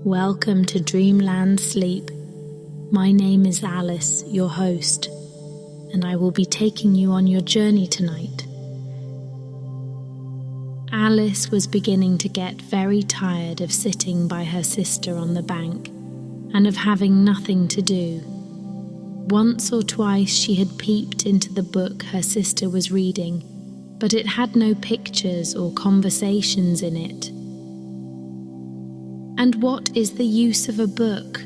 Welcome to Dreamland Sleep. My name is Alice, your host, and I will be taking you on your journey tonight. Alice was beginning to get very tired of sitting by her sister on the bank and of having nothing to do. Once or twice she had peeped into the book her sister was reading, but it had no pictures or conversations in it. And what is the use of a book,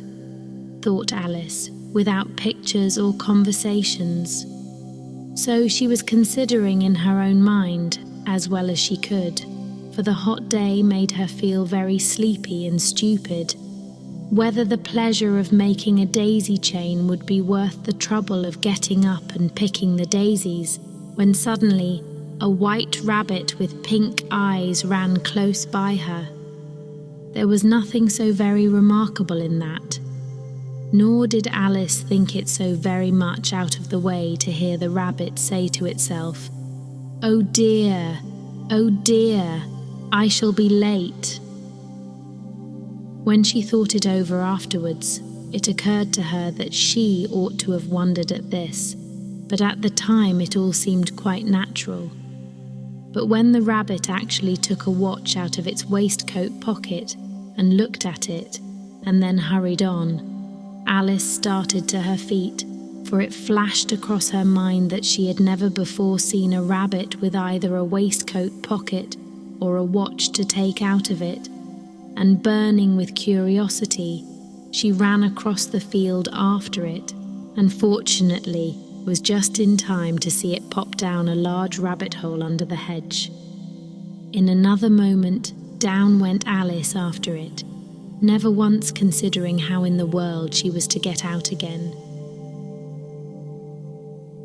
thought Alice, without pictures or conversations? So she was considering in her own mind, as well as she could, for the hot day made her feel very sleepy and stupid, whether the pleasure of making a daisy chain would be worth the trouble of getting up and picking the daisies, when suddenly a white rabbit with pink eyes ran close by her. There was nothing so very remarkable in that, nor did Alice think it so very much out of the way to hear the rabbit say to itself, oh dear, I shall be late." When she thought it over afterwards, it occurred to her that she ought to have wondered at this, but at the time it all seemed quite natural. But when the rabbit actually took a watch out of its waistcoat pocket and looked at it, and then hurried on, Alice started to her feet, for it flashed across her mind that she had never before seen a rabbit with either a waistcoat pocket or a watch to take out of it, and burning with curiosity, she ran across the field after it, and fortunately was just in time to see it pop down a large rabbit hole under the hedge. In another moment, down went Alice after it, never once considering how in the world she was to get out again.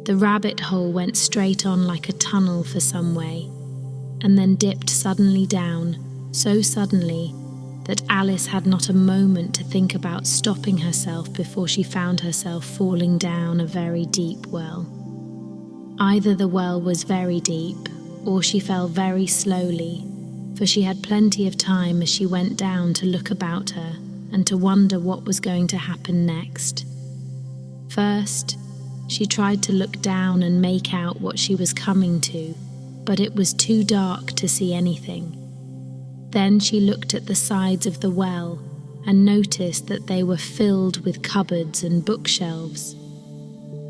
The rabbit hole went straight on like a tunnel for some way, and then dipped suddenly down, so suddenly that Alice had not a moment to think about stopping herself before she found herself falling down a very deep well. Either the well was very deep, or she fell very slowly, for she had plenty of time as she went down to look about her and to wonder what was going to happen next. First, she tried to look down and make out what she was coming to, but it was too dark to see anything. Then she looked at the sides of the well and noticed that they were filled with cupboards and bookshelves.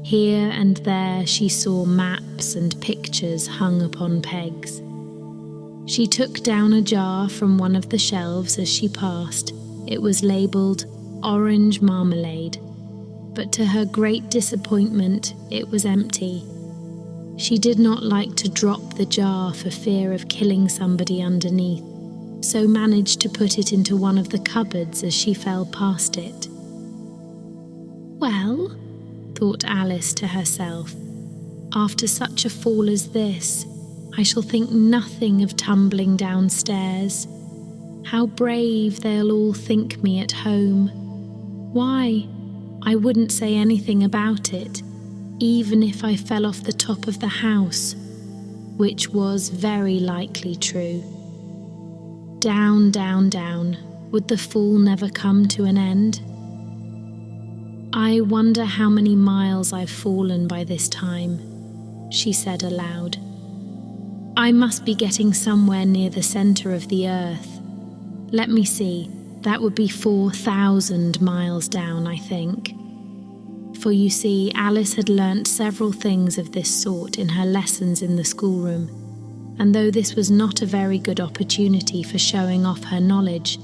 Here and there she saw maps and pictures hung upon pegs. She took down a jar from one of the shelves as she passed. It was labelled orange marmalade, but to her great disappointment it was empty. She did not like to drop the jar for fear of killing somebody underneath, so managed to put it into one of the cupboards as she fell past it. Well, thought Alice to herself, after such a fall as this, I shall think nothing of tumbling downstairs. How brave they'll all think me at home. Why, I wouldn't say anything about it, even if I fell off the top of the house, which was very likely true. Down, down, down, would the fall never come to an end? I wonder how many miles I've fallen by this time, she said aloud. I must be getting somewhere near the centre of the earth. Let me see, that would be 4,000 miles down, I think. For you see, Alice had learnt several things of this sort in her lessons in the schoolroom, and though this was not a very good opportunity for showing off her knowledge,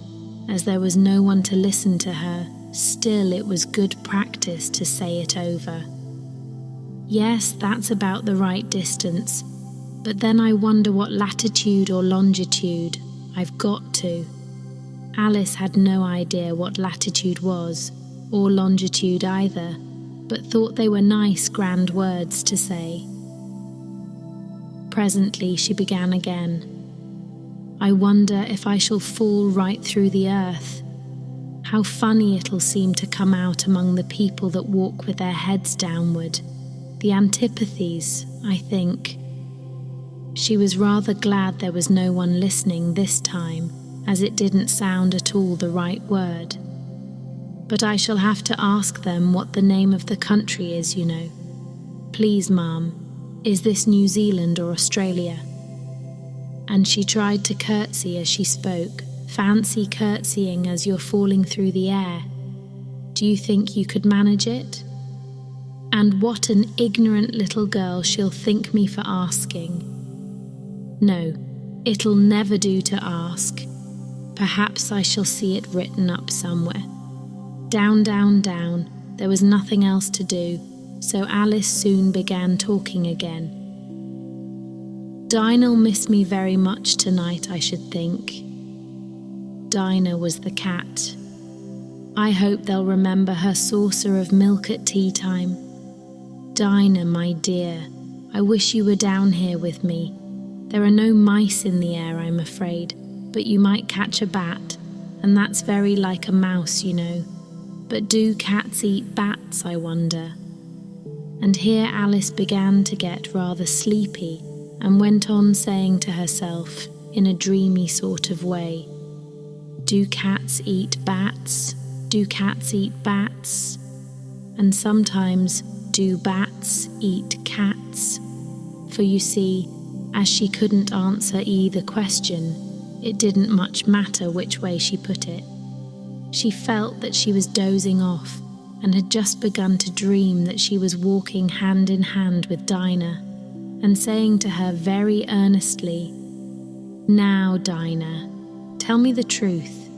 as there was no one to listen to her, still it was good practice to say it over. Yes, that's about the right distance, but then I wonder what latitude or longitude I've got to. Alice had no idea what latitude was, or longitude either, but thought they were nice grand words to say. Presently she began again. I wonder if I shall fall right through the earth. How funny it'll seem to come out among the people that walk with their heads downward. The antipathies, I think. She was rather glad there was no one listening this time, as it didn't sound at all the right word. "But I shall have to ask them what the name of the country is, you know. Please, Ma'am, is this New Zealand or Australia?" And she tried to curtsy as she spoke. Fancy curtsying as you're falling through the air. Do you think you could manage it? And what an ignorant little girl she'll think me for asking. No, it'll never do to ask. Perhaps I shall see it written up somewhere. Down, down, down. There was nothing else to do, so Alice soon began talking again. "Dinah'll miss me very much tonight, I should think." Dinah was the cat. "I hope they'll remember her saucer of milk at tea time. Dinah, my dear, I wish you were down here with me. There are no mice in the air, I'm afraid, but you might catch a bat, and that's very like a mouse, you know. But do cats eat bats, I wonder?" And here Alice began to get rather sleepy and went on saying to herself in a dreamy sort of way, "Do cats eat bats? Do cats eat bats? And sometimes, do bats eat cats?" For you see, as she couldn't answer either question, it didn't much matter which way she put it. She felt that she was dozing off and had just begun to dream that she was walking hand in hand with Dinah and saying to her very earnestly, "Now, Dinah, tell me the truth.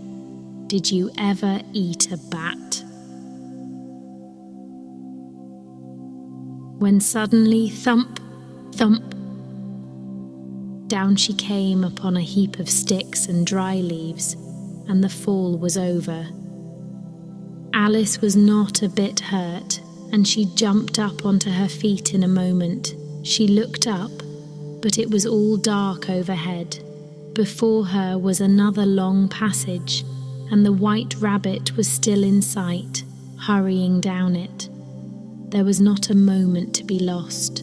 Did you ever eat a bat?" When suddenly, thump, thump, down she came upon a heap of sticks and dry leaves, and the fall was over. Alice was not a bit hurt, and she jumped up onto her feet in a moment. She looked up, but it was all dark overhead. Before her was another long passage, and the white rabbit was still in sight, hurrying down it. There was not a moment to be lost.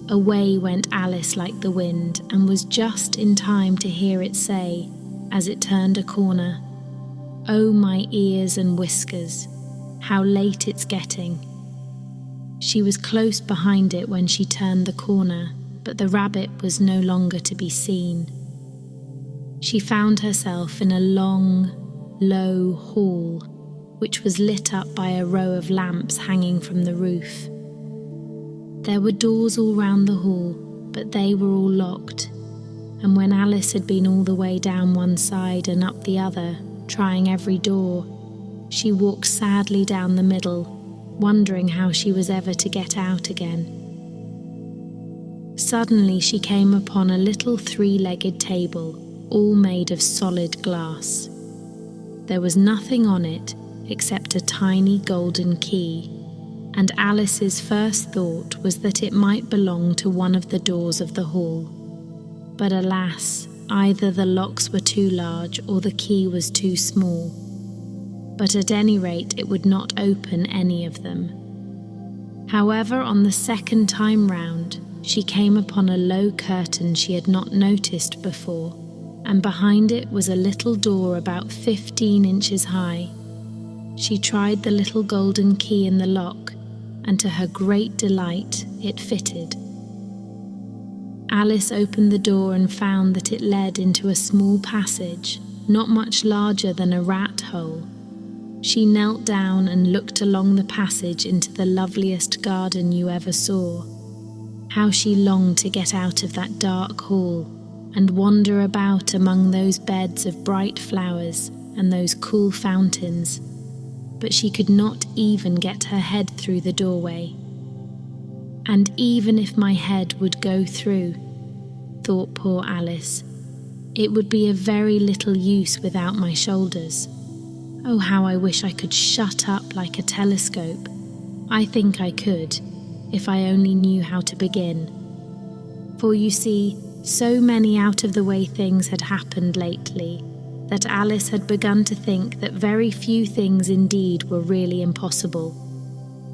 Away went Alice like the wind, and was just in time to hear it say, as it turned a corner, "Oh, my ears and whiskers, how late it's getting." She was close behind it when she turned the corner, but the rabbit was no longer to be seen. She found herself in a long, low hall, which was lit up by a row of lamps hanging from the roof. There were doors all round the hall, but they were all locked, and when Alice had been all the way down one side and up the other, trying every door, she walked sadly down the middle, wondering how she was ever to get out again. Suddenly she came upon a little three-legged table, all made of solid glass. There was nothing on it except a tiny golden key, and Alice's first thought was that it might belong to one of the doors of the hall. But alas, either the locks were too large or the key was too small. But at any rate, it would not open any of them. However, on the second time round, she came upon a low curtain she had not noticed before, and behind it was a little door about 15 inches high. She tried the little golden key in the lock, and to her great delight, it fitted. Alice opened the door and found that it led into a small passage, not much larger than a rat hole. She knelt down and looked along the passage into the loveliest garden you ever saw. How she longed to get out of that dark hall and wander about among those beds of bright flowers and those cool fountains, but she could not even get her head through the doorway. And even if my head would go through, thought poor Alice, it would be of very little use without my shoulders. Oh, how I wish I could shut up like a telescope. I think I could, if I only knew how to begin. For you see, so many out-of-the-way things had happened lately that Alice had begun to think that very few things indeed were really impossible.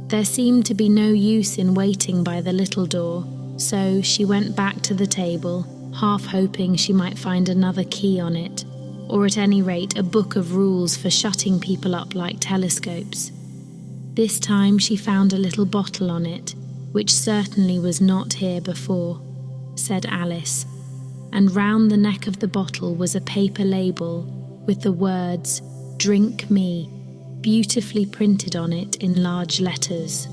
There seemed to be no use in waiting by the little door, so she went back to the table, half hoping she might find another key on it, or at any rate a book of rules for shutting people up like telescopes. This time she found a little bottle on it, which certainly was not here before, said Alice, and round the neck of the bottle was a paper label with the words, "Drink me," beautifully printed on it in large letters.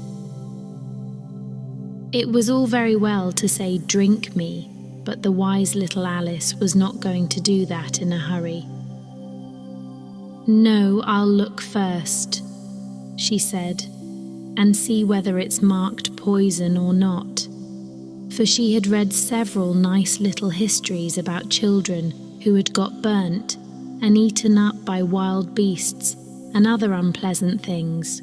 It was all very well to say "drink me," but the wise little Alice was not going to do that in a hurry. "No, I'll look first," she said, "and see whether it's marked poison or not." For she had read several nice little histories about children who had got burnt and eaten up by wild beasts and other unpleasant things,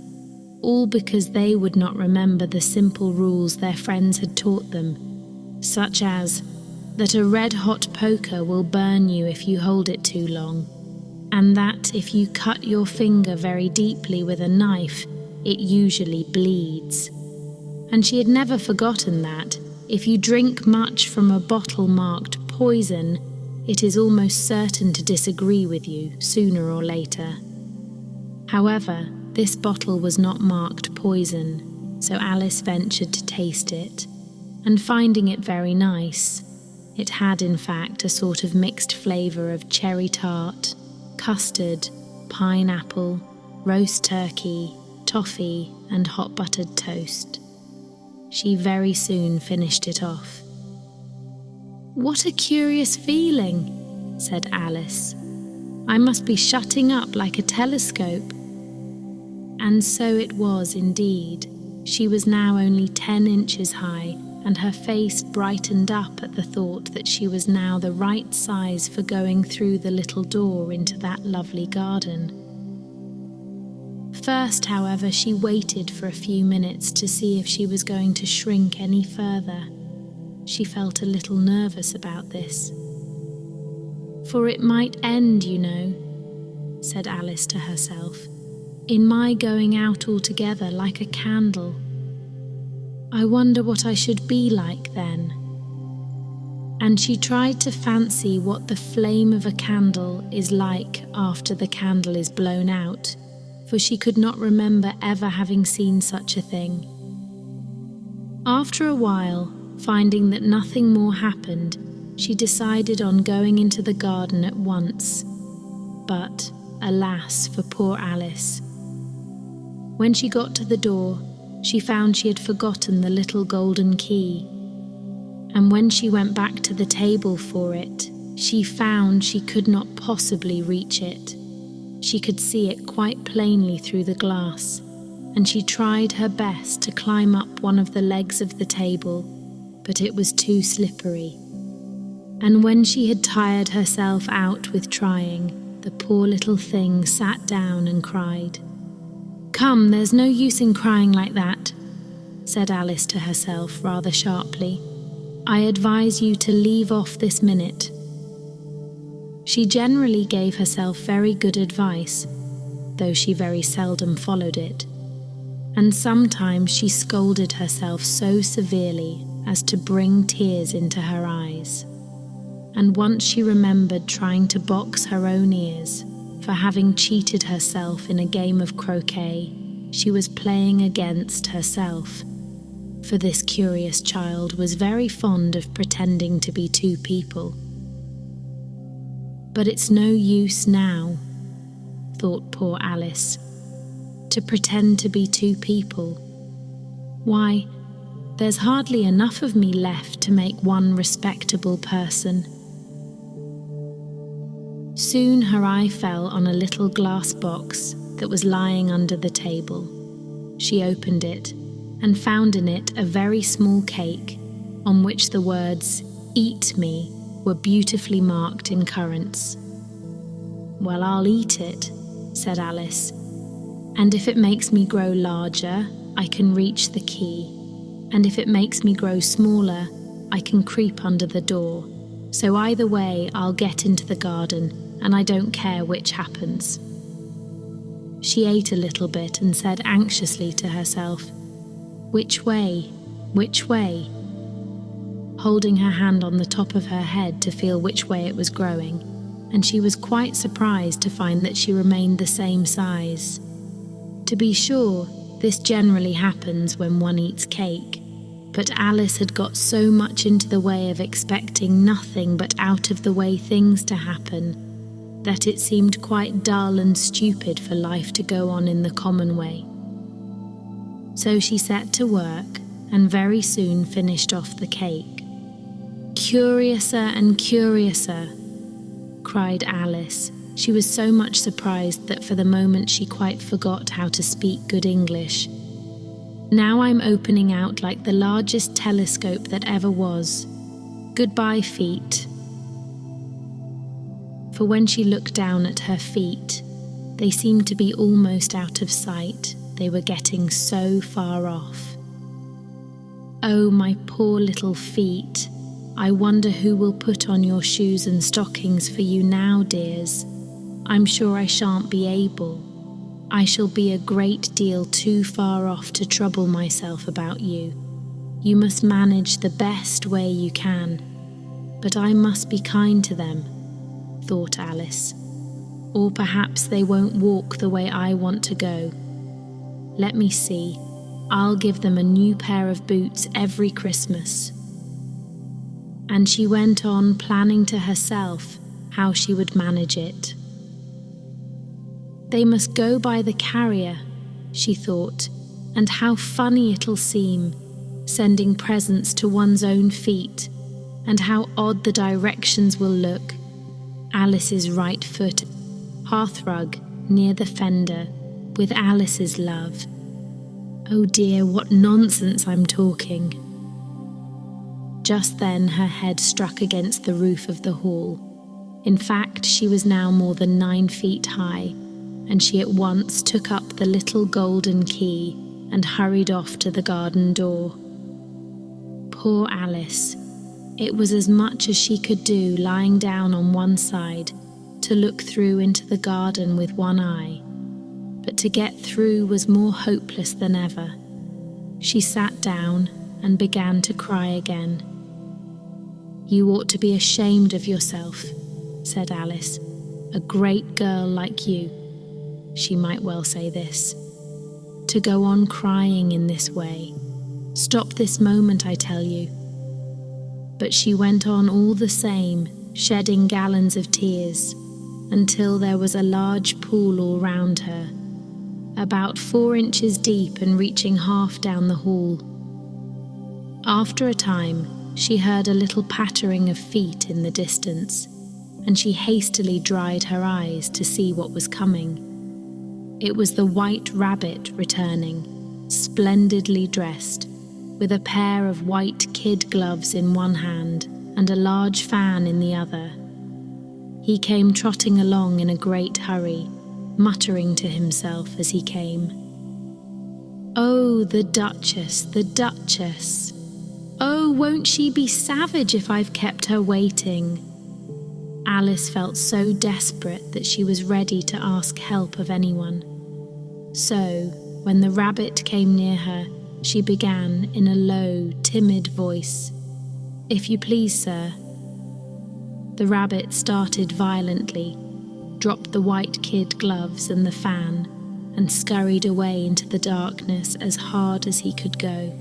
all because they would not remember the simple rules their friends had taught them, such as that a red-hot poker will burn you if you hold it too long, and that if you cut your finger very deeply with a knife, it usually bleeds. And she had never forgotten that if you drink much from a bottle marked poison, it is almost certain to disagree with you sooner or later. However, this bottle was not marked poison, so Alice ventured to taste it, and finding it very nice, it had in fact a sort of mixed flavour of cherry tart, custard, pineapple, roast turkey, toffee, and hot buttered toast. She very soon finished it off. "What a curious feeling," said Alice. "I must be shutting up like a telescope." And so it was indeed. She was now only 10 inches high, and her face brightened up at the thought that she was now the right size for going through the little door into that lovely garden. First, however, she waited for a few minutes to see if she was going to shrink any further. She felt a little nervous about this. "For it might end, you know," said Alice to herself, "in my going out altogether like a candle. I wonder what I should be like then." And she tried to fancy what the flame of a candle is like after the candle is blown out, for she could not remember ever having seen such a thing. After a while, finding that nothing more happened, she decided on going into the garden at once. But, alas for poor Alice. When she got to the door, she found she had forgotten the little golden key, and when she went back to the table for it, she found she could not possibly reach it. She could see it quite plainly through the glass, and she tried her best to climb up one of the legs of the table, but it was too slippery. And when she had tired herself out with trying, the poor little thing sat down and cried. "Come, there's no use in crying like that," said Alice to herself rather sharply. "I advise you to leave off this minute." She generally gave herself very good advice, though she very seldom followed it, and sometimes she scolded herself so severely as to bring tears into her eyes. And once she remembered trying to box her own ears for having cheated herself in a game of croquet she was playing against herself, for this curious child was very fond of pretending to be two people. But it's no use now, thought poor Alice, to pretend to be two people. Why, there's hardly enough of me left to make one respectable person. Soon her eye fell on a little glass box that was lying under the table. She opened it and found in it a very small cake on which the words "Eat me" were beautifully marked in currants. "Well, I'll eat it," said Alice, "and if it makes me grow larger, I can reach the key, and if it makes me grow smaller, I can creep under the door. So either way, I'll get into the garden, and I don't care which happens." She ate a little bit and said anxiously to herself, "Which way? Which way?" holding her hand on the top of her head to feel which way it was growing, and she was quite surprised to find that she remained the same size. To be sure, this generally happens when one eats cake, but Alice had got so much into the way of expecting nothing but out-of-the-way things to happen that it seemed quite dull and stupid for life to go on in the common way. So she set to work and very soon finished off the cake. "Curiouser and curiouser," cried Alice. She was so much surprised that for the moment she quite forgot how to speak good English. "Now I'm opening out like the largest telescope that ever was. Goodbye, feet." For when she looked down at her feet, they seemed to be almost out of sight. They were getting so far off. "Oh, my poor little feet. I wonder who will put on your shoes and stockings for you now, dears. I'm sure I shan't be able. I shall be a great deal too far off to trouble myself about you. You must manage the best way you can. But I must be kind to them," thought Alice. "Or perhaps they won't walk the way I want to go. Let me see. I'll give them a new pair of boots every Christmas." And she went on planning to herself how she would manage it. "They must go by the carrier," she thought, "and how funny it'll seem, sending presents to one's own feet, and how odd the directions will look. Alice's right foot, hearthrug near the fender, with Alice's love. Oh dear, what nonsense I'm talking." Just then her head struck against the roof of the hall. In fact, she was now more than 9 feet high, and she at once took up the little golden key and hurried off to the garden door. Poor Alice. It was as much as she could do lying down on one side to look through into the garden with one eye, but to get through was more hopeless than ever. She sat down and began to cry again. "You ought to be ashamed of yourself," said Alice. "A great girl like you," she might well say this, "to go on crying in this way. Stop this moment, I tell you." But she went on all the same, shedding gallons of tears, until there was a large pool all round her, about 4 inches deep and reaching half down the hall. After a time, she heard a little pattering of feet in the distance, and she hastily dried her eyes to see what was coming. It was the White Rabbit returning, splendidly dressed, with a pair of white kid gloves in one hand and a large fan in the other. He came trotting along in a great hurry, muttering to himself as he came. "Oh, the Duchess, the Duchess! Oh, won't she be savage if I've kept her waiting?" Alice felt so desperate that she was ready to ask help of anyone. So, when the rabbit came near her, she began in a low, timid voice, "If you please, sir." The rabbit started violently, dropped the white kid gloves and the fan, and scurried away into the darkness as hard as he could go.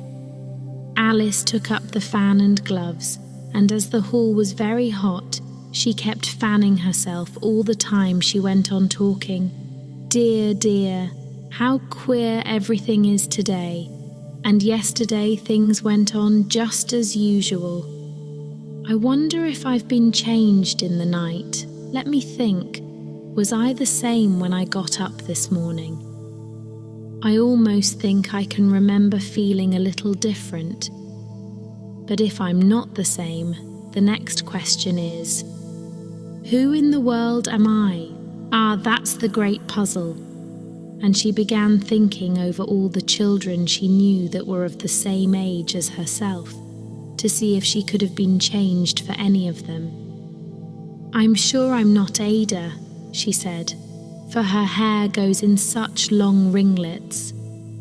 Alice took up the fan and gloves, and as the hall was very hot, she kept fanning herself all the time she went on talking. "Dear, dear, how queer everything is today, and yesterday things went on just as usual. I wonder if I've been changed in the night. Let me think. Was I the same when I got up this morning? I almost think I can remember feeling a little different. But if I'm not the same, the next question is, who in the world am I? Ah, that's the great puzzle." And she began thinking over all the children she knew that were of the same age as herself, to see if she could have been changed for any of them. "I'm sure I'm not Ada," she said, "for her hair goes in such long ringlets,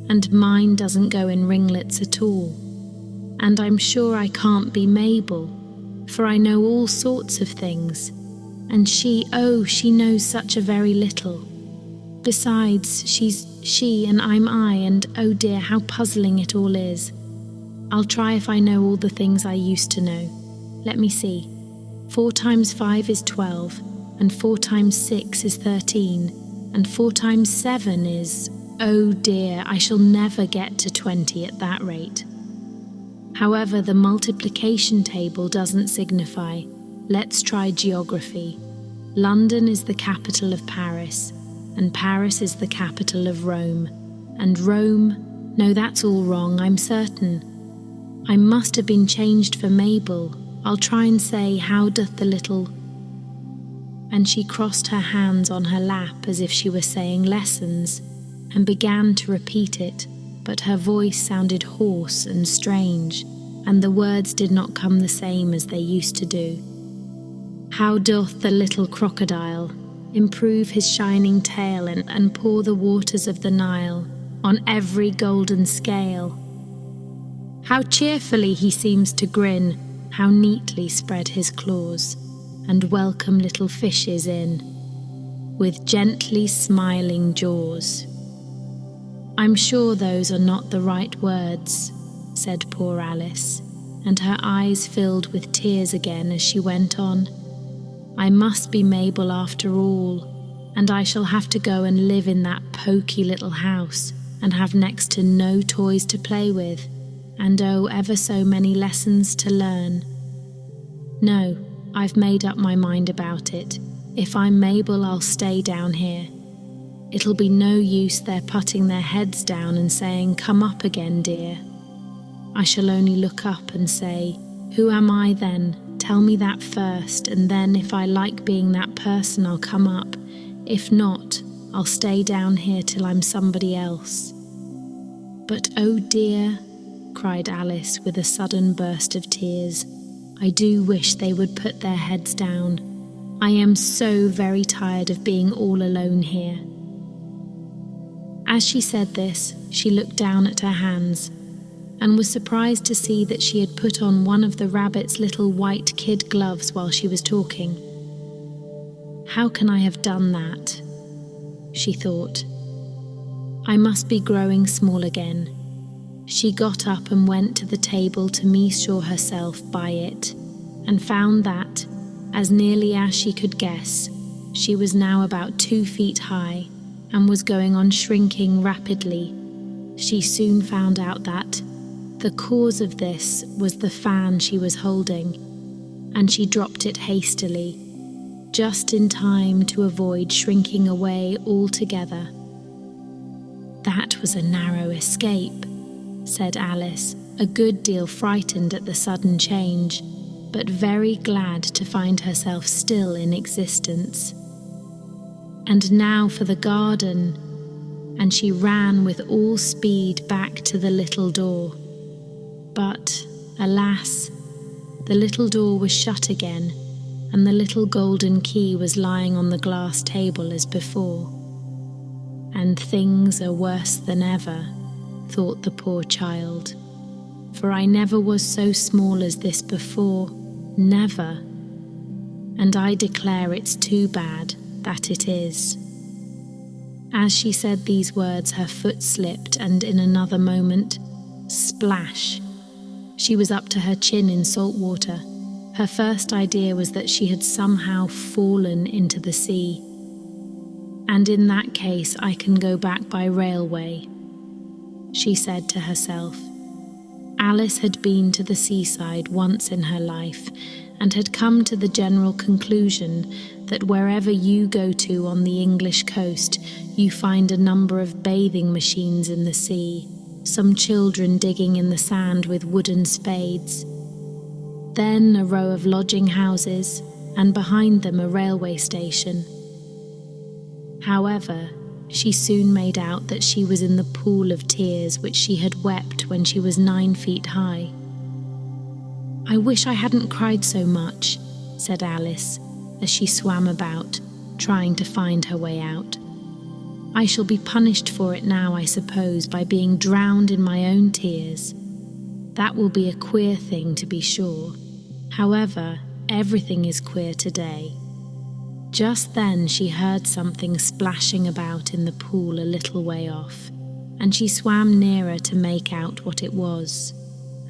and mine doesn't go in ringlets at all. And I'm sure I can't be Mabel, for I know all sorts of things, And she knows such a very little. Besides, she's she and I'm I, and oh dear, how puzzling it all is. I'll try if I know all the things I used to know. Let me see. 4 times 5 is 12, and 4 times 6 is 13, and 4 times 7 is... Oh dear, I shall never get to 20 at that rate. However, the multiplication table doesn't signify. Let's try geography. London is the capital of Paris, and Paris is the capital of Rome. And Rome... No, that's all wrong, I'm certain. I must have been changed for Mabel. I'll try and say, how doth the little... And she crossed her hands on her lap as if she were saying lessons, and began to repeat it, but her voice sounded hoarse and strange, and the words did not come the same as they used to do. How doth the little crocodile improve his shining tail and pour the waters of the Nile on every golden scale? How cheerfully he seems to grin, how neatly spread his claws, and welcome little fishes in, with gently smiling jaws. I'm sure those are not the right words, said poor Alice, and her eyes filled with tears again as she went on. I must be Mabel after all, and I shall have to go and live in that poky little house and have next to no toys to play with, and oh, ever so many lessons to learn. No, I've made up my mind about it. If I'm Mabel, I'll stay down here. It'll be no use their putting their heads down and saying, come up again, dear. I shall only look up and say, who am I then? Tell me that first, and then if I like being that person, I'll come up. If not, I'll stay down here till I'm somebody else. But oh dear, cried Alice with a sudden burst of tears, I do wish they would put their heads down. I am so very tired of being all alone here. As she said this, she looked down at her hands and was surprised to see that she had put on one of the rabbit's little white kid gloves while she was talking. How can I have done that? She thought. I must be growing small again. She got up and went to the table to measure herself by it, and found that, as nearly as she could guess, she was now about 2 feet high, and was going on shrinking rapidly. She soon found out that the cause of this was the fan she was holding, and she dropped it hastily, just in time to avoid shrinking away altogether. That was a narrow escape, said Alice, a good deal frightened at the sudden change, but very glad to find herself still in existence. And now for the garden, and she ran with all speed back to the little door. But, alas, the little door was shut again, and the little golden key was lying on the glass table as before. And things are worse than ever, thought the poor child, for I never was so small as this before, never. And I declare it's too bad, that it is. As she said these words, her foot slipped, and in another moment, splash! She was up to her chin in salt water. Her first idea was that she had somehow fallen into the sea. And in that case, I can go back by railway, she said to herself. Alice had been to the seaside once in her life, and had come to the general conclusion that wherever you go to on the English coast, you find a number of bathing machines in the sea, some children digging in the sand with wooden spades. Then a row of lodging houses, and behind them a railway station. However, she soon made out that she was in the pool of tears which she had wept when she was 9 feet high. I wish I hadn't cried so much, said Alice, as she swam about, trying to find her way out. I shall be punished for it now, I suppose, by being drowned in my own tears. That will be a queer thing, to be sure. However, everything is queer today. Just then she heard something splashing about in the pool a little way off, and she swam nearer to make out what it was.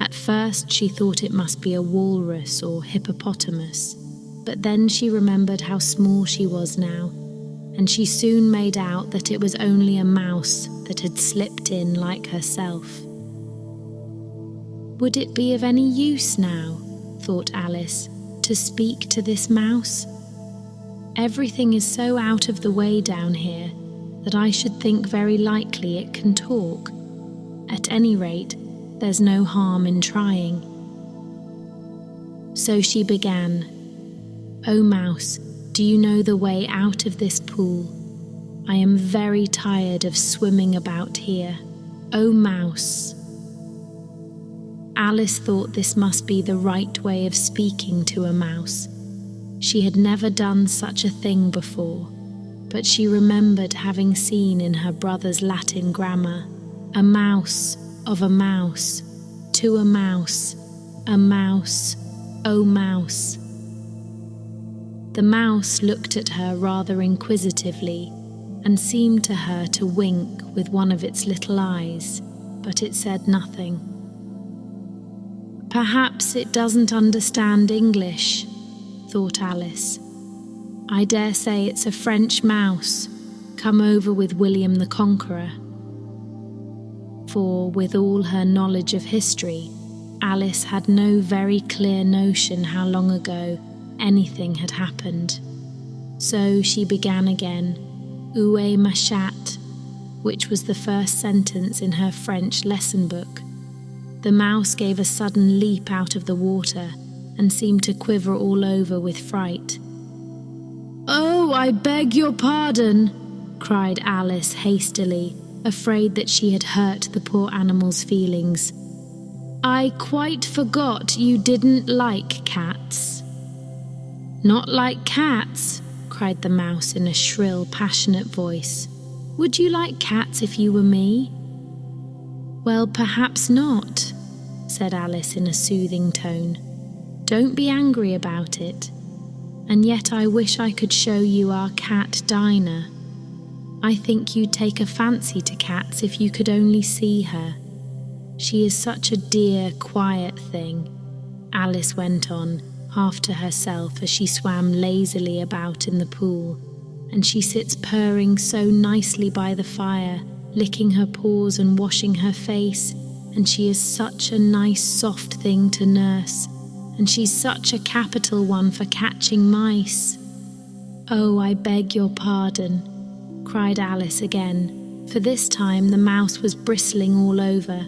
At first she thought it must be a walrus or hippopotamus, but then she remembered how small she was now, and she soon made out that it was only a mouse that had slipped in like herself. Would it be of any use now, thought Alice, to speak to this mouse? Everything is so out of the way down here that I should think very likely it can talk. At any rate, there's no harm in trying. So she began, "Oh mouse, do you know the way out of this pool? I am very tired of swimming about here. Oh mouse." Alice thought this must be the right way of speaking to a mouse. She had never done such a thing before, but she remembered having seen in her brother's Latin grammar, "A mouse of a mouse, to a mouse, oh mouse." The mouse looked at her rather inquisitively and seemed to her to wink with one of its little eyes, but it said nothing. "Perhaps it doesn't understand English," thought Alice. "I dare say it's a French mouse, come over with William the Conqueror." For, with all her knowledge of history, Alice had no very clear notion how long ago anything had happened. So she began again, "Où est ma chatte?" which was the first sentence in her French lesson book. The mouse gave a sudden leap out of the water and seemed to quiver all over with fright. "Oh, I beg your pardon," cried Alice hastily, afraid that she had hurt the poor animal's feelings. "I quite forgot you didn't like cats." "Not like cats?" cried the mouse in a shrill, passionate voice. "Would you like cats if you were me?" "Well, perhaps not," said Alice in a soothing tone. "Don't be angry about it. And yet I wish I could show you our cat Dinah. I think you'd take a fancy to cats if you could only see her. She is such a dear, quiet thing," Alice went on, half to herself as she swam lazily about in the pool, "and she sits purring so nicely by the fire, licking her paws and washing her face, and she is such a nice soft thing to nurse, and she's such a capital one for catching mice." "Oh, I beg your pardon," cried Alice again, for this time the mouse was bristling all over,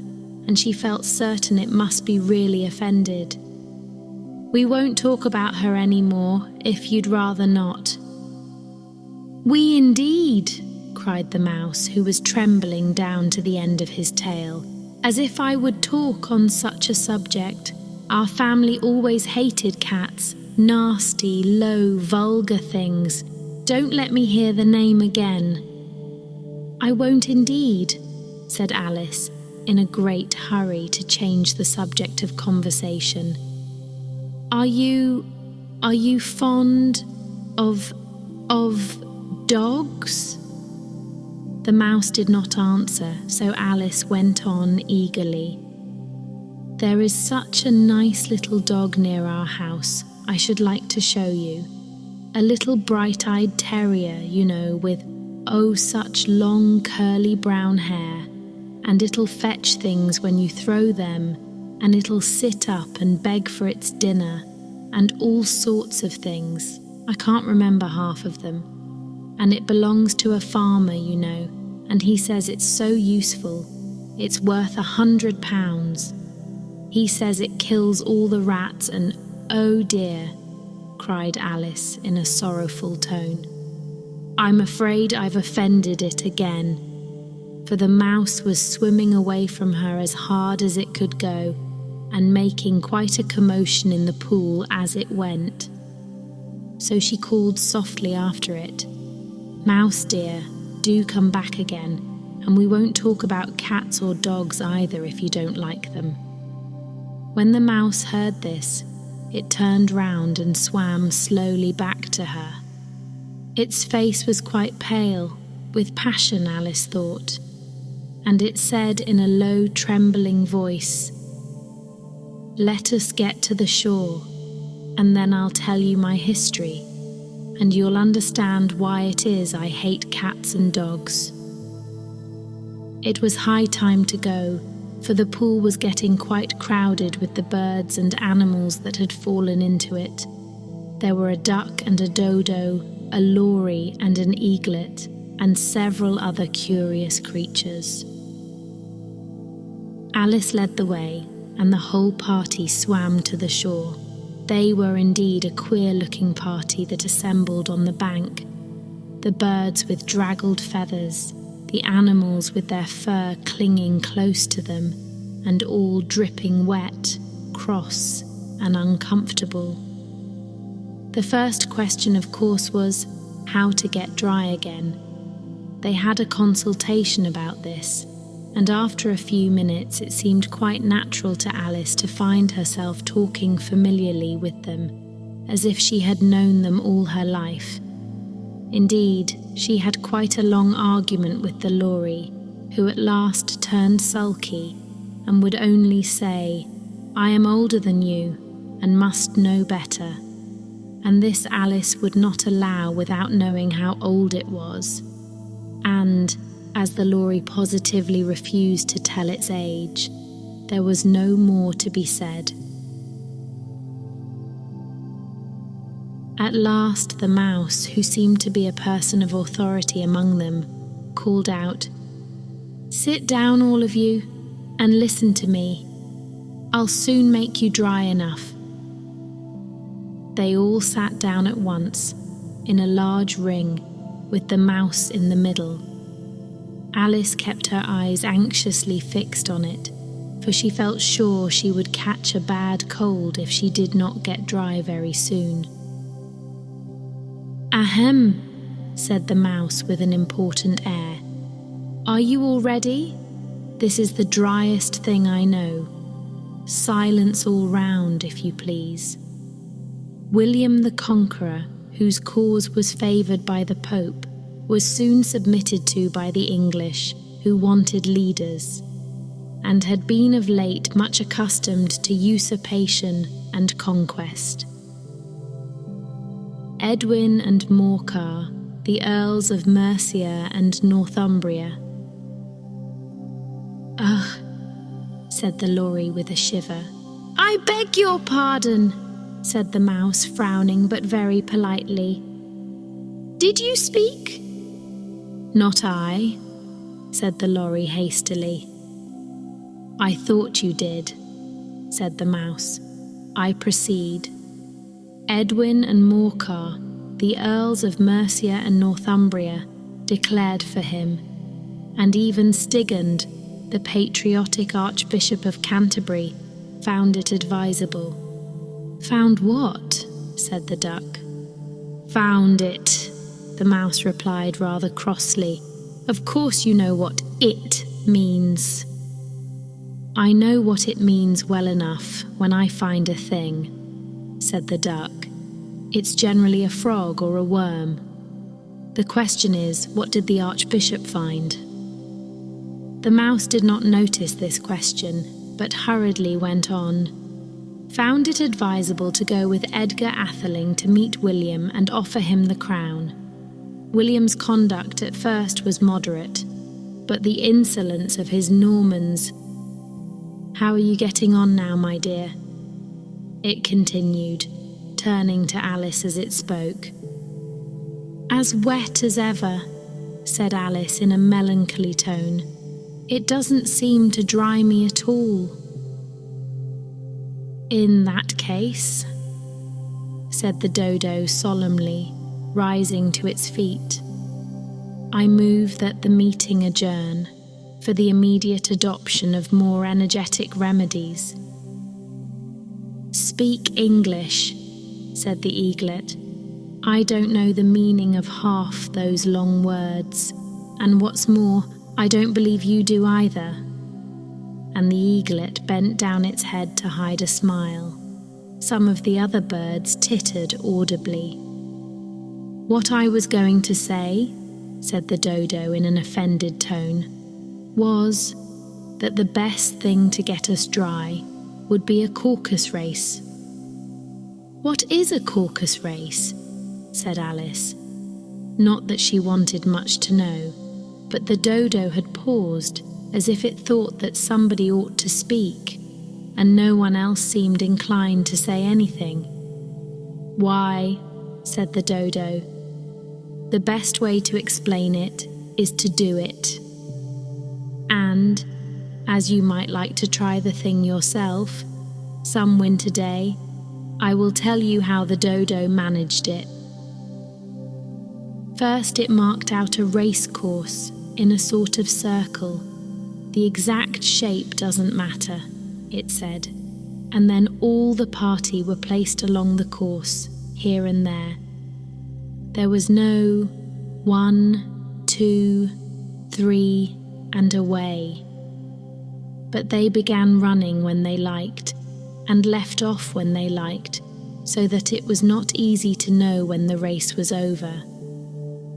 and she felt certain it must be really offended. "We won't talk about her any more, if you'd rather not." "We indeed," cried the mouse, who was trembling down to the end of his tail. "As if I would talk on such a subject. Our family always hated cats, nasty, low, vulgar things. Don't let me hear the name again." "I won't indeed," said Alice, in a great hurry to change the subject of conversation. Are you fond of dogs?" The mouse did not answer, so Alice went on eagerly. "There is such a nice little dog near our house, I should like to show you. A little bright-eyed terrier, you know, with oh such long curly brown hair, and it'll fetch things when you throw them, and it'll sit up and beg for its dinner, and all sorts of things. I can't remember half of them. And it belongs to a farmer, you know, and he says it's so useful. It's worth £100. He says it kills all the rats and oh dear," cried Alice in a sorrowful tone. "I'm afraid I've offended it again." For the mouse was swimming away from her as hard as it could go, and making quite a commotion in the pool as it went. So she called softly after it, "Mouse dear, do come back again, and we won't talk about cats or dogs either if you don't like them." When the mouse heard this, it turned round and swam slowly back to her. Its face was quite pale, with passion, Alice thought, and it said in a low, trembling voice, "Let us get to the shore, and then I'll tell you my history, and you'll understand why it is I hate cats and dogs." It was high time to go, for the pool was getting quite crowded with the birds and animals that had fallen into it. There were a duck and a dodo, a lory and an eaglet, and several other curious creatures. Alice led the way, and the whole party swam to the shore. They were indeed a queer-looking party that assembled on the bank. The birds with draggled feathers, the animals with their fur clinging close to them, and all dripping wet, cross, and uncomfortable. The first question, of course, was how to get dry again. They had a consultation about this, and after a few minutes it seemed quite natural to Alice to find herself talking familiarly with them, as if she had known them all her life. Indeed, she had quite a long argument with the lory, who at last turned sulky and would only say, "I am older than you and must know better," and this Alice would not allow without knowing how old it was. And, as the lory positively refused to tell its age, there was no more to be said. At last the mouse, who seemed to be a person of authority among them, called out, "Sit down, all of you, and listen to me. I'll soon make you dry enough." They all sat down at once, in a large ring, with the mouse in the middle. Alice kept her eyes anxiously fixed on it, for she felt sure she would catch a bad cold if she did not get dry very soon. "Ahem," said the mouse with an important air. "Are you all ready? This is the driest thing I know. Silence all round, if you please. William the Conqueror, whose cause was favoured by the Pope, was soon submitted to by the English, who wanted leaders, and had been of late much accustomed to usurpation and conquest. Edwin and Morcar, the Earls of Mercia and Northumbria." "Ugh," said the lory with a shiver. "I beg your pardon," said the mouse, frowning but very politely. "Did you speak?" "Not I," said the lory hastily. "I thought you did," said the mouse. "I proceed. Edwin and Morcar, the Earls of Mercia and Northumbria, declared for him, and even Stigand, the patriotic Archbishop of Canterbury, found it advisable." "Found what?" said the duck. "Found it," the mouse replied rather crossly. "Of course you know what 'it' means." "I know what it means well enough when I find a thing," said the duck. "It's generally a frog or a worm. The question is, what did the Archbishop find?" The mouse did not notice this question, but hurriedly went on. "Found it advisable to go with Edgar Atheling to meet William and offer him the crown. William's conduct at first was moderate, but the insolence of his Normans—" "How are you getting on now, my dear?" it continued, turning to Alice as it spoke. "As wet as ever," said Alice in a melancholy tone. "It doesn't seem to dry me at all." "In that case," said the dodo solemnly, rising to its feet, "I move that the meeting adjourn, for the immediate adoption of more energetic remedies." "Speak English," said the eaglet. "I don't know the meaning of half those long words, and what's more, I don't believe you do either." And the eaglet bent down its head to hide a smile. Some of the other birds tittered audibly. "What I was going to say," said the dodo in an offended tone, "was that the best thing to get us dry would be a caucus race." "What is a caucus race?" said Alice. Not that she wanted much to know, but the dodo had paused as if it thought that somebody ought to speak, and no one else seemed inclined to say anything. "Why," said the dodo, "the best way to explain it is to do it. And, as you might like to try the thing yourself, some winter day, I will tell you how the dodo managed it. First it marked out a race course in a sort of circle. The exact shape doesn't matter, it said, and then all the party were placed along the course, here and there. There was no 1, 2, 3, and away. But they began running when they liked, and left off when they liked, so that it was not easy to know when the race was over.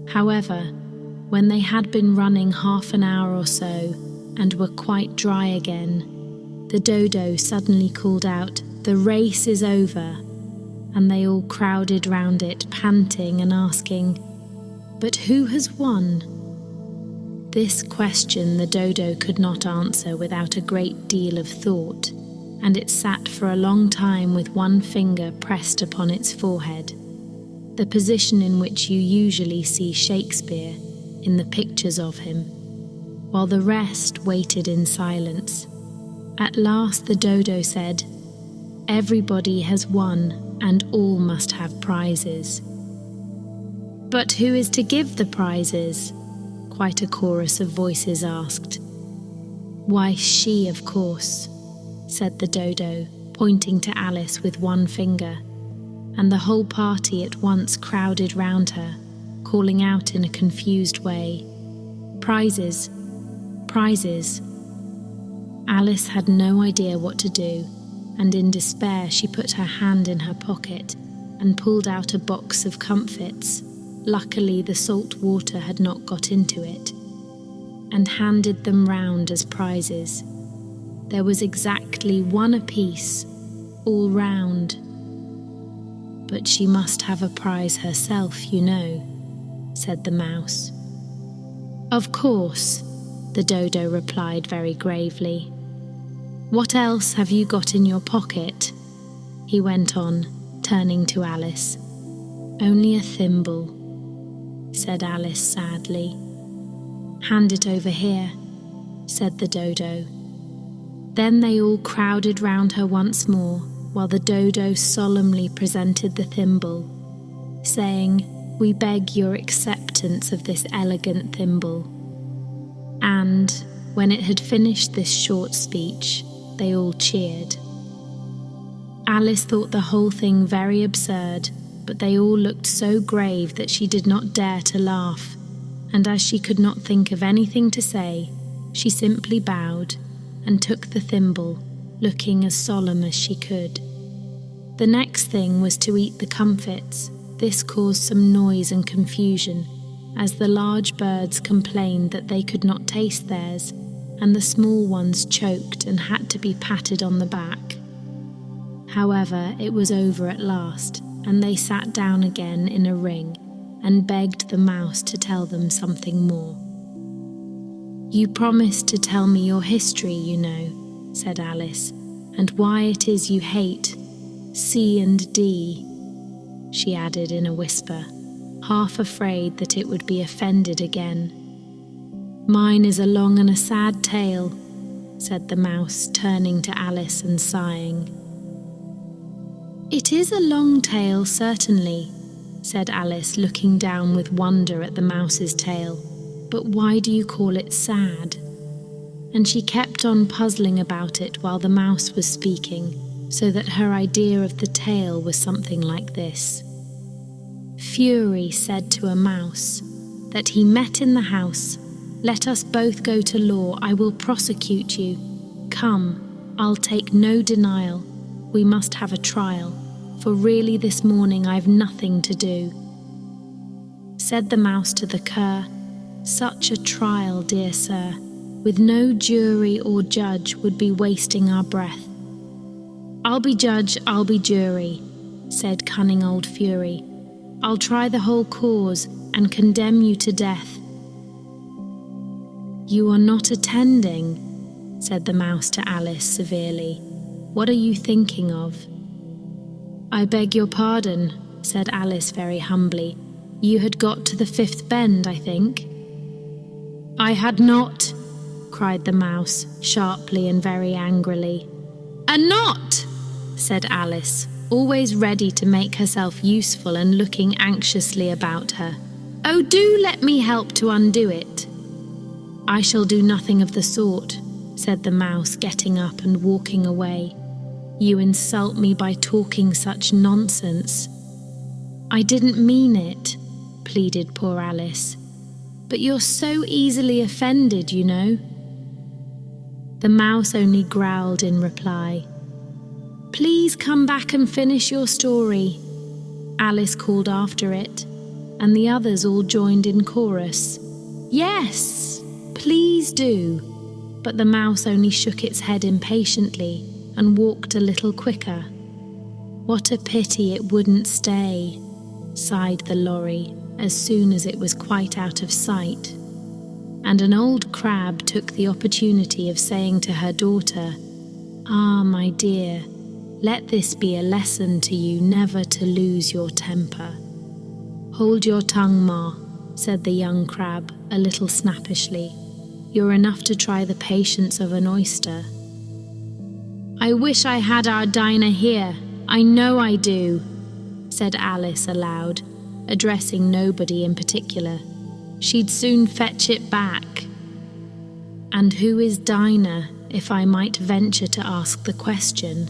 However, when they had been running half an hour or so, and were quite dry again, the dodo suddenly called out, "The race is over," and they all crowded round it, panting and asking, "But who has won?" This question the dodo could not answer without a great deal of thought, and it sat for a long time with one finger pressed upon its forehead, the position in which you usually see Shakespeare in the pictures of him, while the rest waited in silence. At last the dodo said, "Everybody has won, and all must have prizes." "But who is to give the prizes?" quite a chorus of voices asked. "Why, she, of course," said the dodo, pointing to Alice with one finger, and the whole party at once crowded round her, calling out in a confused way, "Prizes! Prizes!" Alice had no idea what to do, and in despair she put her hand in her pocket and pulled out a box of comfits. Luckily the salt water had not got into it, and handed them round as prizes. There was exactly one apiece, all round. "But she must have a prize herself, you know," said the mouse. "Of course," the dodo replied very gravely. "What else have you got in your pocket?" he went on, turning to Alice. "Only a thimble," said Alice sadly. "Hand it over here," said the dodo. Then they all crowded round her once more, while the dodo solemnly presented the thimble, saying, "We beg your acceptance of this elegant thimble." And, when it had finished this short speech, they all cheered. Alice thought the whole thing very absurd, but they all looked so grave that she did not dare to laugh, and as she could not think of anything to say, she simply bowed and took the thimble, looking as solemn as she could. The next thing was to eat the comfits. This caused some noise and confusion, as the large birds complained that they could not taste theirs, and the small ones choked and had to be patted on the back. However, it was over at last, and they sat down again in a ring and begged the mouse to tell them something more. "You promised to tell me your history, you know," said Alice, "and why it is you hate C and D," she added in a whisper, half afraid that it would be offended again. "Mine is a long and a sad tale," said the mouse, turning to Alice and sighing. "It is a long tale, certainly," said Alice, looking down with wonder at the mouse's tail, "but why do you call it sad?" And she kept on puzzling about it while the mouse was speaking, so that her idea of the tale was something like this. Fury said to a mouse that he met in the house, "Let us both go to law, I will prosecute you. Come, I'll take no denial. We must have a trial, for really this morning I've nothing to do." Said the mouse to the cur, "Such a trial, dear sir, with no jury or judge would be wasting our breath." "I'll be judge, I'll be jury," said cunning old Fury. "I'll try the whole cause and condemn you to death." "You are not attending," said the mouse to Alice severely. "What are you thinking of?" "I beg your pardon," said Alice very humbly. "You had got to the fifth bend, I think." "I had not," cried the mouse, sharply and very angrily. "And not," said Alice, always ready to make herself useful and looking anxiously about her. "Oh, do let me help to undo it." "I shall do nothing of the sort," said the mouse, getting up and walking away. "You insult me by talking such nonsense." "I didn't mean it," pleaded poor Alice. "But you're so easily offended, you know." The mouse only growled in reply. "Please come back and finish your story," Alice called after it, and the others all joined in chorus. "Yes, please do." But the mouse only shook its head impatiently and walked a little quicker. "What a pity it wouldn't stay," sighed the lorry as soon as it was quite out of sight. And an old crab took the opportunity of saying to her daughter, "Ah, my dear, let this be a lesson to you never to lose your temper." "Hold your tongue, Ma," said the young crab a little snappishly. "You're enough to try the patience of an oyster." "I wish I had our Dinah here, I know I do," said Alice aloud, addressing nobody in particular. "She'd soon fetch it back." "And who is Dinah, if I might venture to ask the question?"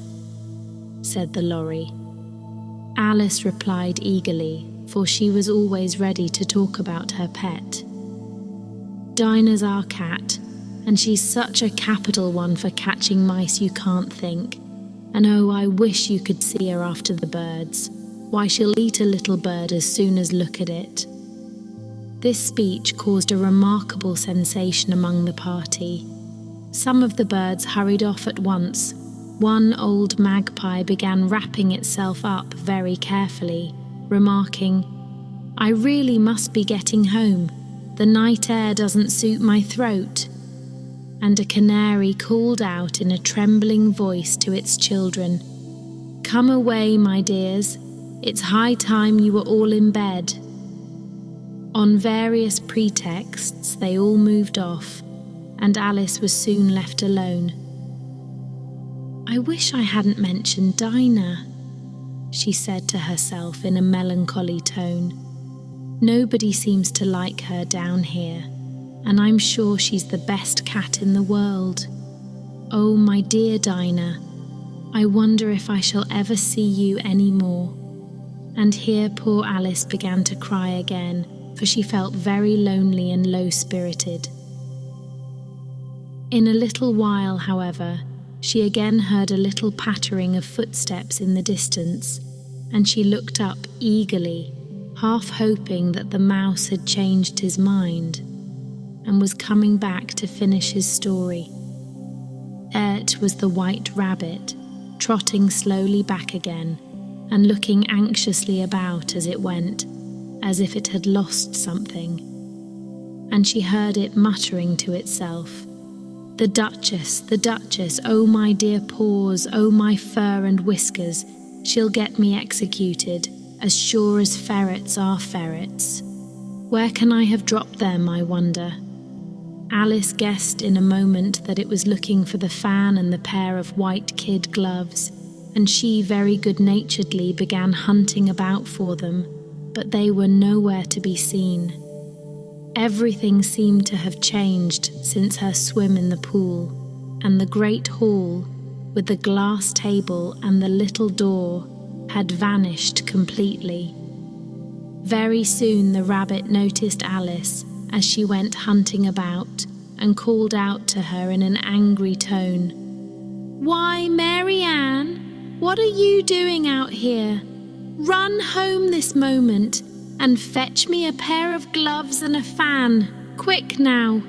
said the lorry. Alice replied eagerly, for she was always ready to talk about her pet. "Dinah's our cat, and she's such a capital one for catching mice you can't think. And oh, I wish you could see her after the birds. Why, she'll eat a little bird as soon as look at it." This speech caused a remarkable sensation among the party. Some of the birds hurried off at once. One old magpie began wrapping itself up very carefully, remarking, "I really must be getting home. The night air doesn't suit my throat." And a canary called out in a trembling voice to its children, "Come away, my dears. It's high time you were all in bed." On various pretexts, they all moved off, and Alice was soon left alone. "I wish I hadn't mentioned Dinah," she said to herself in a melancholy tone. "Nobody seems to like her down here, and I'm sure she's the best cat in the world. Oh, my dear Dinah, I wonder if I shall ever see you any more." And here poor Alice began to cry again, for she felt very lonely and low-spirited. In a little while, however, she again heard a little pattering of footsteps in the distance, and she looked up eagerly, half hoping that the mouse had changed his mind and was coming back to finish his story. It was the white rabbit, trotting slowly back again and looking anxiously about as it went, as if it had lost something. And she heard it muttering to itself, the Duchess, oh my dear paws, oh my fur and whiskers, she'll get me executed, as sure as ferrets are ferrets. Where can I have dropped them, I wonder?" Alice guessed in a moment that it was looking for the fan and the pair of white kid gloves, and she very good-naturedly began hunting about for them, but they were nowhere to be seen. Everything seemed to have changed since her swim in the pool, and the great hall, with the glass table and the little door, had vanished completely. Very soon the rabbit noticed Alice as she went hunting about, and called out to her in an angry tone, "Why, Mary Ann, what are you doing out here? Run home this moment. and fetch me a pair of gloves and a fan. Quick now!"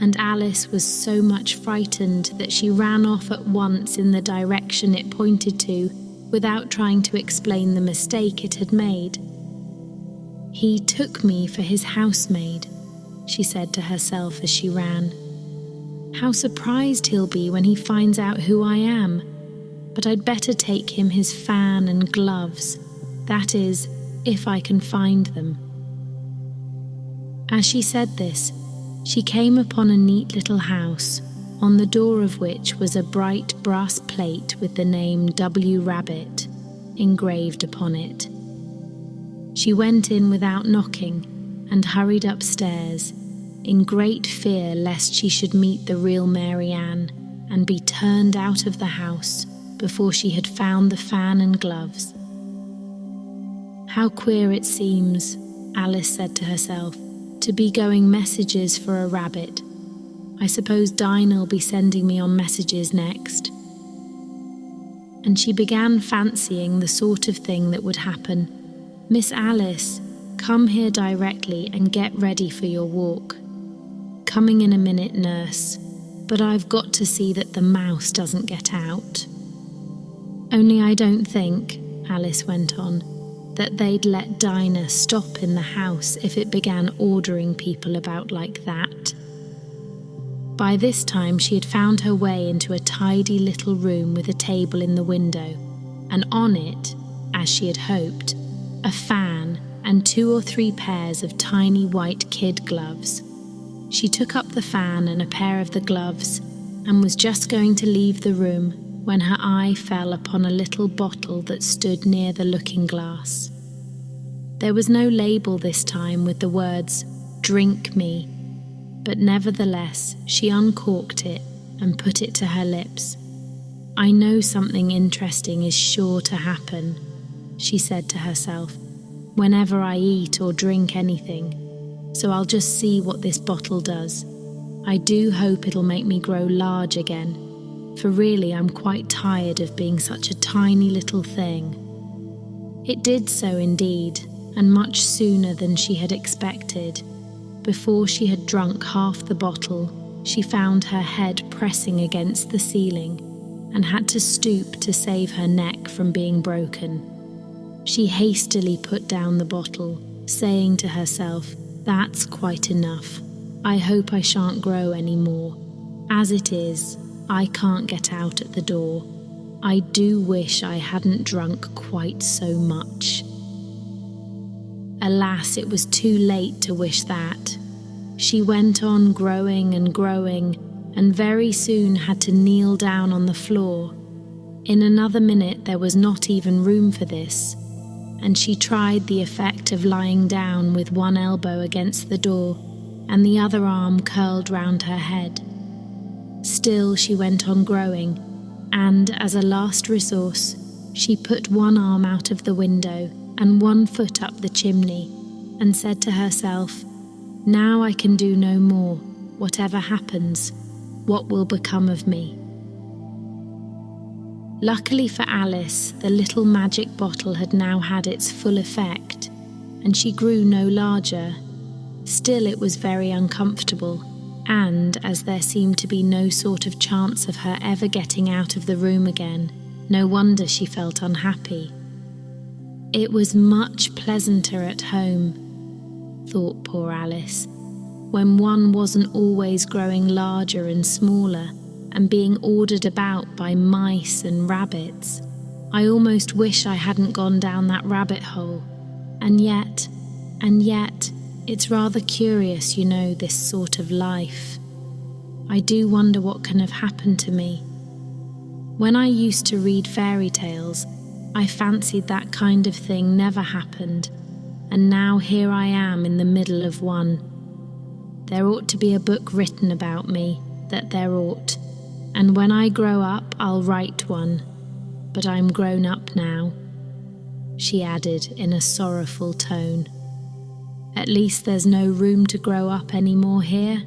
And Alice was so much frightened that she ran off at once in the direction it pointed to, without trying to explain the mistake it had made. "He took me for his housemaid," she said to herself as she ran. "How surprised he'll be when he finds out who I am. But I'd better take him his fan and gloves. That is, if I can find them." As she said this, she came upon a neat little house, on the door of which was a bright brass plate with the name W. Rabbit engraved upon it. She went in without knocking and hurried upstairs, in great fear lest she should meet the real Mary Ann and be turned out of the house before she had found the fan and gloves. "How queer it seems," Alice said to herself, "to be going messages for a rabbit. I suppose Dinah'll be sending me on messages next." And she began fancying the sort of thing that would happen. "Miss Alice, come here directly and get ready for your walk." "Coming in a minute, nurse, but I've got to see that the mouse doesn't get out." "Only I don't think," Alice went on, "that they'd let Dinah stop in the house if it began ordering people about like that." By this time she had found her way into a tidy little room with a table in the window, and on it, as she had hoped, a fan and 2 or 3 pairs of tiny white kid gloves. She took up the fan and a pair of the gloves and was just going to leave the room when her eye fell upon a little bottle that stood near the looking glass. There was no label this time with the words, "Drink me," but nevertheless she uncorked it and put it to her lips. "I know something interesting is sure to happen," she said to herself, "whenever I eat or drink anything, so I'll just see what this bottle does. I do hope it'll make me grow large again, for really I'm quite tired of being such a tiny little thing." It did so indeed, and much sooner than she had expected. Before she had drunk half the bottle, she found her head pressing against the ceiling and had to stoop to save her neck from being broken. She hastily put down the bottle, saying to herself, "That's quite enough. I hope I shan't grow any more. As it is, I can't get out at the door. I do wish I hadn't drunk quite so much." Alas, it was too late to wish that. She went on growing and growing, and very soon had to kneel down on the floor. In another minute there was not even room for this, and she tried the effect of lying down with one elbow against the door and the other arm curled round her head. Still she went on growing, and as a last resource, she put one arm out of the window and one foot up the chimney, and said to herself, "Now I can do no more. Whatever happens, what will become of me?" Luckily for Alice, the little magic bottle had now had its full effect, and she grew no larger. Still it was very uncomfortable, and as there seemed to be no sort of chance of her ever getting out of the room again, no wonder she felt unhappy. It was much pleasanter at home, thought poor Alice, when one wasn't always growing larger and smaller and being ordered about by mice and rabbits. I almost wish I hadn't gone down that rabbit hole. And yet, it's rather curious, you know, this sort of life. I do wonder what can have happened to me. When I used to read fairy tales, I fancied that kind of thing never happened, and now here I am in the middle of one. There ought to be a book written about me, that there ought, and when I grow up I'll write one, but I'm grown up now," she added in a sorrowful tone. "At least there's no room to grow up any more here."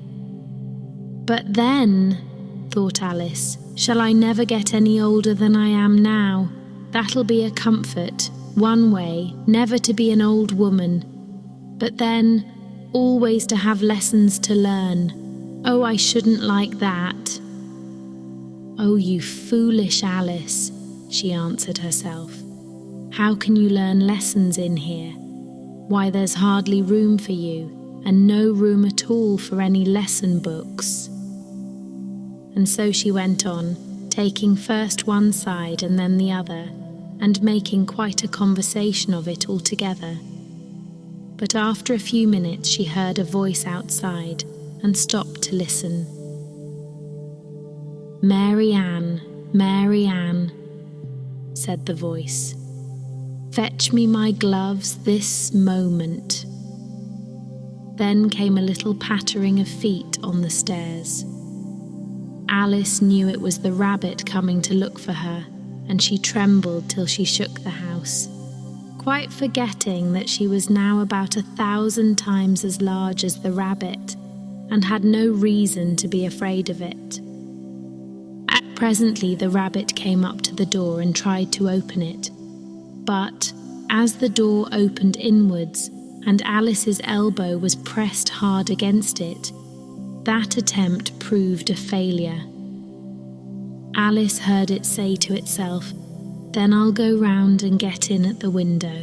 "But then," thought Alice, "shall I never get any older than I am now? That'll be a comfort, one way, never to be an old woman, but then always to have lessons to learn. Oh, I shouldn't like that. Oh, you foolish Alice, she answered herself. How can you learn lessons in here? Why, there's hardly room for you, and no room at all for any lesson books. And so she went on, taking first one side and then the other, and making quite a conversation of it altogether. But after a few minutes she heard a voice outside and stopped to listen. "Mary Ann, Mary Ann," said the voice. "Fetch me my gloves this moment." Then came a little pattering of feet on the stairs. Alice knew it was the rabbit coming to look for her, and she trembled till she shook the house, quite forgetting that she was now about 1,000 times as large as the rabbit, and had no reason to be afraid of it. Presently the rabbit came up to the door and tried to open it, but as the door opened inwards and Alice's elbow was pressed hard against it, that attempt proved a failure. Alice heard it say to itself, "Then I'll go round and get in at the window."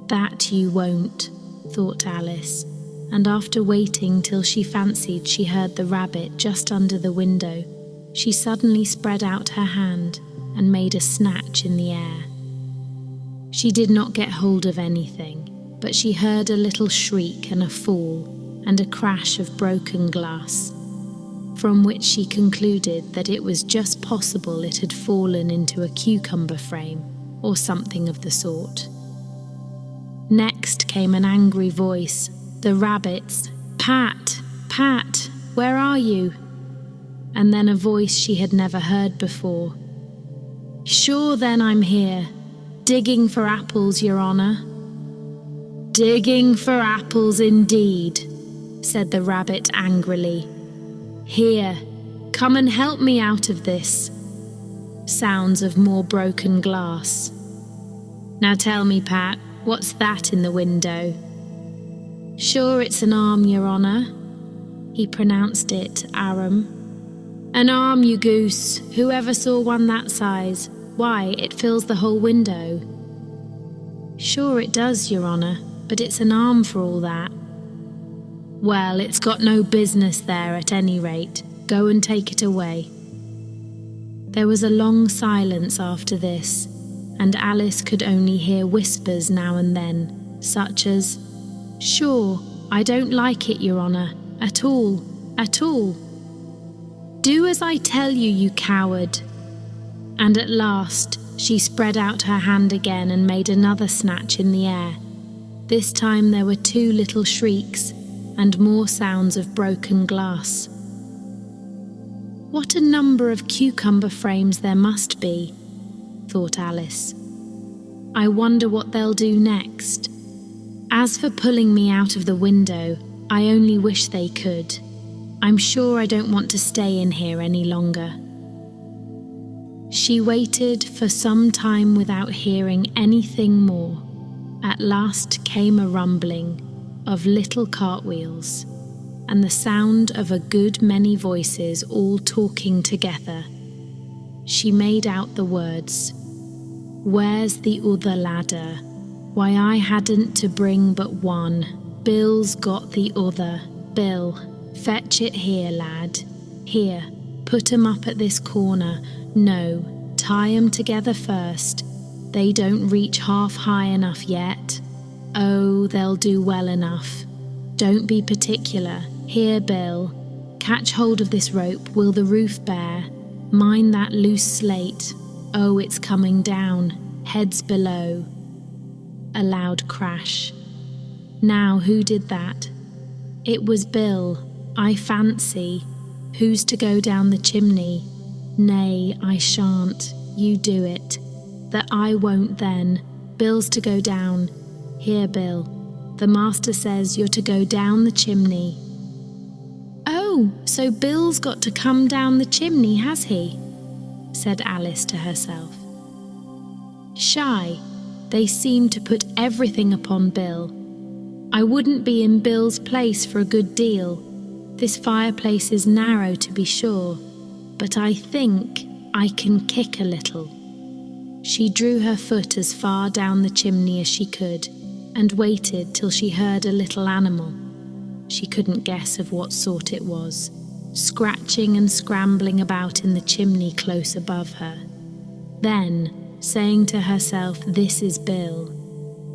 "That you won't," thought Alice, and after waiting till she fancied she heard the rabbit just under the window, she suddenly spread out her hand and made a snatch in the air. She did not get hold of anything, but she heard a little shriek and a fall, and a crash of broken glass, from which she concluded that it was just possible it had fallen into a cucumber frame, or something of the sort. Next came an angry voice, the rabbit's, "Pat, Pat, where are you?" And then a voice she had never heard before. "Sure then I'm here, digging for apples, Your Honour." "Digging for apples indeed," said the rabbit angrily. "Here, come and help me out of this." Sounds of more broken glass. "Now tell me, Pat, what's that in the window?" "Sure it's an arm, Your Honour." He pronounced it Aram. "An arm, you goose. Who ever saw one that size? Why, it fills the whole window." "Sure it does, Your Honour, but it's an arm for all that." "Well, it's got no business there at any rate. Go and take it away." There was a long silence after this, and Alice could only hear whispers now and then, such as, "Sure, I don't like it, Your Honour, at all, at all." "Do as I tell you, you coward." And at last she spread out her hand again and made another snatch in the air. This time there were 2 little shrieks and more sounds of broken glass. "What a number of cucumber frames there must be," thought Alice. "I wonder what they'll do next. As for pulling me out of the window, I only wish they could. I'm sure I don't want to stay in here any longer." She waited for some time without hearing anything more. At last came a rumbling of little cartwheels, and the sound of a good many voices all talking together. She made out the words, "Where's the other ladder? Why, I hadn't to bring but one. Bill's got the other. Bill, fetch it here, lad. Here, put 'em up at this corner. No, tie 'em together first. They don't reach half high enough yet. Oh, they'll do well enough. Don't be particular. Here, Bill, catch hold of this rope. Will the roof bear? Mind that loose slate. Oh, it's coming down. Heads below." A loud crash. Now, who did that? It was Bill, I fancy. Who's to go down the chimney? Nay, I shan't. You do it. That I won't then. Bill's to go down. Here, Bill. The master says you're to go down the chimney. "Oh, so Bill's got to come down the chimney, has he?" said Alice to herself. "Shy, They seemed to put everything upon Bill. I wouldn't be in Bill's place for a good deal. This fireplace is narrow, to be sure, but I think I can kick a little. She drew her foot as far down the chimney as she could and waited till she heard a little animal. She couldn't guess of what sort it was, scratching and scrambling about in the chimney close above her. Then, saying to herself, "This is Bill,"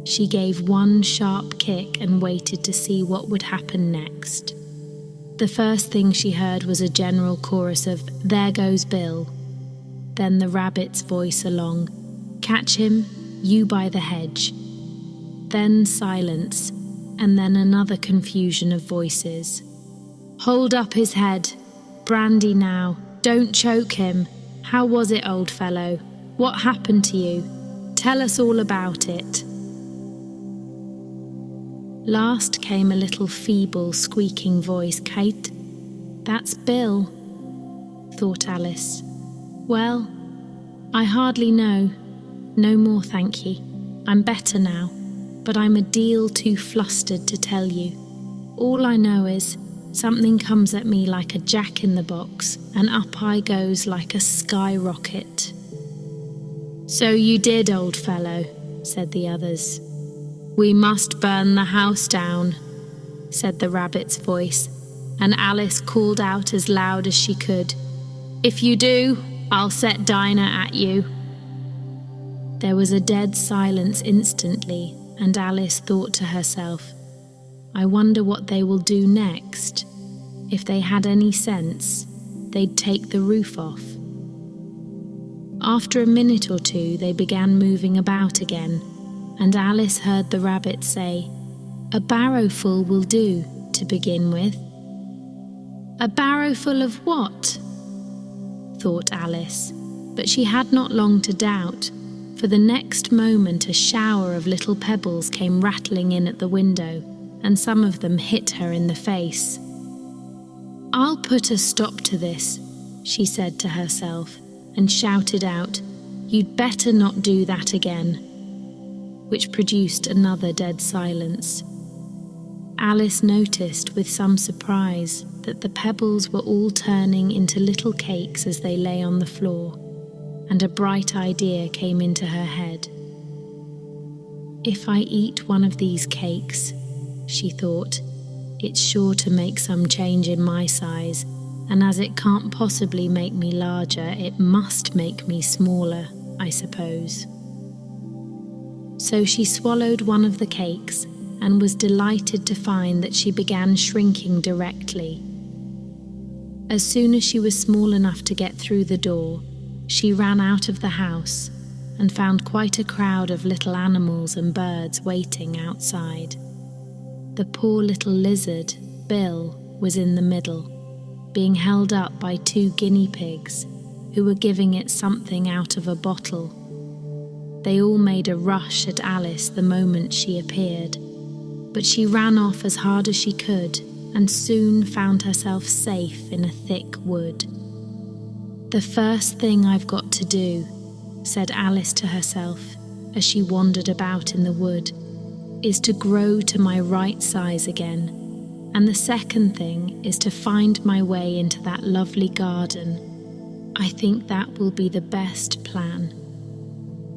she gave one sharp kick and waited to see what would happen next. The first thing she heard was a general chorus of "There goes Bill." Then the rabbit's voice along, "Catch him, you by the hedge." Then silence, and then another confusion of voices. "Hold up his head. Brandy now. Don't choke him. How was it, old fellow? What happened to you? Tell us all about it." Last came a little feeble, squeaking voice. "Kate, that's Bill," thought Alice. "Well, I hardly know. No more, thank ye. I'm better now, but I'm a deal too flustered to tell you. All I know is something comes at me like a jack-in-the-box, and up I goes like a skyrocket." "So you did, old fellow," said the others. "We must burn the house down," said the rabbit's voice, and Alice called out as loud as she could, "If you do, I'll set Dinah at you." There was a dead silence instantly, and Alice thought to herself, "I wonder what they will do next. If they had any sense, they'd take the roof off." After a minute or two, they began moving about again, and Alice heard the rabbit say, "A barrowful will do, to begin with." "A barrowful of what?" thought Alice, but she had not long to doubt, for the next moment a shower of little pebbles came rattling in at the window, and some of them hit her in the face. "I'll put a stop to this," she said to herself, and shouted out, "You'd better not do that again," which produced another dead silence. Alice noticed with some surprise that the pebbles were all turning into little cakes as they lay on the floor, and a bright idea came into her head. "If I eat one of these cakes," she thought, "it's sure to make some change in my size, and as it can't possibly make me larger, it must make me smaller, I suppose." So she swallowed one of the cakes and was delighted to find that she began shrinking directly. As soon as she was small enough to get through the door, she ran out of the house and found quite a crowd of little animals and birds waiting outside. The poor little lizard, Bill, was in the middle, being held up by 2 guinea pigs who were giving it something out of a bottle. They all made a rush at Alice the moment she appeared, but she ran off as hard as she could and soon found herself safe in a thick wood. "The first thing I've got to do," said Alice to herself as she wandered about in the wood, "is to grow to my right size again, and the second thing is to find my way into that lovely garden. I think that will be the best plan."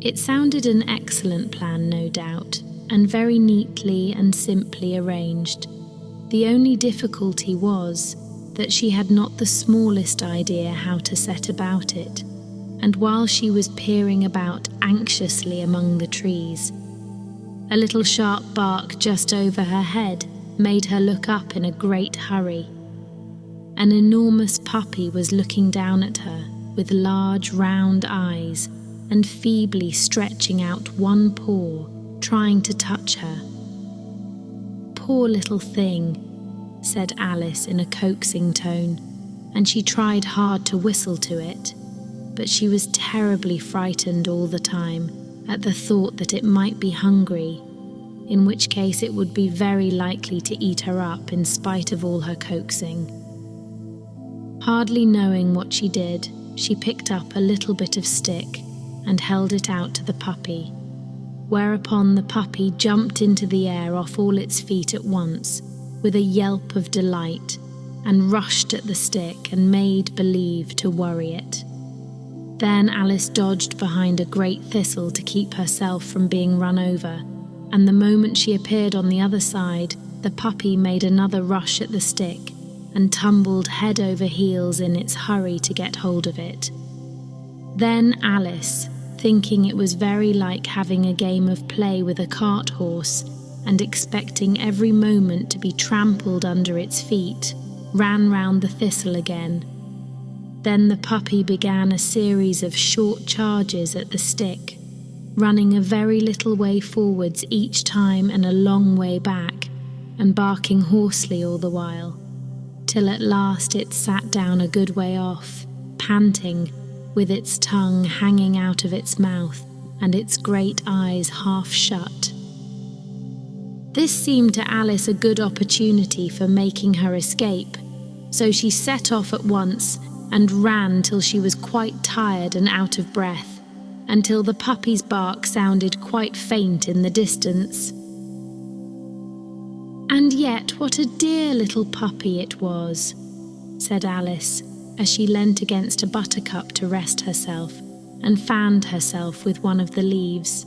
It sounded an excellent plan, no doubt, and very neatly and simply arranged. The only difficulty was that she had not the smallest idea how to set about it, and while she was peering about anxiously among the trees, a little sharp bark just over her head made her look up in a great hurry. An enormous puppy was looking down at her with large round eyes and feebly stretching out one paw, trying to touch her. "Poor little thing," said Alice in a coaxing tone, and she tried hard to whistle to it, but she was terribly frightened all the time at the thought that it might be hungry, in which case it would be very likely to eat her up in spite of all her coaxing. Hardly knowing what she did, she picked up a little bit of stick and held it out to the puppy, whereupon the puppy jumped into the air off all its feet at once, with a yelp of delight, and rushed at the stick and made believe to worry it. Then Alice dodged behind a great thistle to keep herself from being run over, and the moment she appeared on the other side, the puppy made another rush at the stick and tumbled head over heels in its hurry to get hold of it. Then Alice, thinking it was very like having a game of play with a cart horse and expecting every moment to be trampled under its feet, ran round the thistle again. Then the puppy began a series of short charges at the stick, running a very little way forwards each time and a long way back, and barking hoarsely all the while, till at last it sat down a good way off, panting, with its tongue hanging out of its mouth and its great eyes half shut. This seemed to Alice a good opportunity for making her escape, so she set off at once and ran till she was quite tired and out of breath, until the puppy's bark sounded quite faint in the distance. "And yet what a dear little puppy it was," said Alice, as she leant against a buttercup to rest herself and fanned herself with one of the leaves.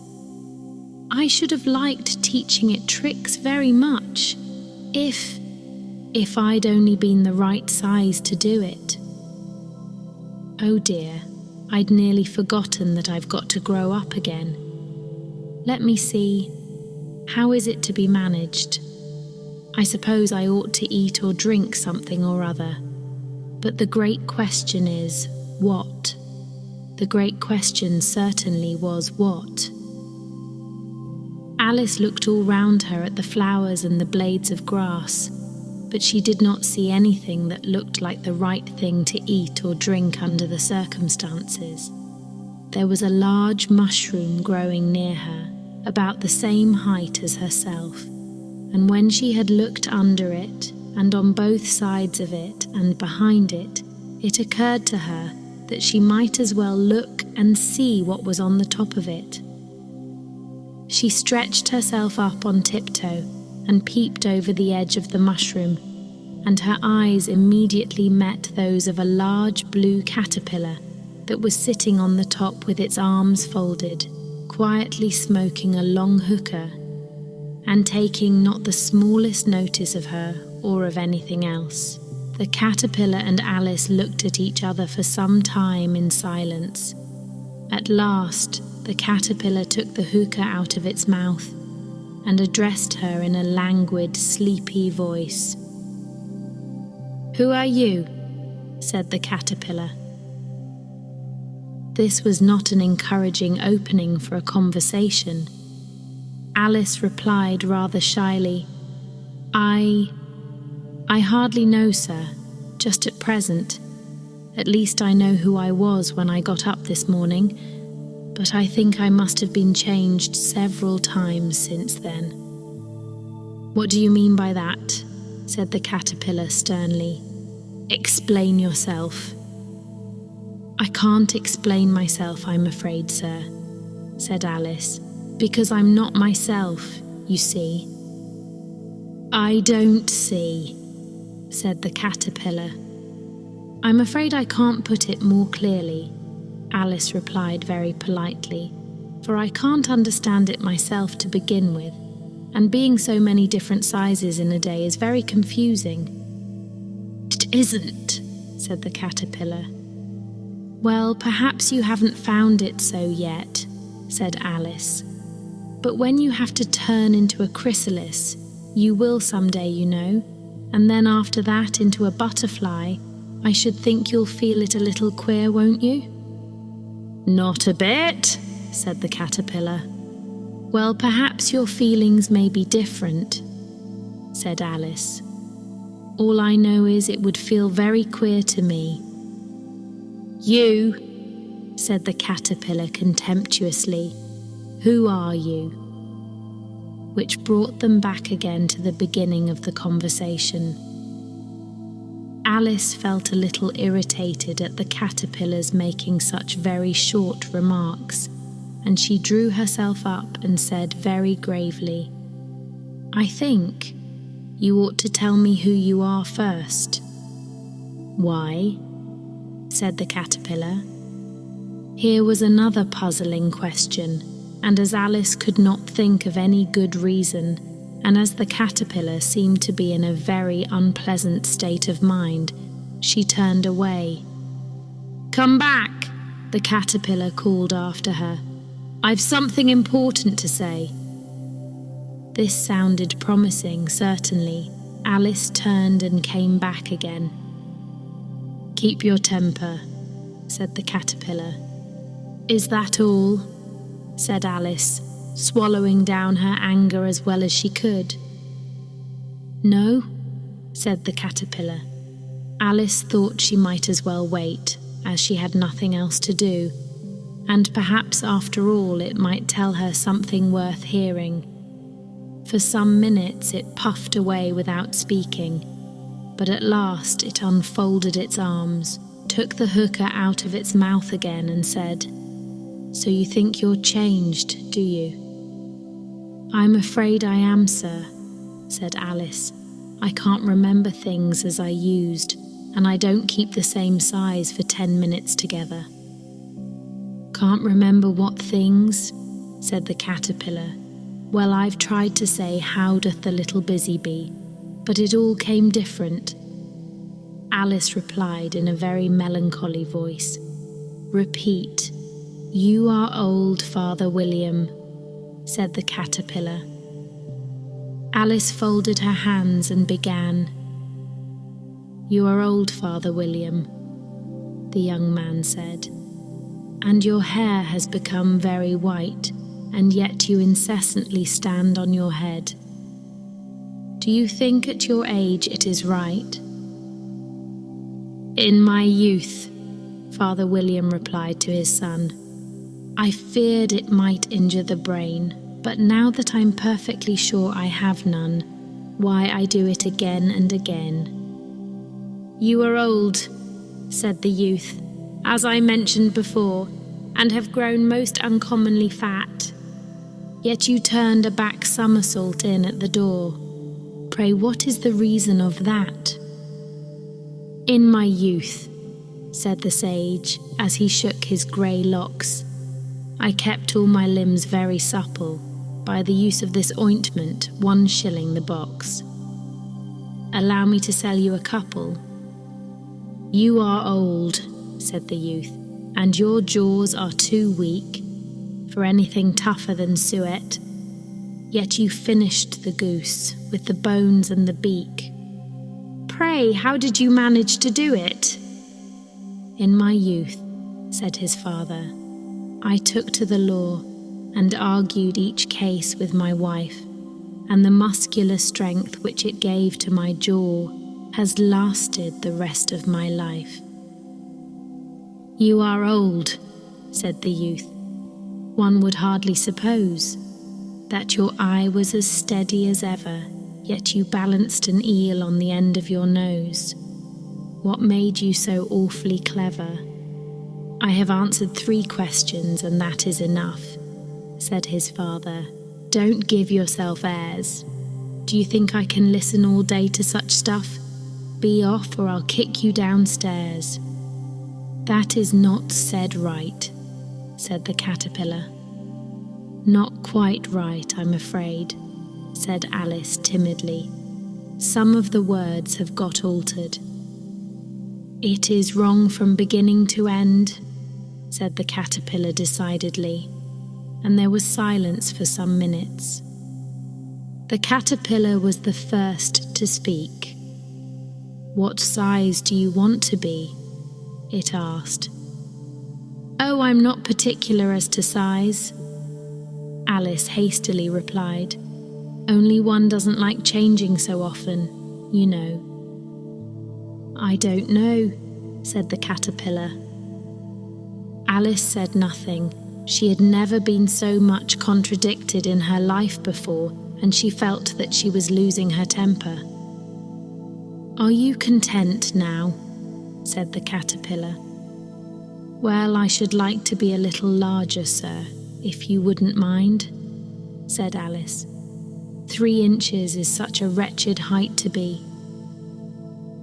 "I should have liked teaching it tricks very much, if I'd only been the right size to do it. Oh dear, I'd nearly forgotten that I've got to grow up again. Let me see, how is it to be managed? I suppose I ought to eat or drink something or other. But the great question is, what? The great question certainly was what?" Alice looked all round her at the flowers and the blades of grass, but she did not see anything that looked like the right thing to eat or drink under the circumstances. There was a large mushroom growing near her, about the same height as herself, and when she had looked under it, and on both sides of it and behind it, it occurred to her that she might as well look and see what was on the top of it. She stretched herself up on tiptoe and peeped over the edge of the mushroom, and her eyes immediately met those of a large blue caterpillar that was sitting on the top with its arms folded, quietly smoking a long hookah, and taking not the smallest notice of her or of anything else. The caterpillar and Alice looked at each other for some time in silence. At last, the caterpillar took the hookah out of its mouth and addressed her in a languid, sleepy voice. "Who are you?" said the caterpillar. This was not an encouraging opening for a conversation. Alice replied rather shyly, I hardly know, sir, just at present. At least I know who I was when I got up this morning, but I think I must have been changed several times since then." "What do you mean by that?" said the caterpillar sternly. "Explain yourself." "I can't explain myself, I'm afraid, sir," said Alice, "because I'm not myself, you see." "I don't see," said the caterpillar. "I'm afraid I can't put it more clearly," Alice replied very politely, "for I can't understand it myself to begin with, and being so many different sizes in a day is very confusing." "It isn't," said the caterpillar. "Well, perhaps you haven't found it so yet," said Alice. "But when you have to turn into a chrysalis, you will someday, you know, and then after that into a butterfly, I should think you'll feel it a little queer, won't you?" "Not a bit," said the caterpillar. "Well, perhaps your feelings may be different," said Alice. "All I know is it would feel very queer to me." "You," said the caterpillar contemptuously, "who are you?" Which brought them back again to the beginning of the conversation. Alice felt a little irritated at the caterpillars making such very short remarks, and she drew herself up and said very gravely, "I think you ought to tell me who you are first." "Why?" said the caterpillar. Here was another puzzling question, and as Alice could not think of any good reason, and as the caterpillar seemed to be in a very unpleasant state of mind, she turned away. "Come back," the caterpillar called after her. "I've something important to say." This sounded promising, certainly. Alice turned and came back again. "Keep your temper," said the caterpillar. "Is that all?" said Alice, swallowing down her anger as well as she could. "No," said the caterpillar. Alice thought she might as well wait, as she had nothing else to do, and perhaps after all it might tell her something worth hearing. For some minutes it puffed away without speaking, but at last it unfolded its arms, took the hookah out of its mouth again and said, "So you think you're changed, do you?" "I'm afraid I am, sir," said Alice. "I can't remember things as I used, and I don't keep the same size for 10 minutes together." "Can't remember what things?" said the caterpillar. "Well, I've tried to say, 'How doth the little busy bee?' but it all came different." Alice replied in a very melancholy voice, "Repeat, 'You are old, Father William,'" said the caterpillar. Alice folded her hands and began, "You are old, Father William," the young man said, "and your hair has become very white, and yet you incessantly stand on your head. Do you think at your age it is right?" "In my youth," Father William replied to his son, "I feared it might injure the brain, but now that I'm perfectly sure I have none, why I do it again and again." "You are old," said the youth, "as I mentioned before, and have grown most uncommonly fat. Yet you turned a back somersault in at the door. Pray, what is the reason of that?" "In my youth," said the sage, as he shook his grey locks, "I kept all my limbs very supple, by the use of this ointment, 1 shilling the box. Allow me to sell you a couple." "You are old," said the youth, "and your jaws are too weak for anything tougher than suet. Yet you finished the goose with the bones and the beak. Pray, how did you manage to do it?" "In my youth," said his father, "I took to the law and argued each case with my wife, and the muscular strength which it gave to my jaw has lasted the rest of my life." "You are old," said the youth. "One would hardly suppose that your eye was as steady as ever, yet you balanced an eel on the end of your nose. What made you so awfully clever?" "I have answered 3 questions, and that is enough," said his father. "Don't give yourself airs. Do you think I can listen all day to such stuff? Be off, or I'll kick you downstairs." "That is not said right," said the caterpillar. "Not quite right, I'm afraid," said Alice timidly. "Some of the words have got altered." "It is wrong from beginning to end," said the caterpillar decidedly, and there was silence for some minutes. The caterpillar was the first to speak. "What size do you want to be?" it asked. "Oh, I'm not particular as to size," Alice hastily replied. "Only one doesn't like changing so often, you know." "I don't know," said the caterpillar. Alice said nothing. She had never been so much contradicted in her life before, and she felt that she was losing her temper. "Are you content now?" said the caterpillar. "Well, I should like to be a little larger, sir, if you wouldn't mind," said Alice. 3 inches is such a wretched height to be."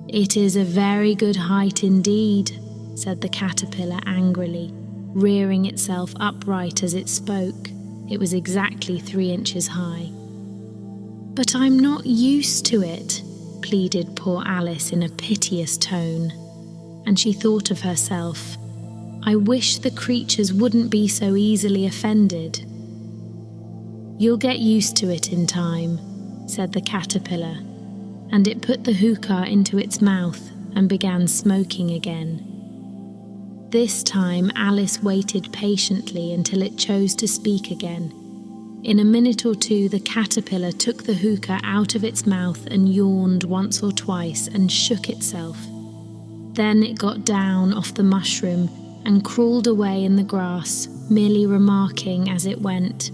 "It is a very good height indeed," said the caterpillar angrily, rearing itself upright as it spoke. It was exactly 3 inches high. "But I'm not used to it," pleaded poor Alice in a piteous tone, and she thought of herself, "I wish the creatures wouldn't be so easily offended." "You'll get used to it in time," said the caterpillar, and it put the hookah into its mouth and began smoking again. This time Alice waited patiently until it chose to speak again. In a minute or two the caterpillar took the hookah out of its mouth and yawned once or twice and shook itself. Then it got down off the mushroom and crawled away in the grass, merely remarking as it went,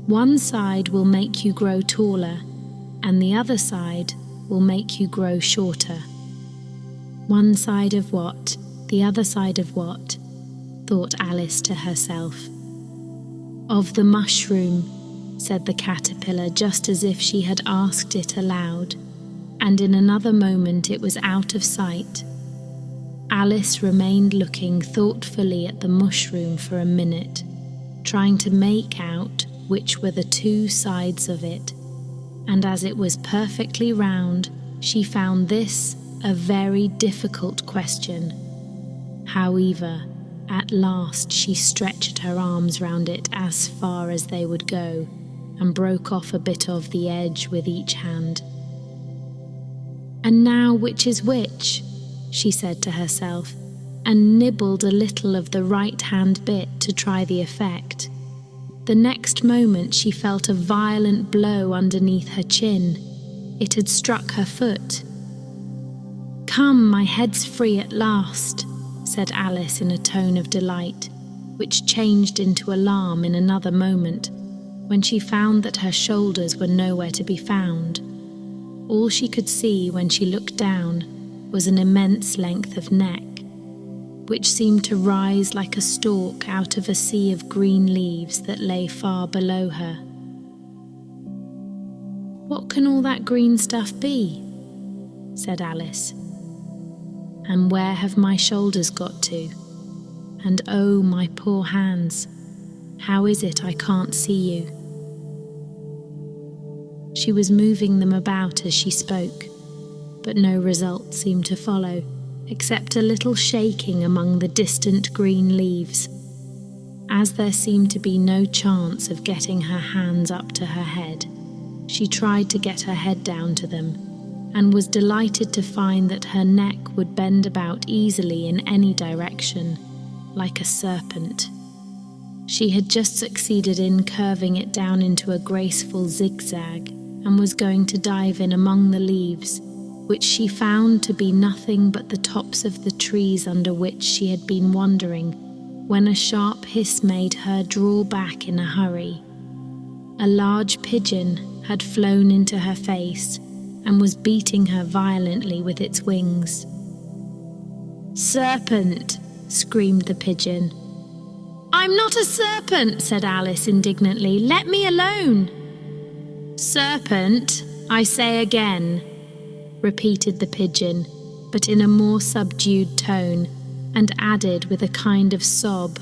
"One side will make you grow taller, and the other side will make you grow shorter." "One side of what? The other side of what?" thought Alice to herself. "Of the mushroom," said the caterpillar, just as if she had asked it aloud, and in another moment it was out of sight. Alice remained looking thoughtfully at the mushroom for a minute, trying to make out which were the 2 sides of it, and as it was perfectly round, she found this a very difficult question. However, at last she stretched her arms round it as far as they would go, and broke off a bit of the edge with each hand. "And now which is which?" she said to herself, and nibbled a little of the right-hand bit to try the effect. The next moment she felt a violent blow underneath her chin. It had struck her foot. "Come, my head's free at last," said Alice in a tone of delight, which changed into alarm in another moment, when she found that her shoulders were nowhere to be found. All she could see when she looked down was an immense length of neck, which seemed to rise like a stalk out of a sea of green leaves that lay far below her. "What can all that green stuff be?" said Alice. "And where have my shoulders got to? And oh, my poor hands, how is it I can't see you?" She was moving them about as she spoke, but no result seemed to follow, except a little shaking among the distant green leaves. As there seemed to be no chance of getting her hands up to her head, she tried to get her head down to them, and was delighted to find that her neck would bend about easily in any direction, like a serpent. She had just succeeded in curving it down into a graceful zigzag, and was going to dive in among the leaves, which she found to be nothing but the tops of the trees under which she had been wandering, when a sharp hiss made her draw back in a hurry. A large pigeon had flown into her face and was beating her violently with its wings. "Serpent!" screamed the pigeon. "I'm not a serpent," said Alice indignantly. "Let me alone." "Serpent, I say again," repeated the pigeon, but in a more subdued tone, and added with a kind of sob,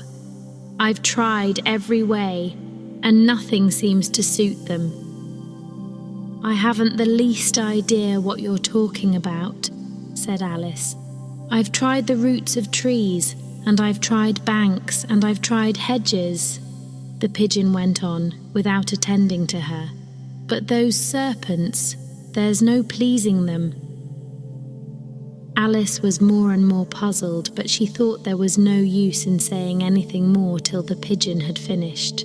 "I've tried every way, and nothing seems to suit them." "I haven't the least idea what you're talking about," said Alice. "I've tried the roots of trees, and I've tried banks, and I've tried hedges," the pigeon went on, without attending to her. "But those serpents, there's no pleasing them." Alice was more and more puzzled, but she thought there was no use in saying anything more till the pigeon had finished.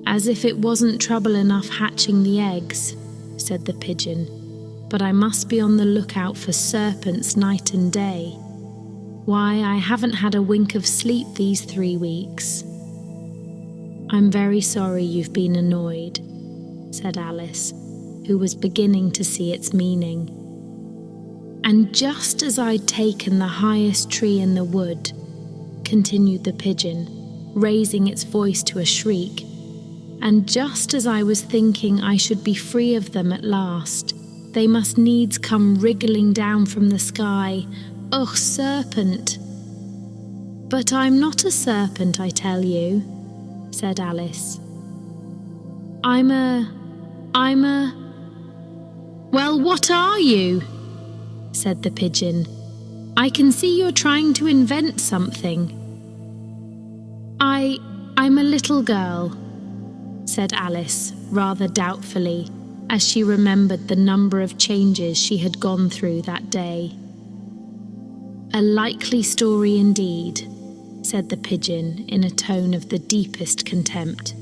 "As if it wasn't trouble enough hatching the eggs," said the pigeon, "but I must be on the lookout for serpents night and day. Why, I haven't had a wink of sleep these 3 weeks." "I'm very sorry you've been annoyed," said Alice, who was beginning to see its meaning. "And just as I'd taken the highest tree in the wood," continued the pigeon, raising its voice to a shriek. And just as I was thinking I should be free of them at last, they must needs come wriggling down from the sky. Ugh, serpent! But I'm not a serpent, I tell you, said Alice. I'm a... Well, what are you? Said the pigeon. I can see you're trying to invent something. I'm a little girl, said Alice, rather doubtfully, as she remembered the number of changes she had gone through that day. A likely story indeed, said the pigeon in a tone of the deepest contempt.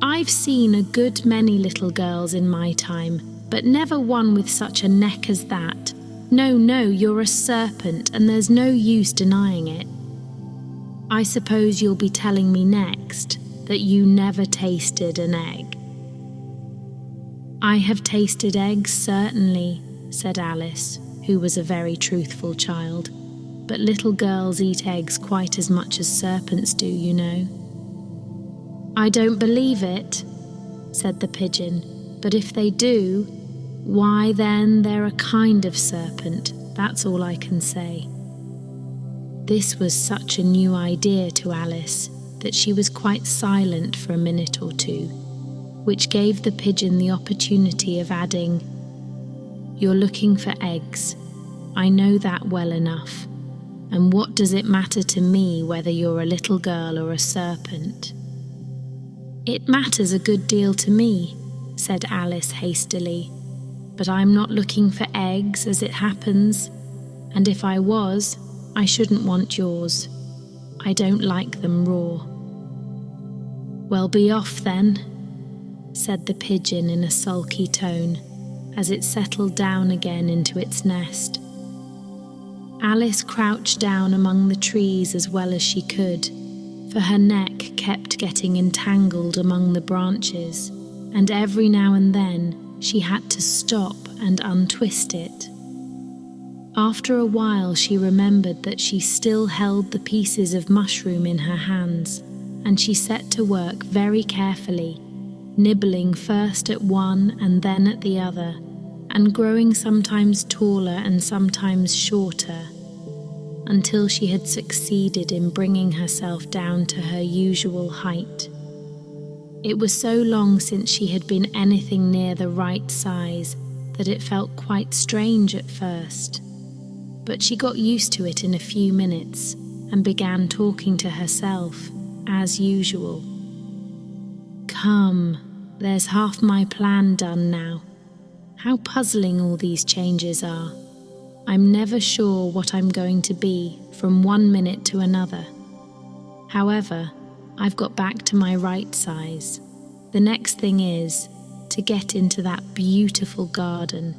I've seen a good many little girls in my time, but never one with such a neck as that. No, you're a serpent, and there's no use denying it. I suppose you'll be telling me next that you never tasted an egg. I have tasted eggs, certainly, said Alice, who was a very truthful child. But little girls eat eggs quite as much as serpents do, you know. I don't believe it, said the pigeon, but if they do, why then they're a kind of serpent, that's all I can say. This was such a new idea to Alice that she was quite silent for a minute or two, which gave the pigeon the opportunity of adding, You're looking for eggs. I know that well enough. And what does it matter to me whether you're a little girl or a serpent? It matters a good deal to me, said Alice hastily. But I'm not looking for eggs as it happens, and if I was, I shouldn't want yours. I don't like them raw. Well, be off then, said the pigeon in a sulky tone, as it settled down again into its nest. Alice crouched down among the trees as well as she could, for her neck kept getting entangled among the branches, and every now and then she had to stop and untwist it. After a while she remembered that she still held the pieces of mushroom in her hands, and she set to work very carefully, nibbling first at one and then at the other, and growing sometimes taller and sometimes shorter, until she had succeeded in bringing herself down to her usual height. It was so long since she had been anything near the right size that it felt quite strange at first, but she got used to it in a few minutes and began talking to herself, as usual. Come, there's half my plan done now. How puzzling all these changes are. I'm never sure what I'm going to be from one minute to another. However, I've got back to my right size. The next thing is to get into that beautiful garden.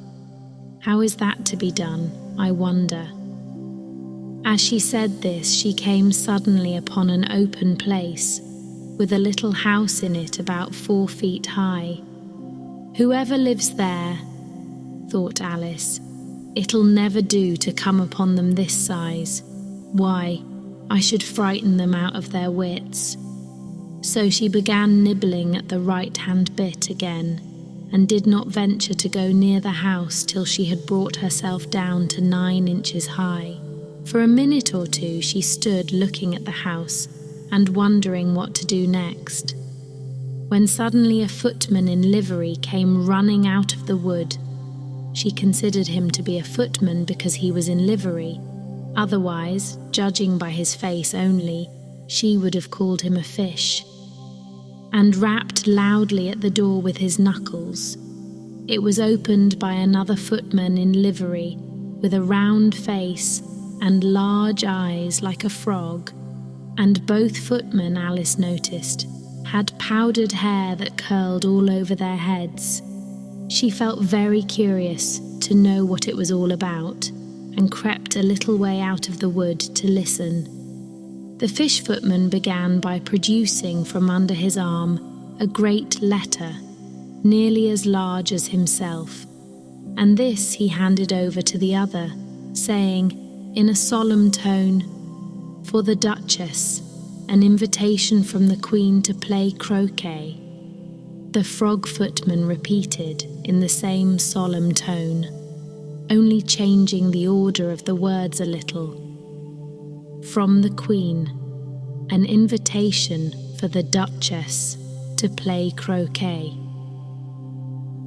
How is that to be done, I wonder? As she said this, she came suddenly upon an open place with a little house in it about 4 feet high. Whoever lives there, thought Alice, it'll never do to come upon them this size. Why, I should frighten them out of their wits. So she began nibbling at the right-hand bit again, and did not venture to go near the house till she had brought herself down to 9 inches high. For a minute or two she stood looking at the house and wondering what to do next, when suddenly a footman in livery came running out of the wood. She considered him to be a footman because he was in livery. Otherwise, judging by his face only, she would have called him a fish, and rapped loudly at the door with his knuckles. It was opened by another footman in livery, with a round face and large eyes like a frog, and both footmen, Alice noticed, had powdered hair that curled all over their heads. She felt very curious to know what it was all about, and crept a little way out of the wood to listen. The fish footman began by producing from under his arm a great letter, nearly as large as himself, and this he handed over to the other, saying, in a solemn tone, "For the Duchess." an invitation from the Queen to play croquet. The frog footman repeated in the same solemn tone, only changing the order of the words a little. From the Queen, an invitation for the Duchess to play croquet.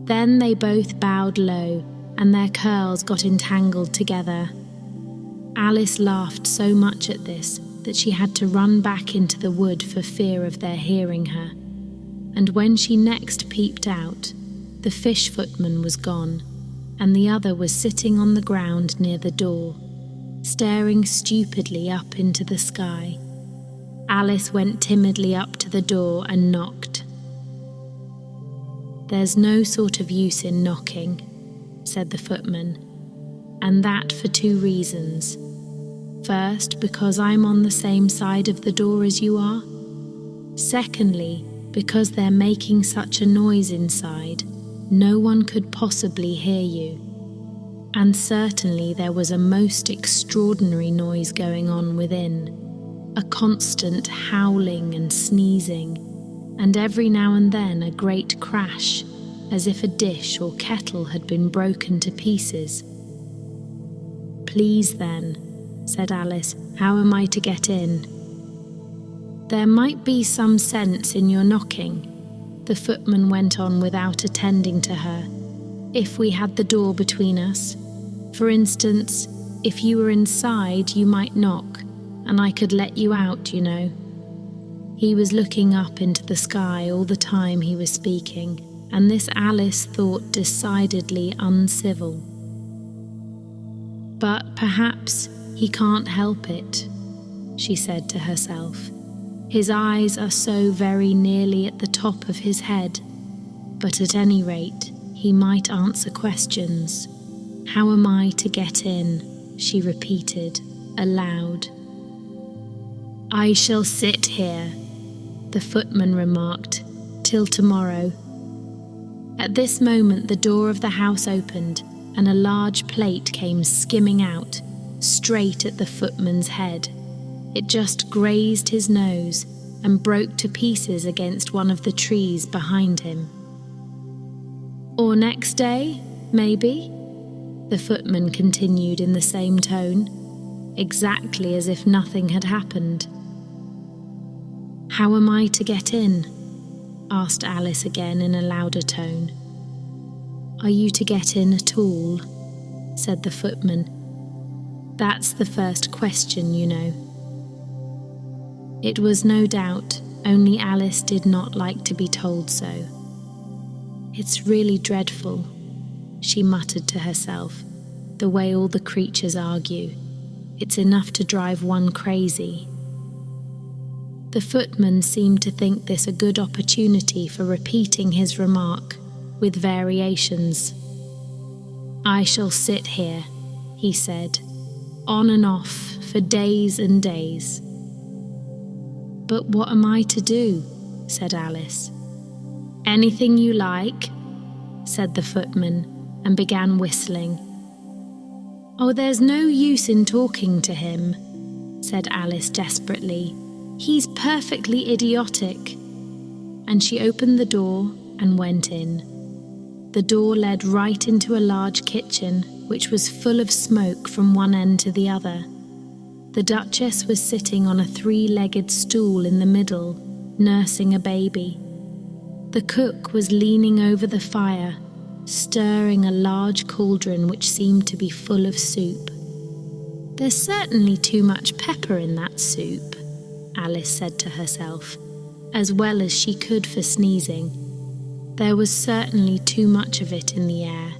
Then they both bowed low, and their curls got entangled together. Alice laughed so much at this that she had to run back into the wood for fear of their hearing her. And when she next peeped out, the fish footman was gone, and the other was sitting on the ground near the door, staring stupidly up into the sky. Alice went timidly up to the door and knocked. "There's no sort of use in knocking," said the footman, "and that for 2 reasons. First, because I'm on the same side of the door as you are. Secondly, because they're making such a noise inside, no one could possibly hear you. And certainly there was a most extraordinary noise going on within, a constant howling and sneezing, and every now and then a great crash, as if a dish or kettle had been broken to pieces." "Please then," said Alice, "how am I to get in?" "There might be some sense in your knocking," the footman went on without attending to her, "if we had the door between us. For instance, if you were inside, you might knock, and I could let you out, you know." He was looking up into the sky all the time he was speaking, and this Alice thought decidedly uncivil. "But perhaps he can't help it," she said to herself. "His eyes are so very nearly at the top of his head, but at any rate he might answer questions. How am I to get in?" she repeated, aloud. "I shall sit here," the footman remarked, "till tomorrow." At this moment the door of the house opened, and a large plate came skimming out, straight at the footman's head. It just grazed his nose and broke to pieces against one of the trees behind him. "Or next day, maybe?" the footman continued in the same tone, exactly as if nothing had happened. "How am I to get in?" asked Alice again in a louder tone. "Are you to get in at all?" said the footman. "That's the first question, you know." It was no doubt only Alice did not like to be told so. "It's really dreadful," she muttered to herself, "the way all the creatures argue. It's enough to drive one crazy." The footman seemed to think this a good opportunity for repeating his remark, with variations. "I shall sit here," he said, "on and off for days and days." "But what am I to do?" said Alice. "Anything you like," said the footman, and began whistling. "Oh, there's no use in talking to him," said Alice desperately. "He's perfectly idiotic." And she opened the door and went in. The door led right into a large kitchen, which was full of smoke from one end to the other. The Duchess was sitting on a 3-legged stool in the middle, nursing a baby. The cook was leaning over the fire, stirring a large cauldron which seemed to be full of soup. "There's certainly too much pepper in that soup," Alice said to herself, as well as she could for sneezing. There was certainly too much of it in the air.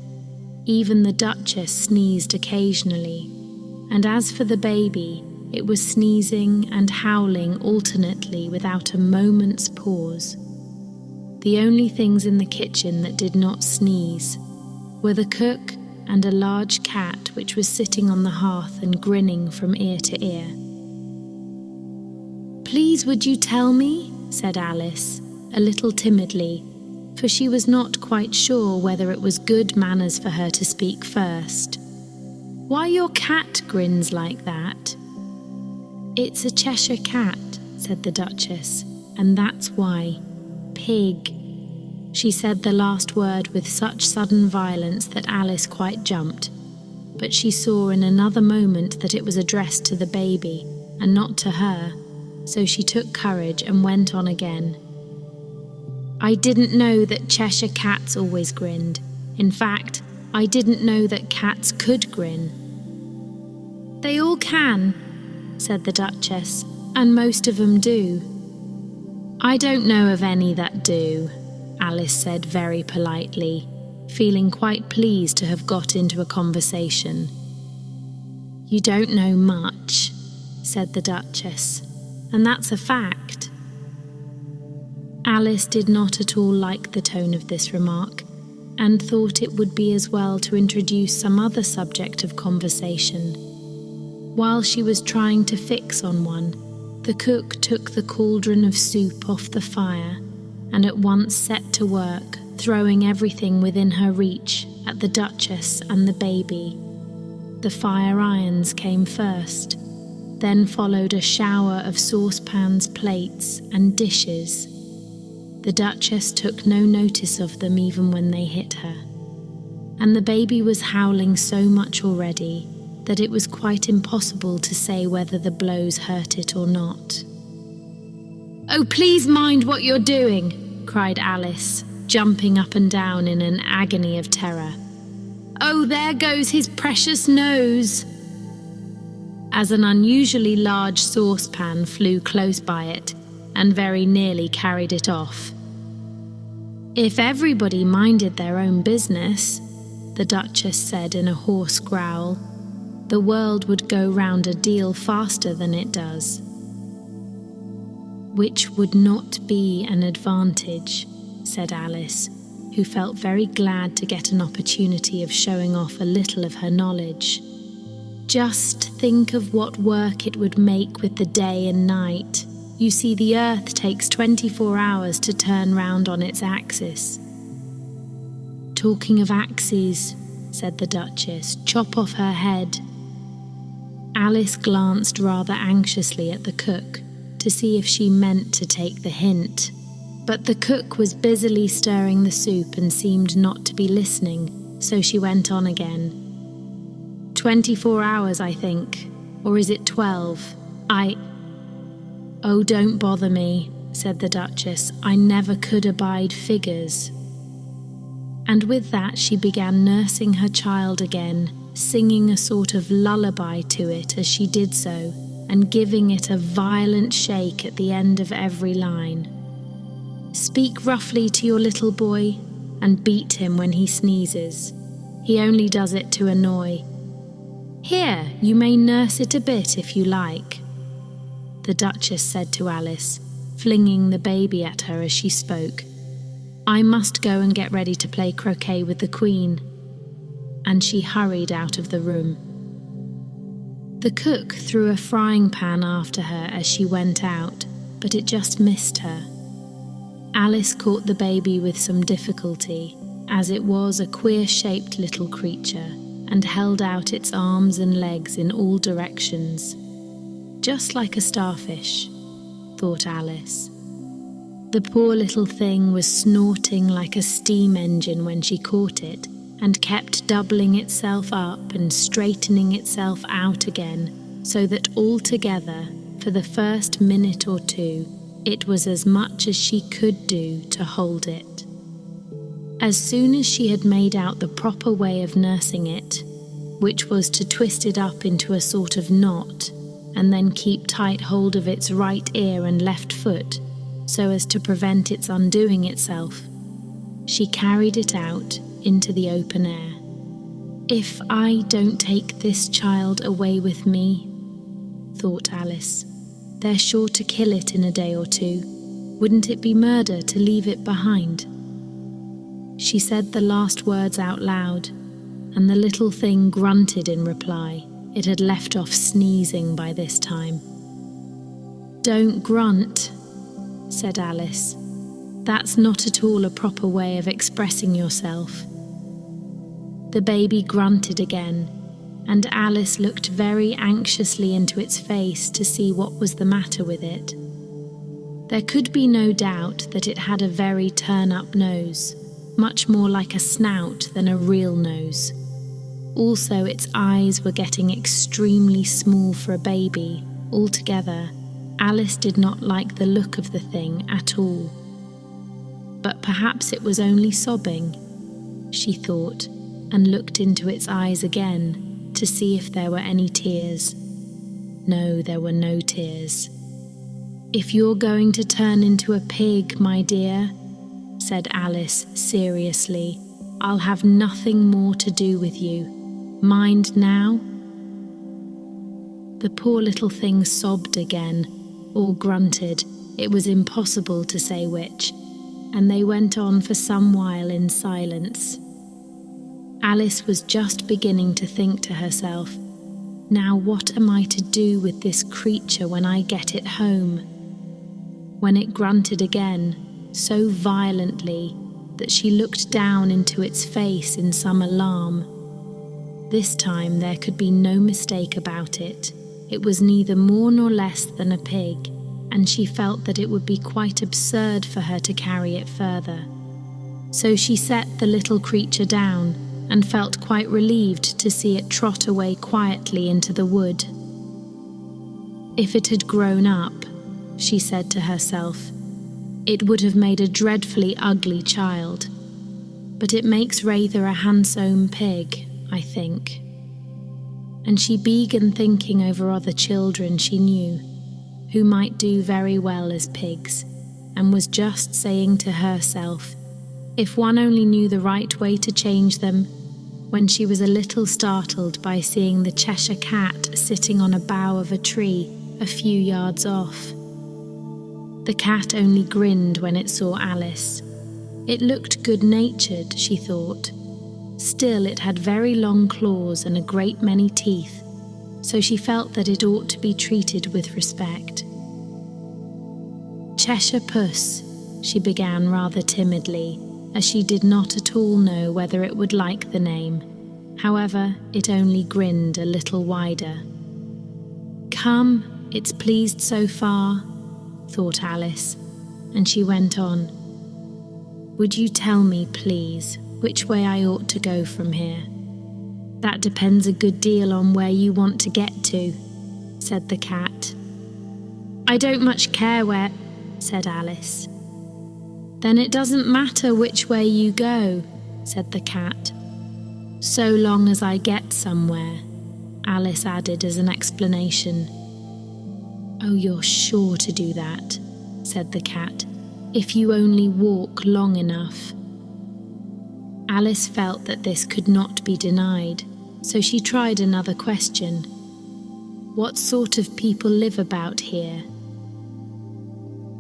Even the Duchess sneezed occasionally, and as for the baby, it was sneezing and howling alternately without a moment's pause. The only things in the kitchen that did not sneeze were the cook and a large cat which was sitting on the hearth and grinning from ear to ear. "Please would you tell me," said Alice, a little timidly, for she was not quite sure whether it was good manners for her to speak first, "why your cat grins like that?" "It's a Cheshire cat," said the Duchess, "and that's why. Pig." She said the last word with such sudden violence that Alice quite jumped, but she saw in another moment that it was addressed to the baby and not to her, so she took courage and went on again. "I didn't know that Cheshire cats always grinned. In fact, I didn't know that cats could grin." "They all can," said the Duchess, "and most of them do." "I don't know of any that do," Alice said very politely, feeling quite pleased to have got into a conversation. "You don't know much," said the Duchess, "and that's a fact." Alice did not at all like the tone of this remark, and thought it would be as well to introduce some other subject of conversation. While she was trying to fix on one, the cook took the cauldron of soup off the fire and at once set to work, throwing everything within her reach at the Duchess and the baby. The fire irons came first, then followed a shower of saucepans, plates, and dishes. The Duchess took no notice of them even when they hit her, and the baby was howling so much already that it was quite impossible to say whether the blows hurt it or not. "Oh, please mind what you're doing," cried Alice, jumping up and down in an agony of terror. "Oh, there goes his precious nose!" As an unusually large saucepan flew close by it and very nearly carried it off. "If everybody minded their own business," the Duchess said in a hoarse growl, "the world would go round a deal faster than it does." "Which would not be an advantage," said Alice, who felt very glad to get an opportunity of showing off a little of her knowledge. "Just think of what work it would make with the day and night. You see, the Earth takes 24 hours to turn round on its axis." "Talking of axes," said the Duchess, "chop off her head." Alice glanced rather anxiously at the cook to see if she meant to take the hint, but the cook was busily stirring the soup and seemed not to be listening, so she went on again. 24 hours, I think, or is it 12? "Oh, don't bother me," said the Duchess. "I never could abide figures." And with that she began nursing her child again, singing a sort of lullaby to it as she did so, and giving it a violent shake at the end of every line. "Speak roughly to your little boy, and beat him when he sneezes. He only does it to annoy. Here, you may nurse it a bit if you like," the Duchess said to Alice, flinging the baby at her as she spoke. "I must go and get ready to play croquet with the Queen." And she hurried out of the room. The cook threw a frying pan after her as she went out, but it just missed her. Alice caught the baby with some difficulty, as it was a queer-shaped little creature, and held out its arms and legs in all directions. Just like a starfish, thought Alice. The poor little thing was snorting like a steam engine when she caught it, and kept doubling itself up and straightening itself out again, so that altogether, for the first minute or two, it was as much as she could do to hold it. As soon as she had made out the proper way of nursing it, which was to twist it up into a sort of knot, and then keep tight hold of its right ear and left foot, so as to prevent its undoing itself, she carried it out into the open air. "If I don't take this child away with me," thought Alice, "they're sure to kill it in a day or two. Wouldn't it be murder to leave it behind?" She said the last words out loud, and the little thing grunted in reply. It had left off sneezing by this time. "Don't grunt," said Alice. "That's not at all a proper way of expressing yourself." The baby grunted again, and Alice looked very anxiously into its face to see what was the matter with it. There could be no doubt that it had a very turn-up nose, much more like a snout than a real nose. Also, its eyes were getting extremely small for a baby. Altogether, Alice did not like the look of the thing at all. But perhaps it was only sobbing, she thought, and looked into its eyes again to see if there were any tears. No, there were no tears. "If you're going to turn into a pig, my dear," said Alice seriously, "I'll have nothing more to do with you. Mind now?" The poor little thing sobbed again, or grunted, it was impossible to say which, and they went on for some while in silence. Alice was just beginning to think to herself, "Now what am I to do with this creature when I get it home?" When it grunted again, so violently that she looked down into its face in some alarm. This time there could be no mistake about it. It was neither more nor less than a pig, and she felt that it would be quite absurd for her to carry it further. So she set the little creature down and felt quite relieved to see it trot away quietly into the wood. If it had grown up, she said to herself, it would have made a dreadfully ugly child. But it makes rather a handsome pig, I think. And she began thinking over other children she knew, who might do very well as pigs, and was just saying to herself, if one only knew the right way to change them, when she was a little startled by seeing the Cheshire Cat sitting on a bough of a tree a few yards off. The cat only grinned when it saw Alice. It looked good-natured, she thought. Still, it had very long claws and a great many teeth, so she felt that it ought to be treated with respect. "Cheshire Puss," she began rather timidly, as she did not at all know whether it would like the name. However, it only grinned a little wider. "Come, it's pleased so far," thought Alice, and she went on. "Would you tell me, please, which way I ought to go from here?" "That depends a good deal on where you want to get to," said the cat. "I don't much care where," said Alice. "Then it doesn't matter which way you go," said the cat. "So long as I get somewhere," Alice added as an explanation. "Oh, you're sure to do that," said the cat, "if you only walk long enough." Alice felt that this could not be denied, so she tried another question. "What sort of people live about here?"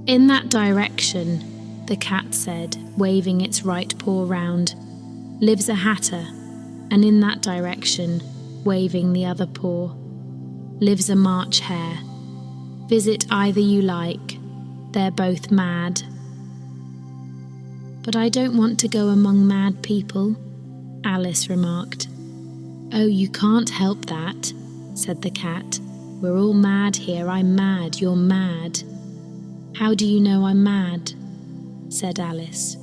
"In that direction," the cat said, waving its right paw round, "lives a hatter, and in that direction, waving the other paw, lives a March hare. Visit either you like, they're both mad." "But I don't want to go among mad people," Alice remarked. "Oh, you can't help that," said the cat. "We're all mad here. I'm mad, you're mad." "How do you know I'm mad?" said Alice.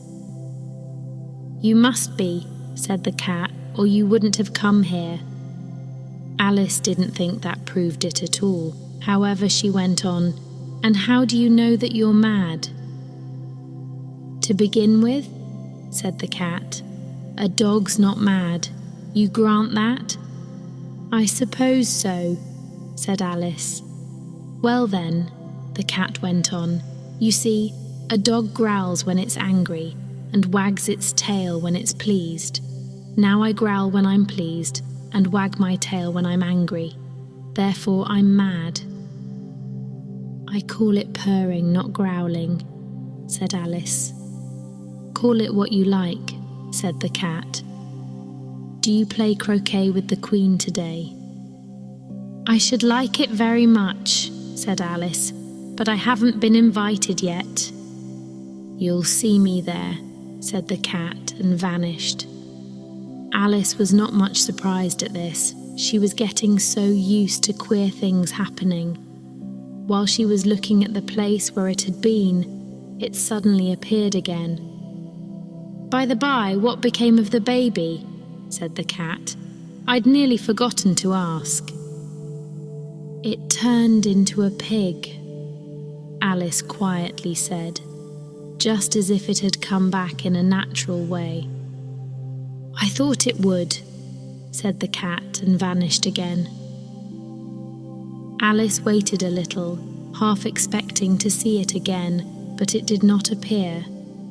"You must be," said the cat, "or you wouldn't have come here." Alice didn't think that proved it at all. However, she went on, "And how do you know that you're mad?" "To begin with," said the cat, "a dog's not mad. You grant that?" "I suppose so," said Alice. "Well then," the cat went on, "you see, a dog growls when it's angry and wags its tail when it's pleased. Now I growl when I'm pleased and wag my tail when I'm angry. Therefore I'm mad." "I call it purring, not growling," said Alice. "Call it what you like," said the cat. "Do you play croquet with the Queen today?" "I should like it very much," said Alice, "but I haven't been invited yet." "You'll see me there," said the cat, and vanished. Alice was not much surprised at this. She was getting so used to queer things happening. while she was looking at the place where it had been, it suddenly appeared again. "By the by, what became of the baby?" said the cat. "I'd nearly forgotten to ask." "It turned into a pig," Alice quietly said, just as if it had come back in a natural way. "I thought it would," said the cat and vanished again. Alice waited a little, half expecting to see it again, but it did not appear,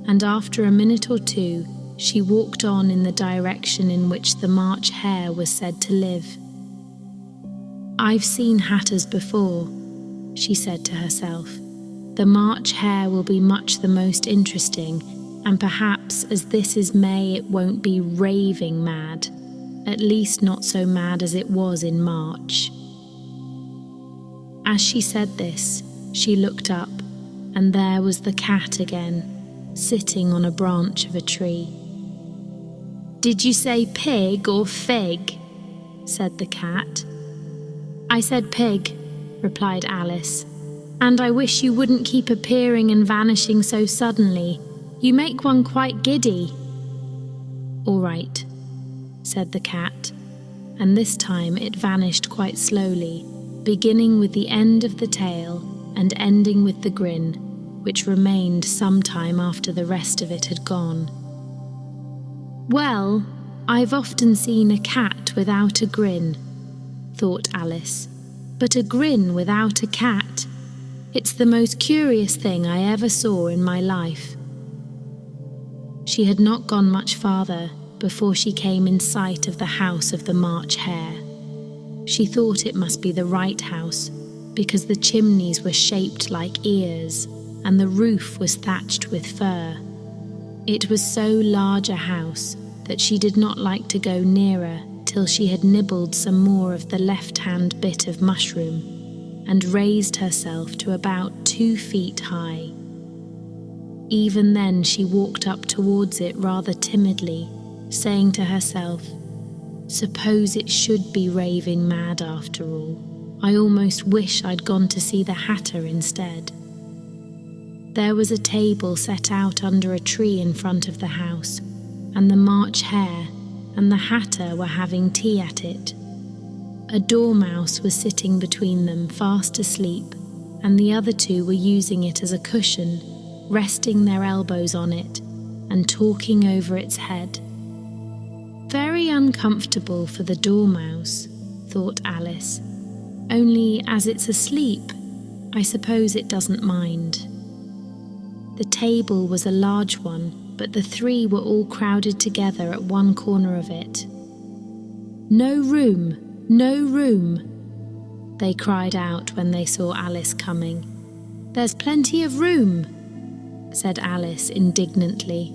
and after a minute or two, she walked on in the direction in which the March Hare was said to live. "I've seen hatters before," she said to herself. "The March Hare will be much the most interesting, and perhaps as this is May it won't be raving mad, at least not so mad as it was in March." As she said this, she looked up, and there was the cat again, sitting on a branch of a tree. "Did you say pig or fig?" said the cat. "I said pig," replied Alice, "and I wish you wouldn't keep appearing and vanishing so suddenly. You make one quite giddy." "All right," said the cat, and this time it vanished quite slowly, beginning with the end of the tail and ending with the grin, which remained some time after the rest of it had gone. "Well, I've often seen a cat without a grin," thought Alice, "but a grin without a cat. It's the most curious thing I ever saw in my life." She had not gone much farther before she came in sight of the house of the March Hare. She thought it must be the right house, because the chimneys were shaped like ears, and the roof was thatched with fur. It was so large a house that she did not like to go nearer till she had nibbled some more of the left-hand bit of mushroom, and raised herself to about 2 feet high. Even then she walked up towards it rather timidly, saying to herself, "Suppose it should be raving mad after all. I almost wish I'd gone to see the hatter instead." There was a table set out under a tree in front of the house, and the March Hare and the hatter were having tea at it. A dormouse was sitting between them, fast asleep, and the other two were using it as a cushion, resting their elbows on it and talking over its head. Very uncomfortable for the dormouse, thought Alice. Only as it's asleep, I suppose it doesn't mind. The table was a large one, but the three were all crowded together at one corner of it. "No room! No room!" they cried out when they saw Alice coming. "There's plenty of room," said Alice indignantly,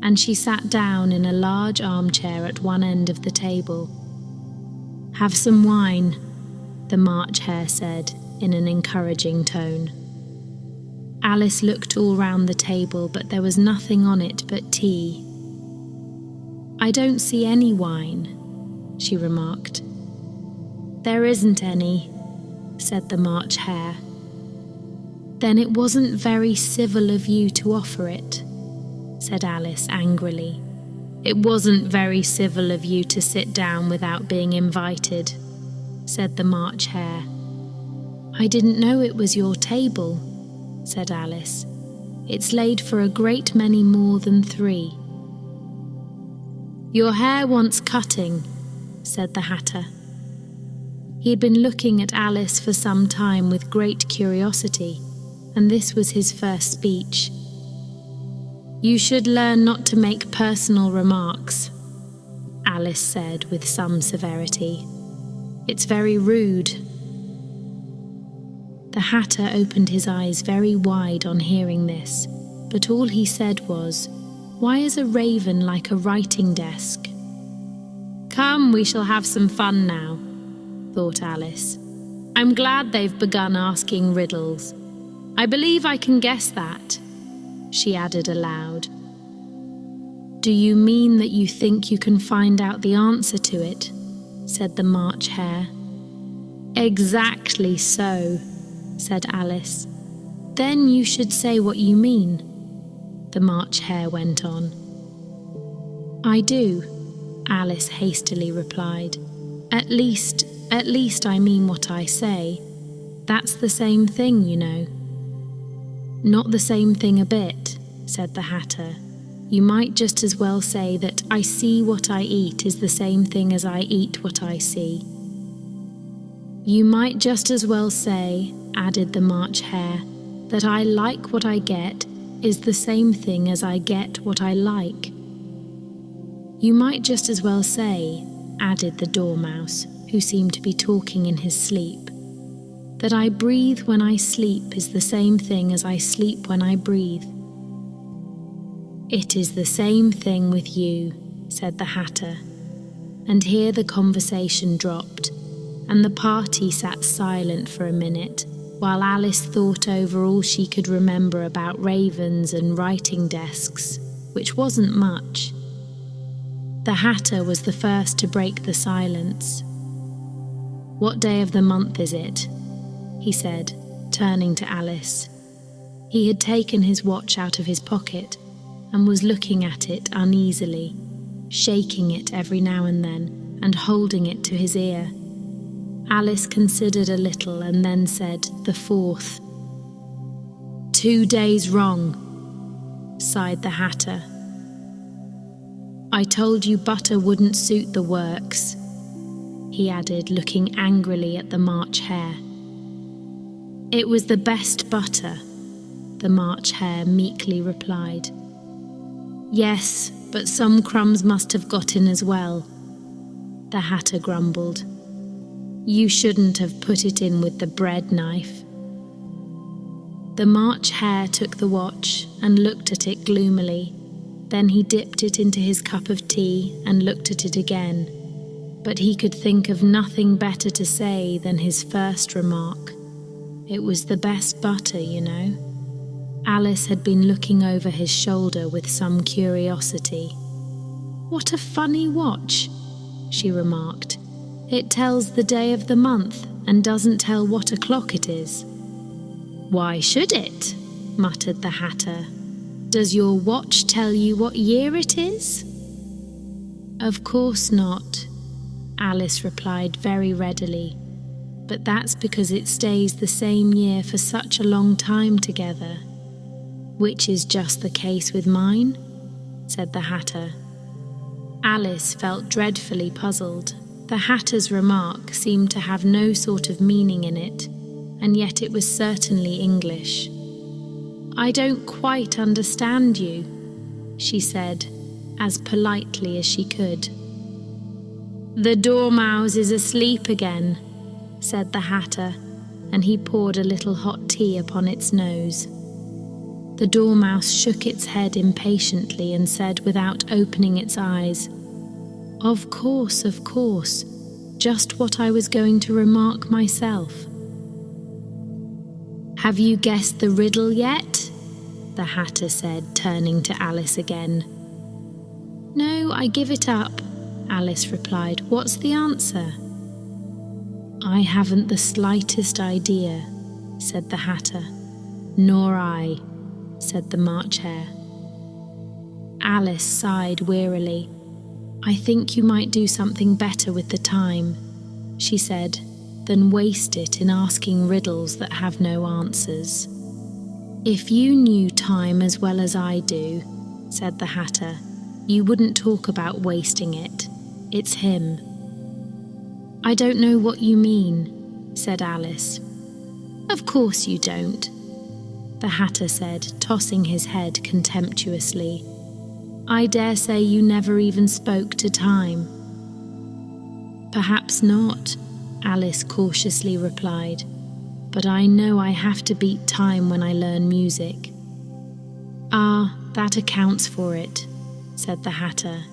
and she sat down in a large armchair at one end of the table. "Have some wine," the March Hare said in an encouraging tone. Alice looked all round the table, but there was nothing on it but tea. "I don't see any wine," she remarked. "There isn't any," said the March Hare. "Then it wasn't very civil of you to offer it," said Alice angrily. "It wasn't very civil of you to sit down without being invited," said the March Hare. "I didn't know it was your table," said Alice. "It's laid for a great many more than 3. "Your hair wants cutting," said the hatter. He had been looking at Alice for some time with great curiosity, and this was his first speech. "You should learn not to make personal remarks," Alice said with some severity. "It's very rude." The hatter opened his eyes very wide on hearing this, but all he said was, "Why is a raven like a writing desk?" "Come, we shall have some fun now," thought Alice. "I'm glad they've begun asking riddles. I believe I can guess that," she added aloud. "Do you mean that you think you can find out the answer to it?" said the March Hare. "Exactly so," said Alice. Then you should say what you mean, the March Hare went on. I do, Alice hastily replied. At least I mean what I say. That's the same thing, you know. Not the same thing a bit, said the Hatter. You might just as well say that I see what I eat is the same thing as I eat what I see. You might just as well say, added the March Hare, that I like what I get is the same thing as I get what I like. You might just as well say, added the Dormouse, who seemed to be talking in his sleep, that I breathe when I sleep is the same thing as I sleep when I breathe. It is the same thing with you, said the Hatter, and here the conversation dropped, and the party sat silent for a minute, while Alice thought over all she could remember about ravens and writing desks, which wasn't much. The Hatter was the first to break the silence. What day of the month is it? He said, turning to Alice. He had taken his watch out of his pocket and was looking at it uneasily, shaking it every now and then and holding it to his ear. Alice considered a little and then said, the 4th. 2 days wrong, sighed the Hatter. I told you butter wouldn't suit the works, he added, looking angrily at the March Hare. It was the best butter, the March Hare meekly replied. Yes, but some crumbs must have got in as well, the Hatter grumbled. You shouldn't have put it in with the bread knife. The March Hare took the watch and looked at it gloomily. Then he dipped it into his cup of tea and looked at it again. But he could think of nothing better to say than his first remark. It was the best butter, you know. Alice had been looking over his shoulder with some curiosity. What a funny watch, she remarked. It tells the day of the month and doesn't tell what o'clock it is. Why should it? Muttered the Hatter. Does your watch tell you what year it is? Of course not, Alice replied very readily. But that's because it stays the same year for such a long time together. Which is just the case with mine, said the Hatter. Alice felt dreadfully puzzled. The Hatter's remark seemed to have no sort of meaning in it, and yet it was certainly English. I don't quite understand you, she said, as politely as she could. The Dormouse is asleep again, said the Hatter, and he poured a little hot tea upon its nose. The Dormouse shook its head impatiently and said without opening its eyes, Of course, just what I was going to remark myself. Have you guessed the riddle yet? The Hatter said, turning to Alice again. No, I give it up, Alice replied. What's the answer? I haven't the slightest idea, said the Hatter. Nor I, said the March Hare. Alice sighed wearily. I think you might do something better with the time, she said, than waste it in asking riddles that have no answers. If you knew time as well as I do, said the Hatter, you wouldn't talk about wasting it. It's him. I don't know what you mean, said Alice. Of course you don't, the Hatter said, tossing his head contemptuously. I dare say you never even spoke to time. Perhaps not, Alice cautiously replied, but I know I have to beat time when I learn music. Ah, that accounts for it, said the Hatter.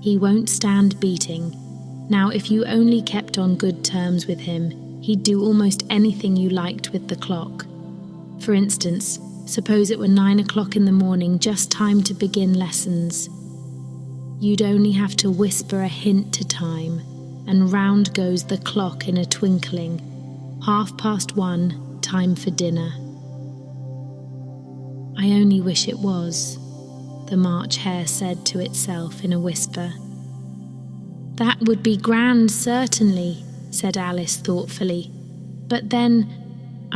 He won't stand beating. Now, if you only kept on good terms with him, he'd do almost anything you liked with the clock. For instance, suppose it were 9 o'clock in the morning, just time to begin lessons. You'd only have to whisper a hint to time, and round goes the clock in a twinkling. 1:30, time for dinner." "I only wish it was," the March Hare said to itself in a whisper. "That would be grand, certainly," said Alice thoughtfully. "But then,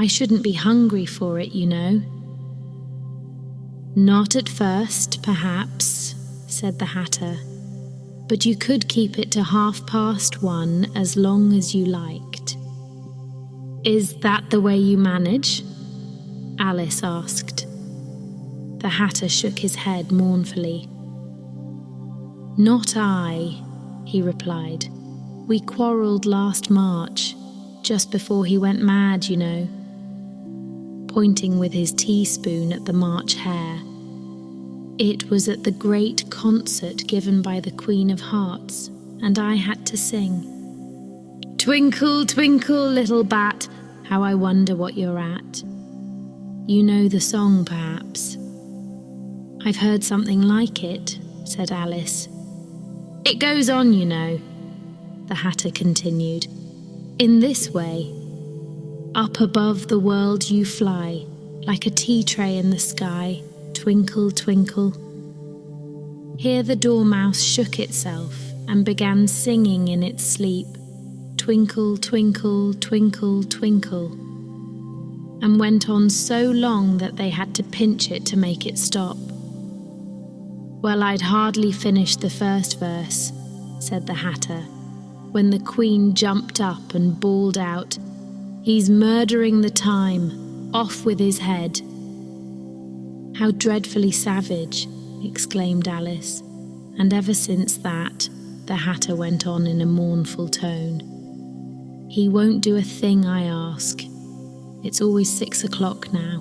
I shouldn't be hungry for it, you know." "Not at first, perhaps," said the Hatter, "but you could keep it to 1:30 as long as you liked." "Is that the way you manage?" Alice asked. The Hatter shook his head mournfully. "Not I," he replied. "We quarrelled last March, just before he went mad, you know," pointing with his teaspoon at the March Hare. "It was at the great concert given by the Queen of Hearts, and I had to sing. 'Twinkle, twinkle, little bat, how I wonder what you're at.' You know the song, perhaps?" "I've heard something like it," said Alice. "It goes on, you know," the Hatter continued, "in this way. Up above the world you fly, like a tea tray in the sky, twinkle, twinkle." Here the Dormouse shook itself and began singing in its sleep, "Twinkle, twinkle, twinkle, twinkle," and went on so long that they had to pinch it to make it stop. "Well, I'd hardly finished the first verse," said the Hatter, when the Queen jumped up and bawled out, "He's murdering the time, off with his head." "How dreadfully savage," exclaimed Alice, and ever since that, the Hatter went on in a mournful tone. "He won't do a thing I ask. It's always 6 o'clock now."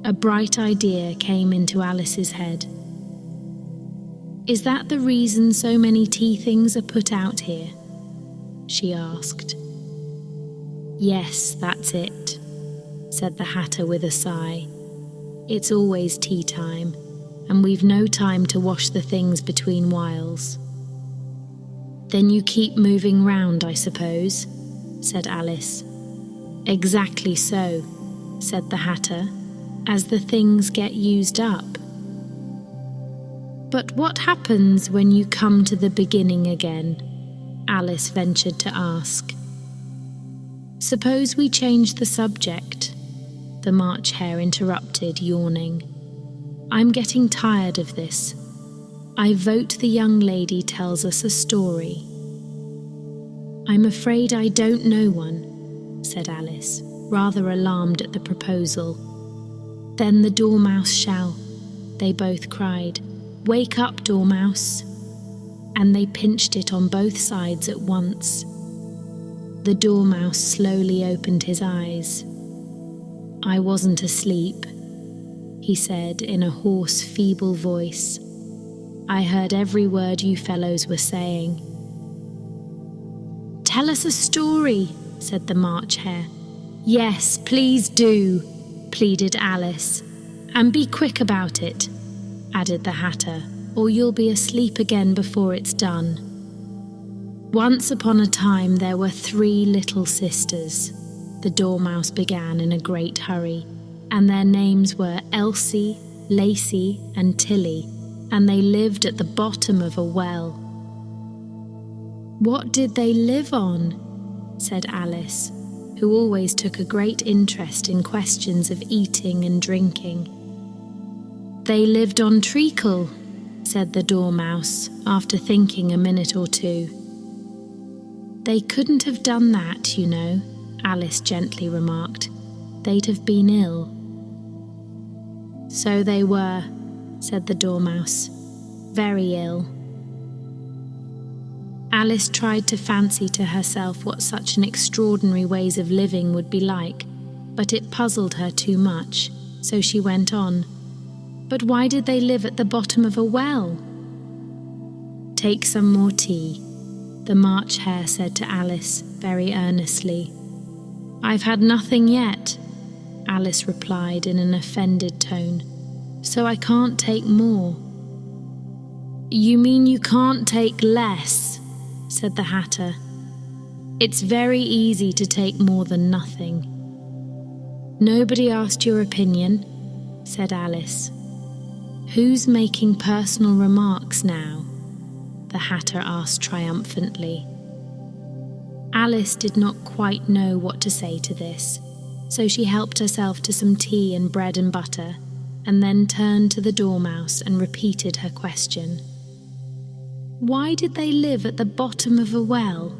A bright idea came into Alice's head. "Is that the reason so many tea things are put out here?" she asked. "Yes, that's it," said the Hatter with a sigh. "It's always tea time, and we've no time to wash the things between whiles." "Then you keep moving round, I suppose?" said Alice. "Exactly so," said the Hatter, "as the things get used up." "But what happens when you come to the beginning again?" Alice ventured to ask. "Suppose we change the subject," the March Hare interrupted, yawning. "I'm getting tired of this. I vote the young lady tells us a story." "I'm afraid I don't know one," said Alice, rather alarmed at the proposal. "Then the Dormouse shall," they both cried. "Wake up, Dormouse!" And they pinched it on both sides at once. The Dormouse slowly opened his eyes. "I wasn't asleep," he said in a hoarse, feeble voice. "I heard every word you fellows were saying." "Tell us a story," said the March Hare. "Yes, please do," pleaded Alice. "And be quick about it," added the Hatter, "or you'll be asleep again before it's done." "Once upon a time there were 3 little sisters," the Dormouse began in a great hurry, "and their names were Elsie, Lacey, and Tilly, and they lived at the bottom of a well." "What did they live on?" said Alice, who always took a great interest in questions of eating and drinking. "They lived on treacle," said the Dormouse, after thinking a minute or two. "They couldn't have done that, you know," Alice gently remarked. "They'd have been ill." "So they were," said the Dormouse. "Very ill." Alice tried to fancy to herself what such an extraordinary ways of living would be like, but it puzzled her too much, so she went on. "But why did they live at the bottom of a well?" "Take some more tea," the March Hare said to Alice very earnestly. "I've had nothing yet," Alice replied in an offended tone, "so I can't take more." "You mean you can't take less?" said the Hatter. "It's very easy to take more than nothing. "Nobody asked your opinion," said Alice. "Who's making personal remarks now?" the Hatter asked triumphantly. Alice did not quite know what to say to this, so she helped herself to some tea and bread and butter, and then turned to the Dormouse and repeated her question. Why did they live at the bottom of a well?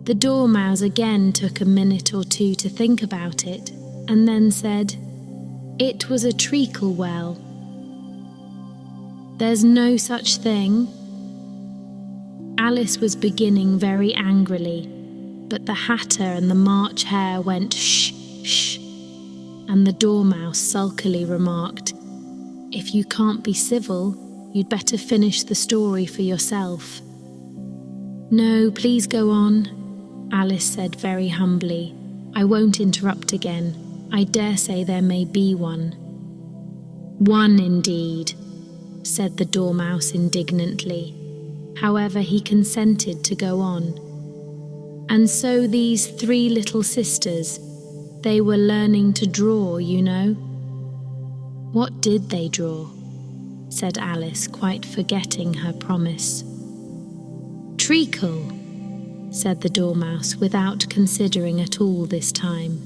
The Dormouse again took a minute or two to think about it, and then said, "It was a treacle well." "There's no such thing." Alice was beginning very angrily, but the Hatter and the March Hare went shh, shh, and the Dormouse sulkily remarked, "If you can't be civil, you'd better finish the story for yourself." "No, please go on," Alice said very humbly. "I won't interrupt again. I dare say there may be one." "One indeed," said the Dormouse indignantly. However, he consented to go on. "And so these three little sisters, they were learning to draw, you know." "What did they draw?" said Alice, quite forgetting her promise. "Treacle," said the Dormouse, without considering at all this time.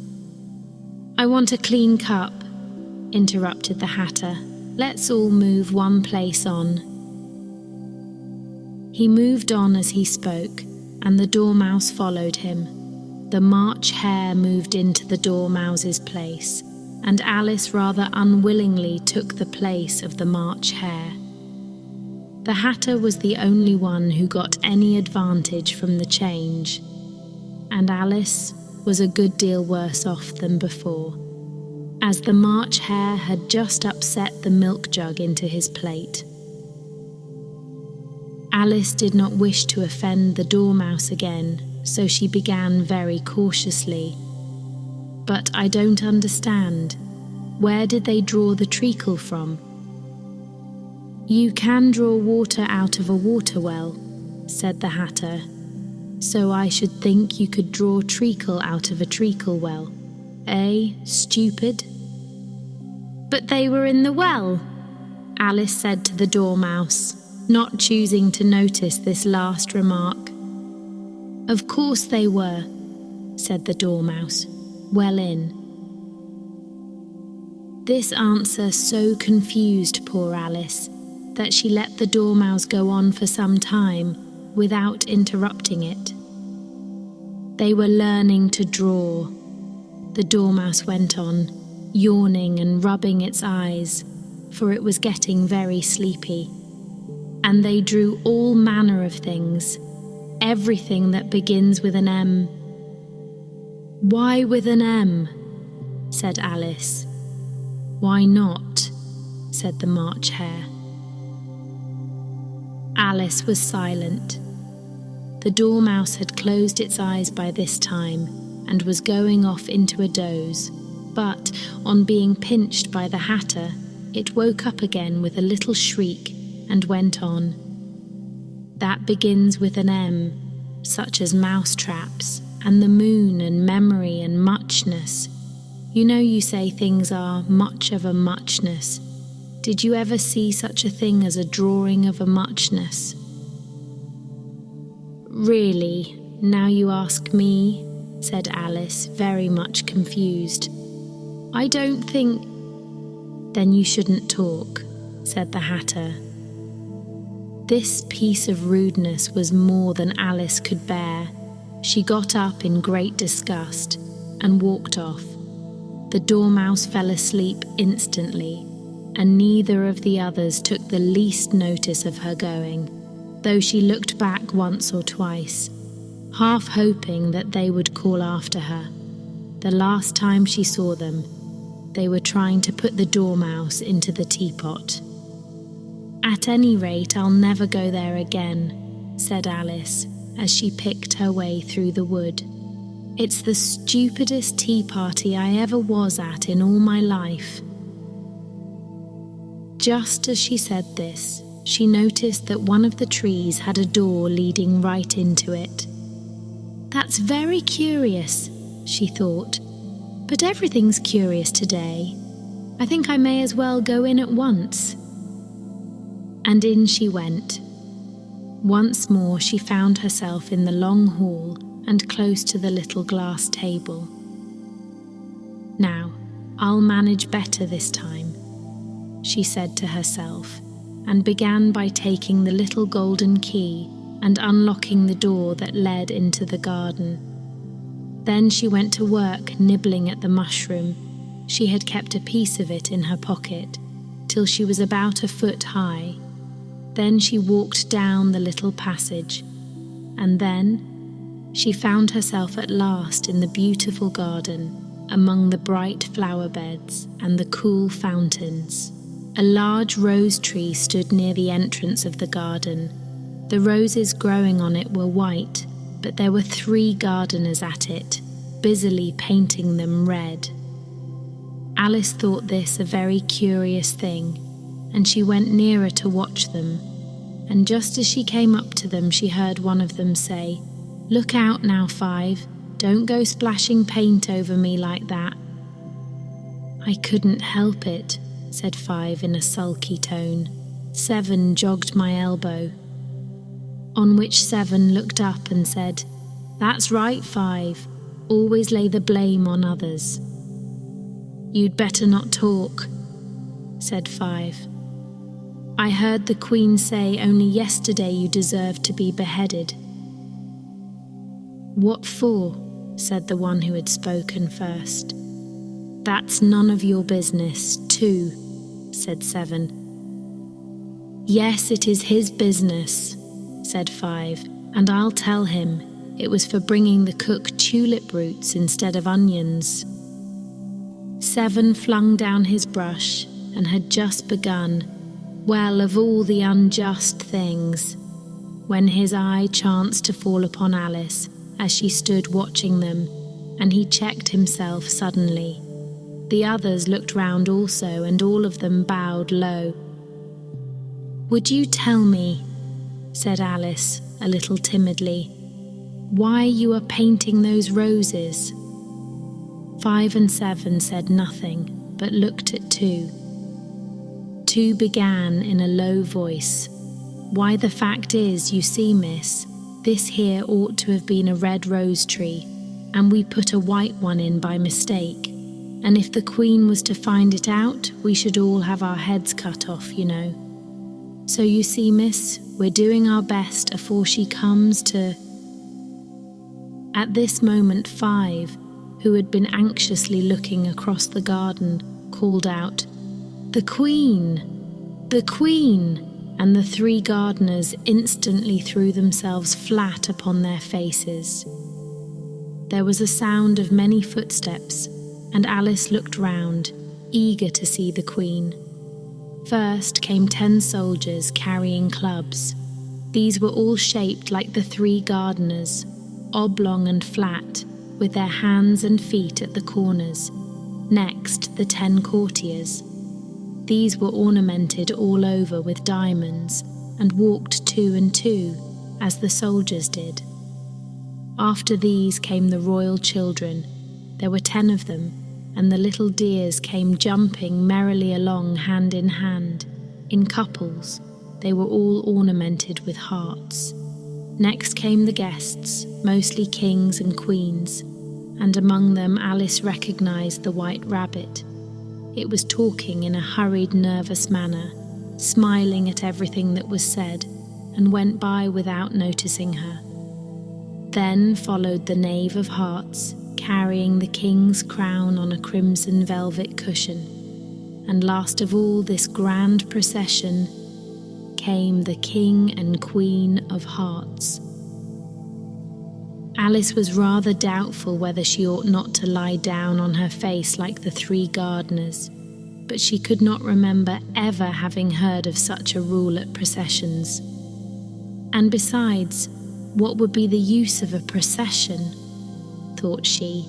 "I want a clean cup," interrupted the Hatter. "Let's all move one place on." He moved on as he spoke, and the Dormouse followed him. The March Hare moved into the Dormouse's place, and Alice rather unwillingly took the place of the March Hare. The Hatter was the only one who got any advantage from the change, and Alice was a good deal worse off than before, as the March Hare had just upset the milk jug into his plate. Alice did not wish to offend the Dormouse again, so she began very cautiously. "But I don't understand. Where did they draw the treacle from?" "You can draw water out of a water well," said the Hatter. "So I should think you could draw treacle out of a treacle well. Eh, stupid?" "But they were in the well," Alice said to the Dormouse, not choosing to notice this last remark. "Of course they were," said the Dormouse, "well in." This answer so confused poor Alice that she let the Dormouse go on for some time without interrupting it. "They were learning to draw," the Dormouse went on, yawning and rubbing its eyes, for it was getting very sleepy. "And they drew all manner of things, everything that begins with an M." "Why with an M?" said Alice. "Why not?" said the March Hare. Alice was silent. The Dormouse had closed its eyes by this time and was going off into a doze, but on being pinched by the Hatter, it woke up again with a little shriek and went on. "That begins with an M, such as mousetraps, and the moon, and memory, and muchness. You know you say things are much of a muchness. Did you ever see such a thing as a drawing of a muchness?" "Really, now you ask me," said Alice, very much confused. "I don't think—" "Then you shouldn't talk," said the Hatter. This piece of rudeness was more than Alice could bear. She got up in great disgust and walked off. The Dormouse fell asleep instantly, and neither of the others took the least notice of her going, though she looked back once or twice, half hoping that they would call after her. The last time she saw them, they were trying to put the Dormouse into the teapot. "At any rate, I'll never go there again," said Alice, as she picked her way through the wood. "It's the stupidest tea party I ever was at in all my life." Just as she said this, she noticed that one of the trees had a door leading right into it. "That's very curious," she thought, But everything's curious today. I think I may as well go in at once." And in she went. Once more she found herself in the long hall and close to the little glass table. "Now, I'll manage better this time," she said to herself, and began by taking the little golden key and unlocking the door that led into the garden. Then she went to work nibbling at the mushroom. She had kept a piece of it in her pocket till she was about a foot high. Then she walked down the little passage, and then she found herself at last in the beautiful garden, among the bright flower beds and the cool fountains. A large rose tree stood near the entrance of the garden. The roses growing on it were white, but there were 3 gardeners at it, busily painting them red. Alice thought this a very curious thing, and she went nearer to watch them, and just as she came up to them she heard one of them say, "Look out now, 5, don't go splashing paint over me like that." "I couldn't help it," said 5 in a sulky tone. 7 jogged my elbow. On which 7 looked up and said, "That's right, 5, always lay the blame on others." "You'd better not talk," said 5. "I heard the Queen say only yesterday you deserved to be beheaded." "What for?" said the one who had spoken first. "That's none of your business, too," said 7. "Yes, it is his business," said 5, "and I'll tell him it was for bringing the cook tulip roots instead of onions." 7 flung down his brush and had just begun, "Well, of all the unjust things," when his eye chanced to fall upon Alice as she stood watching them, and he checked himself suddenly. The others looked round also, and all of them bowed low. "Would you tell me," said Alice, a little timidly, "why you are painting those roses?" 5 and 7 said nothing, but looked at 2. 2 began in a low voice, "Why, the fact is, you see, miss, this here ought to have been a red rose tree, and we put a white one in by mistake, and if the Queen was to find it out, we should all have our heads cut off, you know. So you see, miss, we're doing our best afore she comes to—" At this moment 5, who had been anxiously looking across the garden, called out, "The Queen! The Queen!" and the 3 gardeners instantly threw themselves flat upon their faces. There was a sound of many footsteps, and Alice looked round, eager to see the Queen. First came 10 soldiers carrying clubs. These were all shaped like the 3 gardeners, oblong and flat, with their hands and feet at the corners. Next, the 10 courtiers. These were ornamented all over with diamonds, and walked 2 and 2, as the soldiers did. After these came the royal children. There were 10 of them, and the little dears came jumping merrily along hand in hand. In couples, they were all ornamented with hearts. Next came the guests, mostly kings and queens, and among them Alice recognized the white rabbit. It was talking in a hurried, nervous manner, smiling at everything that was said, and went by without noticing her. Then followed the Knave of Hearts, carrying the king's crown on a crimson velvet cushion, and last of all this grand procession came the King and Queen of Hearts. Alice was rather doubtful whether she ought not to lie down on her face like the 3 gardeners, but she could not remember ever having heard of such a rule at processions. And besides, what would be the use of a procession, thought she,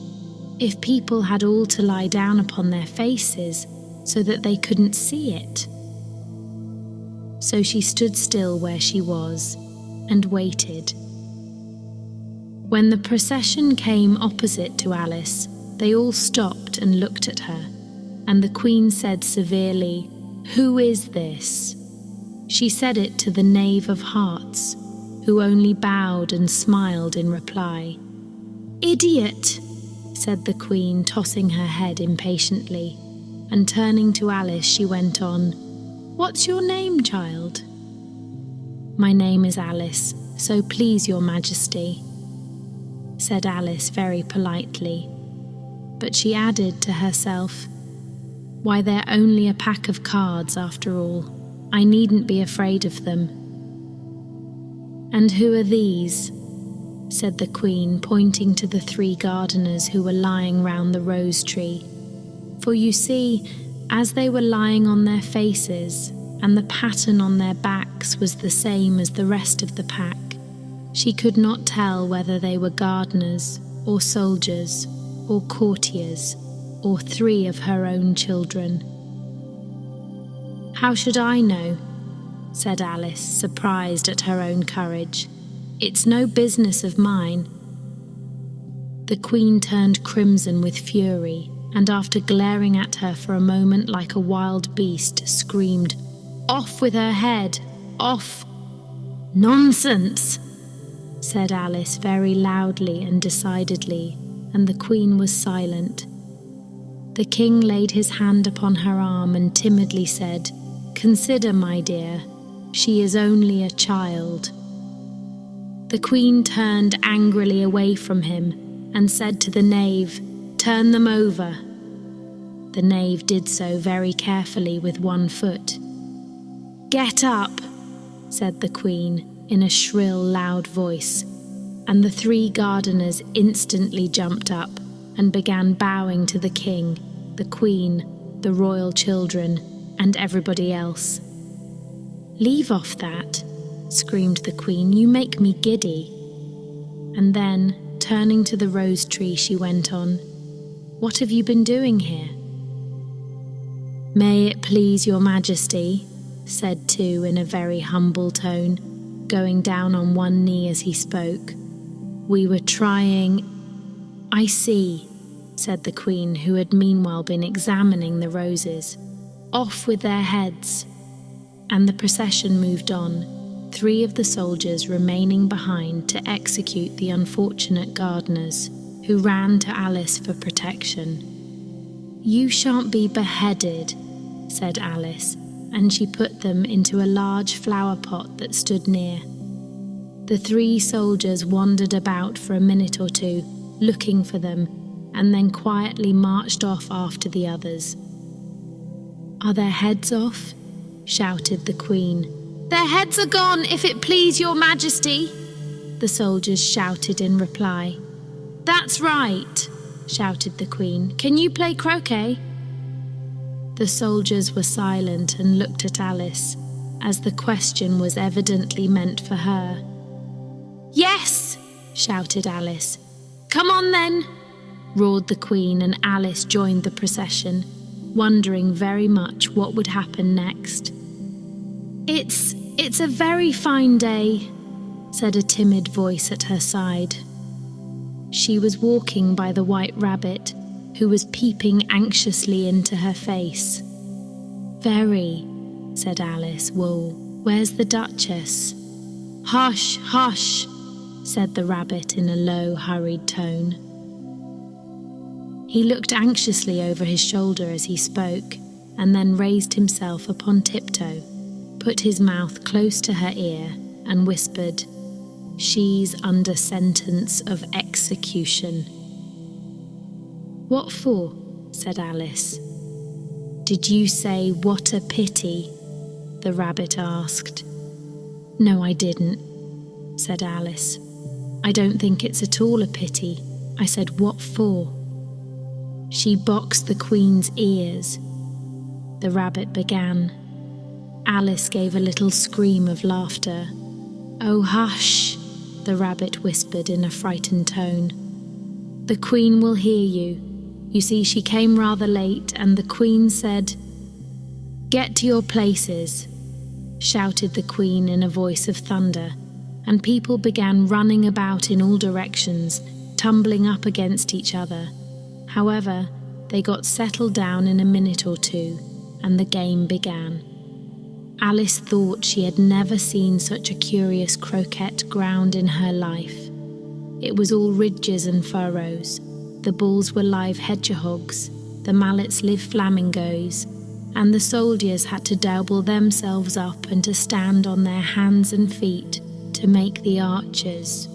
if people had all to lie down upon their faces so that they couldn't see it? So she stood still where she was and waited. When the procession came opposite to Alice, They all stopped and looked at her, and the Queen said severely, "Who is this?" She said it to the Knave of Hearts, who only bowed and smiled in reply. "Idiot!" said the Queen, tossing her head impatiently, and turning to Alice she went on, "What's your name, child?" "My name is Alice, so please your Majesty," said Alice very politely, but she added to herself, "Why, they're only a pack of cards after all. I needn't be afraid of them." "And who are these?" said the Queen, pointing to the 3 gardeners who were lying round the rose tree. For you see, as they were lying on their faces, and the pattern on their backs was the same as the rest of the pack, she could not tell whether they were gardeners, or soldiers, or courtiers, or 3 of her own children. "How should I know?" said Alice, surprised at her own courage. "It's no business of mine." The Queen turned crimson with fury, and after glaring at her for a moment like a wild beast, screamed, "Off with her head! Off!" "Nonsense!" said Alice very loudly and decidedly, and the Queen was silent. The King laid his hand upon her arm and timidly said, "Consider, my dear, she is only a child." The Queen turned angrily away from him and said to the knave, "Turn them over." The knave did so very carefully with one foot. "Get up," said the Queen in a shrill, loud voice, and the 3 gardeners instantly jumped up and began bowing to the King, the Queen, the royal children, and everybody else. "Leave off that," screamed the Queen, "you make me giddy." And then, turning to the rose tree, she went on, "What have you been doing here?" "May it please your Majesty," said 2 in a very humble tone, going down on one knee as he spoke. "We were trying—" "I see," said the Queen, who had meanwhile been examining the roses. "Off with their heads." And the procession moved on, 3 of the soldiers remaining behind to execute the unfortunate gardeners, who ran to Alice for protection. "You shan't be beheaded," said Alice, and she put them into a large flower pot that stood near. The 3 soldiers wandered about for a minute or 2, looking for them, and then quietly marched off after the others. "Are their heads off?" shouted the Queen. "Their heads are gone, if it please your Majesty," the soldiers shouted in reply. "That's right," shouted the Queen. "Can you play croquet?" The soldiers were silent and looked at Alice, as the question was evidently meant for her. "Yes!" shouted Alice. "Come on then!" roared the Queen, and Alice joined the procession, wondering very much what would happen next. It's a very fine day," said a timid voice at her side. She was walking by the White Rabbit, who was peeping anxiously into her face. "Very," said Alice. "Whoa, where's the Duchess?" "Hush, hush," said the rabbit in a low, hurried tone. He looked anxiously over his shoulder as he spoke, and then raised himself upon tiptoe, put his mouth close to her ear, and whispered, "She's under sentence of execution." "What for?" said Alice. "Did you say, 'What a pity'?" the rabbit asked. "No, I didn't," said Alice. "I don't think it's at all a pity. I said, 'What for?'" "She boxed the Queen's ears," the rabbit began. Alice gave a little scream of laughter. "Oh, hush," the rabbit whispered in a frightened tone. "The Queen will hear you. You see, she came rather late, and the Queen said—" "Get to your places," shouted the Queen in a voice of thunder, and people began running about in all directions, tumbling up against each other. However, they got settled down in a minute or two, and the game began. Alice thought she had never seen such a curious croquet ground in her life. It was all ridges and furrows. The balls were live hedgehogs, the mallets live flamingos, and the soldiers had to double themselves up and to stand on their hands and feet to make the archers.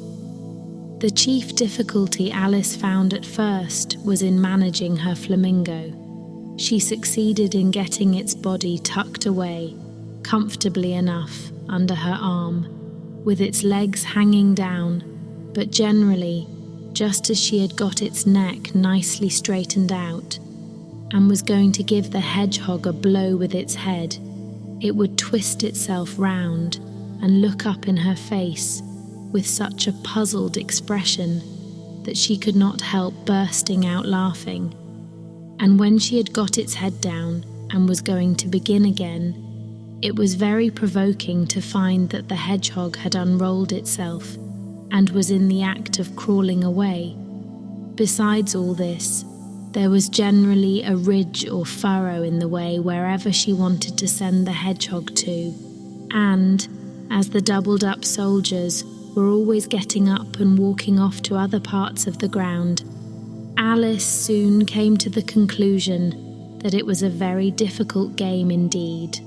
The chief difficulty Alice found at first was in managing her flamingo. She succeeded in getting its body tucked away, comfortably enough, under her arm, with its legs hanging down, but generally, just as she had got its neck nicely straightened out, and was going to give the hedgehog a blow with its head, it would twist itself round and look up in her face with such a puzzled expression that she could not help bursting out laughing. And when she had got its head down and was going to begin again, it was very provoking to find that the hedgehog had unrolled itself and was in the act of crawling away. Besides all this, there was generally a ridge or furrow in the way wherever she wanted to send the hedgehog to, and, as the doubled-up soldiers were always getting up and walking off to other parts of the ground, Alice soon came to the conclusion that it was a very difficult game indeed.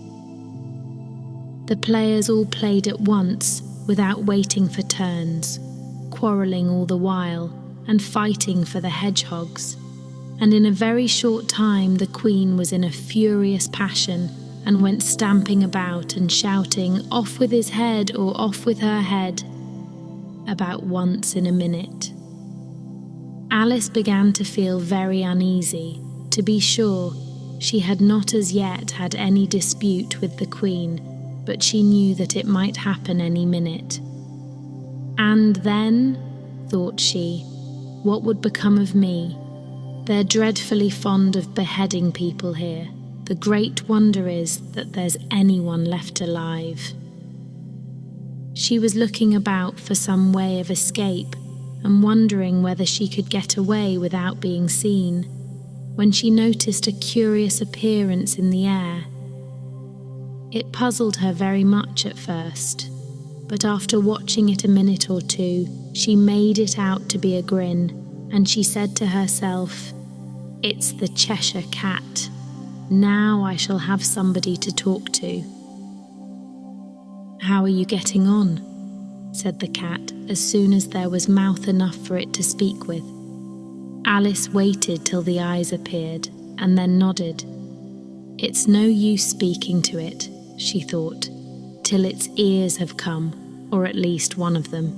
The players all played at once without waiting for turns, quarrelling all the while and fighting for the hedgehogs, and in a very short time the Queen was in a furious passion and went stamping about and shouting, "Off with his head," or "Off with her head," about once in a minute. Alice began to feel very uneasy. To be sure, she had not as yet had any dispute with the Queen, but she knew that it might happen any minute. And then, thought she, what would become of me? They're dreadfully fond of beheading people here. The great wonder is that there's anyone left alive. She was looking about for some way of escape and wondering whether she could get away without being seen, when she noticed a curious appearance in the air. It puzzled her very much at first, but after watching it a minute or two, she made it out to be a grin, and she said to herself, "It's the Cheshire Cat. Now I shall have somebody to talk to." "How are you getting on?" said the cat as soon as there was mouth enough for it to speak with. Alice waited till the eyes appeared and then nodded. It's no use speaking to it, she thought, till its ears have come, or at least one of them.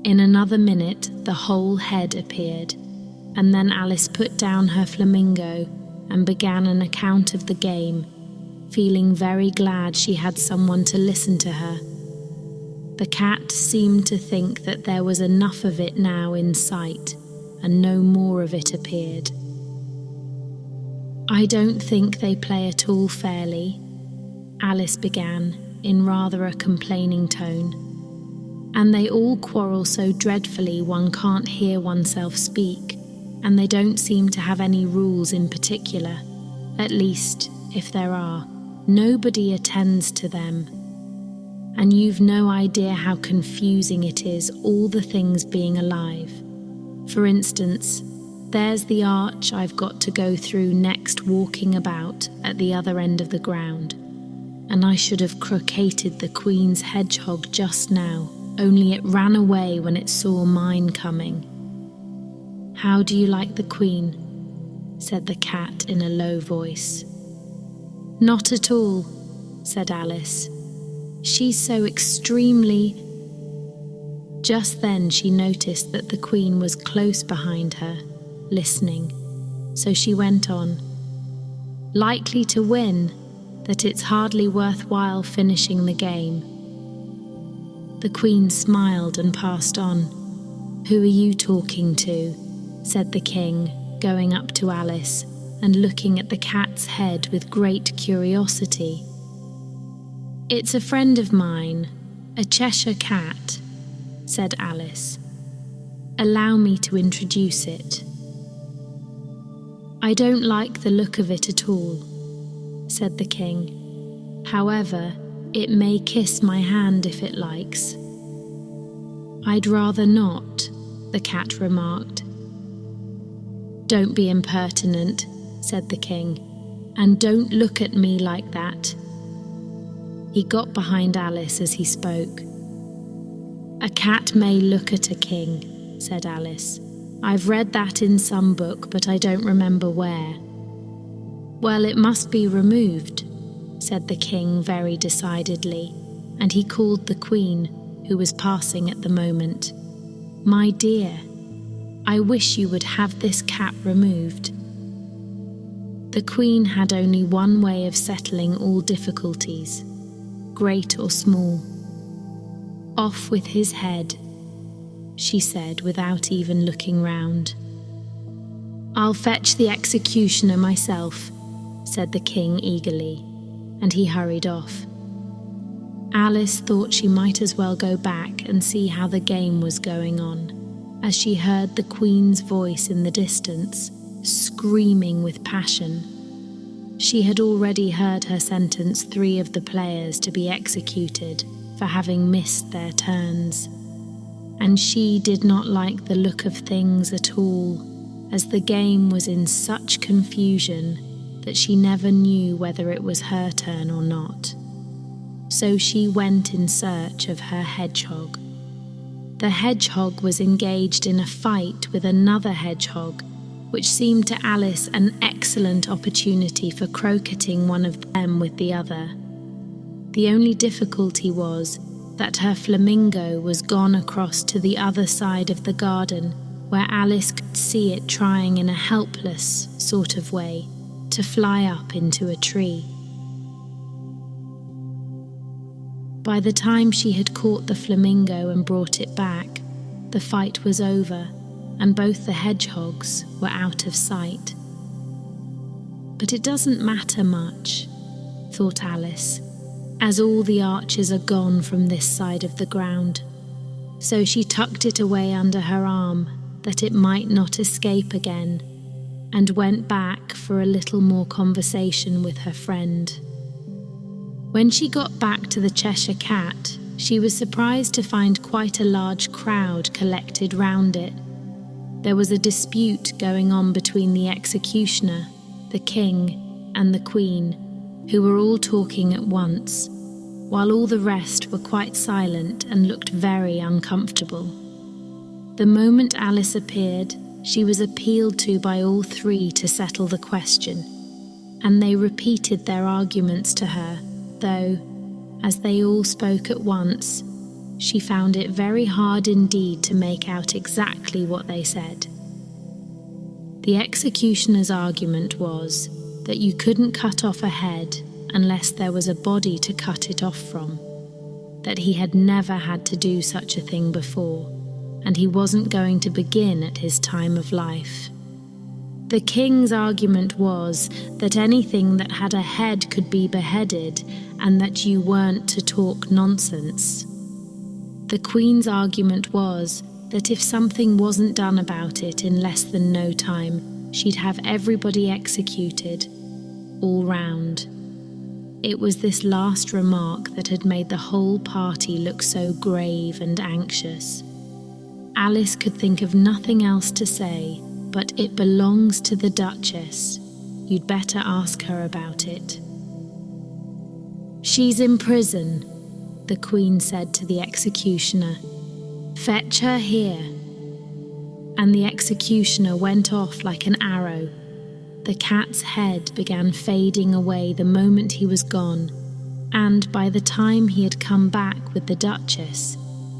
In another minute the whole head appeared, and then Alice put down her flamingo and began an account of the game, feeling very glad she had someone to listen to her. The cat seemed to think that there was enough of it now in sight, and no more of it appeared. "I don't think they play at all fairly," Alice began, in rather a complaining tone. "And they all quarrel so dreadfully one can't hear oneself speak, and they don't seem to have any rules in particular. At least, if there are, nobody attends to them. And you've no idea how confusing it is, all the things being alive. For instance, there's the arch I've got to go through next walking about at the other end of the ground, and I should have croqueted the Queen's hedgehog just now, only it ran away when it saw mine coming." "How do you like the Queen?" said the cat in a low voice. "Not at all," said Alice. "She's so extremely—" Just then she noticed that the Queen was close behind her, listening, so she went on, "Likely to win, that it's hardly worthwhile finishing the game." The Queen smiled and passed on. "Who are you talking to?" said the King, going up to Alice and looking at the cat's head with great curiosity. "It's a friend of mine, a Cheshire Cat," said Alice. "Allow me to introduce it. "I don't like the look of it at all," said the king. "However, it may kiss my hand if it likes." "I'd rather not," the cat remarked. "Don't be impertinent," said the king, "and don't look at me like that." He got behind Alice as he spoke. "A cat may look at a king," said Alice. "I've read that in some book, but I don't remember where." "Well, it must be removed," said the king very decidedly, and he called the queen, who was passing at the moment. "My dear, I wish you would have this cat removed." The queen had only one way of settling all difficulties, great or small. "Off with his head," she said without even looking round. "I'll fetch the executioner myself," said the king eagerly, and he hurried off. Alice thought she might as well go back and see how the game was going on, as she heard the queen's voice in the distance, screaming with passion. She had already heard her sentence 3 of the players to be executed for having missed their turns, and she did not like the look of things at all, as the game was in such confusion that she never knew whether it was her turn or not. So she went in search of her hedgehog. The hedgehog was engaged in a fight with another hedgehog, which seemed to Alice an excellent opportunity for croqueting one of them with the other. The only difficulty was that her flamingo was gone across to the other side of the garden, where Alice could see it trying in a helpless sort of way to fly up into a tree. By the time she had caught the flamingo and brought it back, the fight was over, and both the hedgehogs were out of sight. But it doesn't matter much, thought Alice, as all the archers are gone from this side of the ground. So she tucked it away under her arm, that it might not escape again, and went back for a little more conversation with her friend. When she got back to the Cheshire Cat, she was surprised to find quite a large crowd collected round it. There was a dispute going on between the executioner, the king, and the queen, who were all talking at once, while all the rest were quite silent and looked very uncomfortable. The moment Alice appeared, she was appealed to by all 3 to settle the question, and they repeated their arguments to her, though, as they all spoke at once, she found it very hard indeed to make out exactly what they said. The executioner's argument was that you couldn't cut off a head unless there was a body to cut it off from, that he had never had to do such a thing before, and he wasn't going to begin at his time of life. The king's argument was that anything that had a head could be beheaded, and that you weren't to talk nonsense. The queen's argument was that if something wasn't done about it in less than no time, she'd have everybody executed, all round. It was this last remark that had made the whole party look so grave and anxious. Alice could think of nothing else to say, but "It belongs to the Duchess. You'd better ask her about it." "She's in prison," the Queen said to the executioner. "Fetch her here." And the executioner went off like an arrow. The cat's head began fading away the moment he was gone, and by the time he had come back with the Duchess,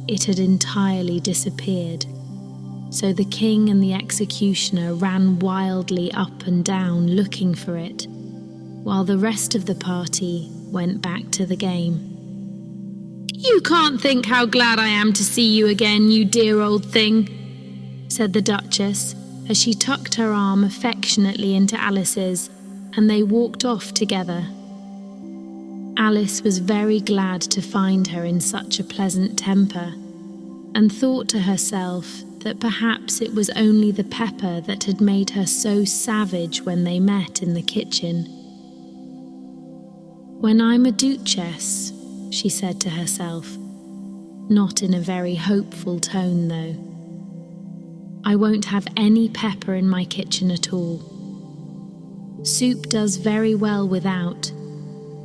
it had entirely disappeared. So the king and the executioner ran wildly up and down looking for it, while the rest of the party went back to the game. "You can't think how glad I am to see you again, you dear old thing," said the Duchess, as she tucked her arm affectionately into Alice's, and they walked off together. Alice was very glad to find her in such a pleasant temper, and thought to herself that perhaps it was only the pepper that had made her so savage when they met in the kitchen. "When I'm a duchess," she said to herself, not in a very hopeful tone though, "I won't have any pepper in my kitchen at all. Soup does very well without.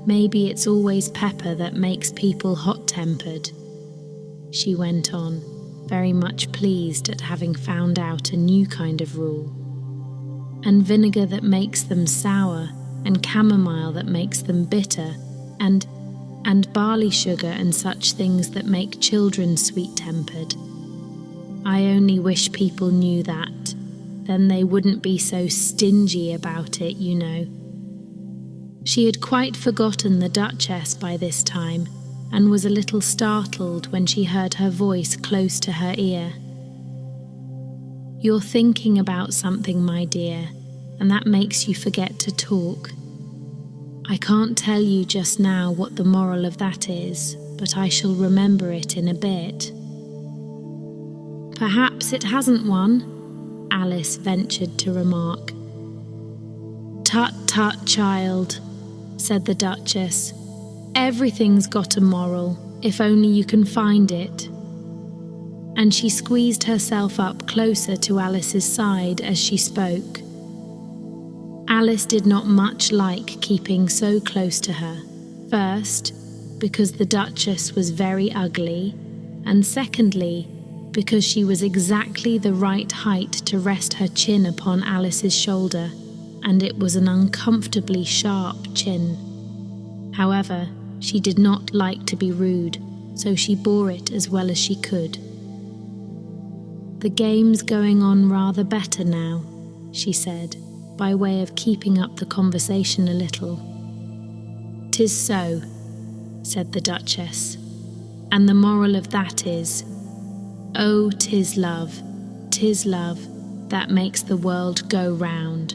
Maybe it's always pepper that makes people hot-tempered," she went on, very much pleased at having found out a new kind of rule. "And vinegar that makes them sour, and chamomile that makes them bitter, and barley sugar and such things that make children sweet-tempered. I only wish people knew that. Then they wouldn't be so stingy about it, you know." She had quite forgotten the Duchess by this time, and was a little startled when she heard her voice close to her ear. "You're thinking about something, my dear, and that makes you forget to talk. I can't tell you just now what the moral of that is, but I shall remember it in a bit." "Perhaps it hasn't one," Alice ventured to remark. "Tut, tut, child," said the Duchess. "Everything's got a moral, if only you can find it." And she squeezed herself up closer to Alice's side as she spoke. Alice did not much like keeping so close to her. First, because the Duchess was very ugly, and secondly, because she was exactly the right height to rest her chin upon Alice's shoulder, and it was an uncomfortably sharp chin. However, she did not like to be rude, so she bore it as well as she could. "The game's going on rather better now," she said, by way of keeping up the conversation a little. "'Tis so," said the Duchess, "and the moral of that is, oh, 'tis love that makes the world go round."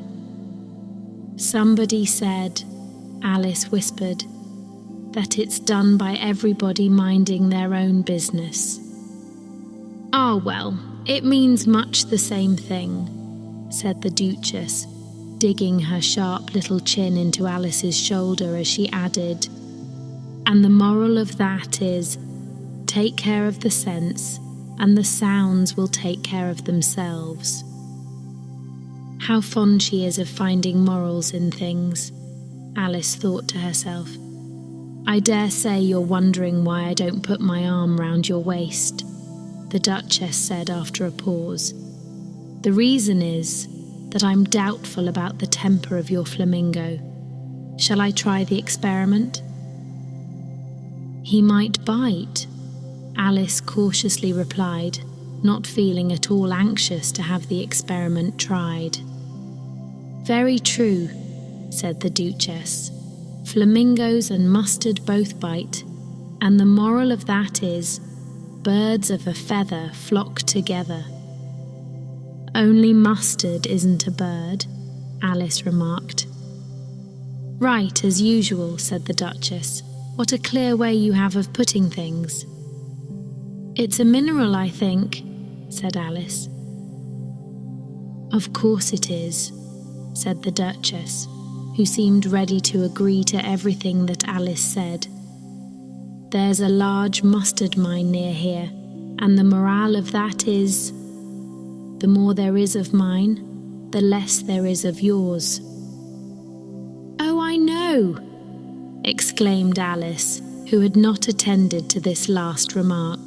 "Somebody said," Alice whispered, "that it's done by everybody minding their own business." "Ah, well, it means much the same thing," said the Duchess, digging her sharp little chin into Alice's shoulder as she added, "And the moral of that is, take care of the sense, and the sounds will take care of themselves." How fond she is of finding morals in things, Alice thought to herself. "I dare say you're wondering why I don't put my arm round your waist," the Duchess said after a pause. "The reason is that I'm doubtful about the temper of your flamingo. Shall I try the experiment?" "He might bite," Alice cautiously replied, not feeling at all anxious to have the experiment tried. "Very true," said the Duchess. "Flamingos and mustard both bite, and the moral of that is, birds of a feather flock together." "Only mustard isn't a bird," Alice remarked. "Right, as usual," said the Duchess. "What a clear way you have of putting things." "It's a mineral, I think," said Alice. "Of course it is," said the Duchess, who seemed ready to agree to everything that Alice said. "There's a large mustard mine near here, and the morale of that is, the more there is of mine, the less there is of yours." "Oh, I know!" exclaimed Alice, who had not attended to this last remark.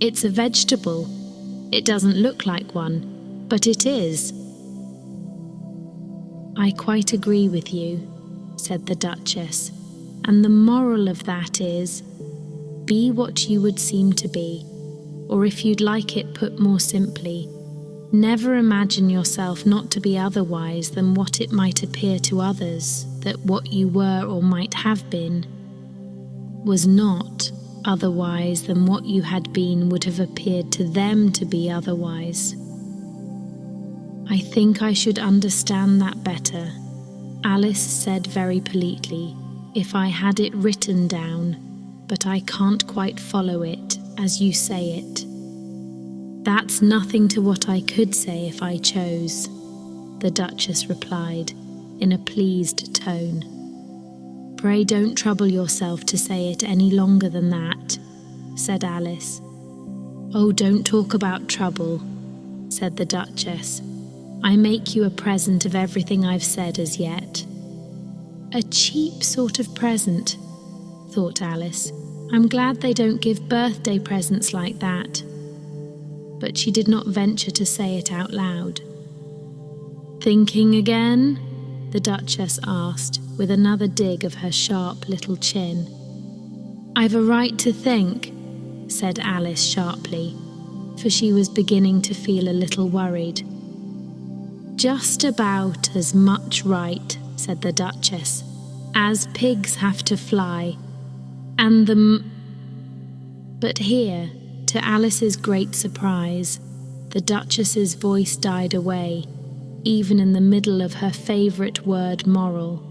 "It's a vegetable. It doesn't look like one, but it is." "I quite agree with you," said the Duchess, "and the moral of that is, be what you would seem to be, or if you'd like it put more simply, never imagine yourself not to be otherwise than what it might appear to others that what you were or might have been was not otherwise than what you had been would have appeared to them to be otherwise." "I think I should understand that better," Alice said very politely, "if I had it written down, but I can't quite follow it as you say it." "That's nothing to what I could say if I chose," the Duchess replied, in a pleased tone. "Pray don't trouble yourself to say it any longer than that," said Alice. "Oh, don't talk about trouble," said the Duchess. "I make you a present of everything I've said as yet." "A cheap sort of present," thought Alice. "I'm glad they don't give birthday presents like that." But she did not venture to say it out loud. "Thinking again?" the Duchess asked, with another dig of her sharp little chin. "I've a right to think," said Alice sharply, for she was beginning to feel a little worried. "Just about as much right," said the Duchess, "as pigs have to fly, and But here, to Alice's great surprise, the Duchess's voice died away, even in the middle of her favourite word moral,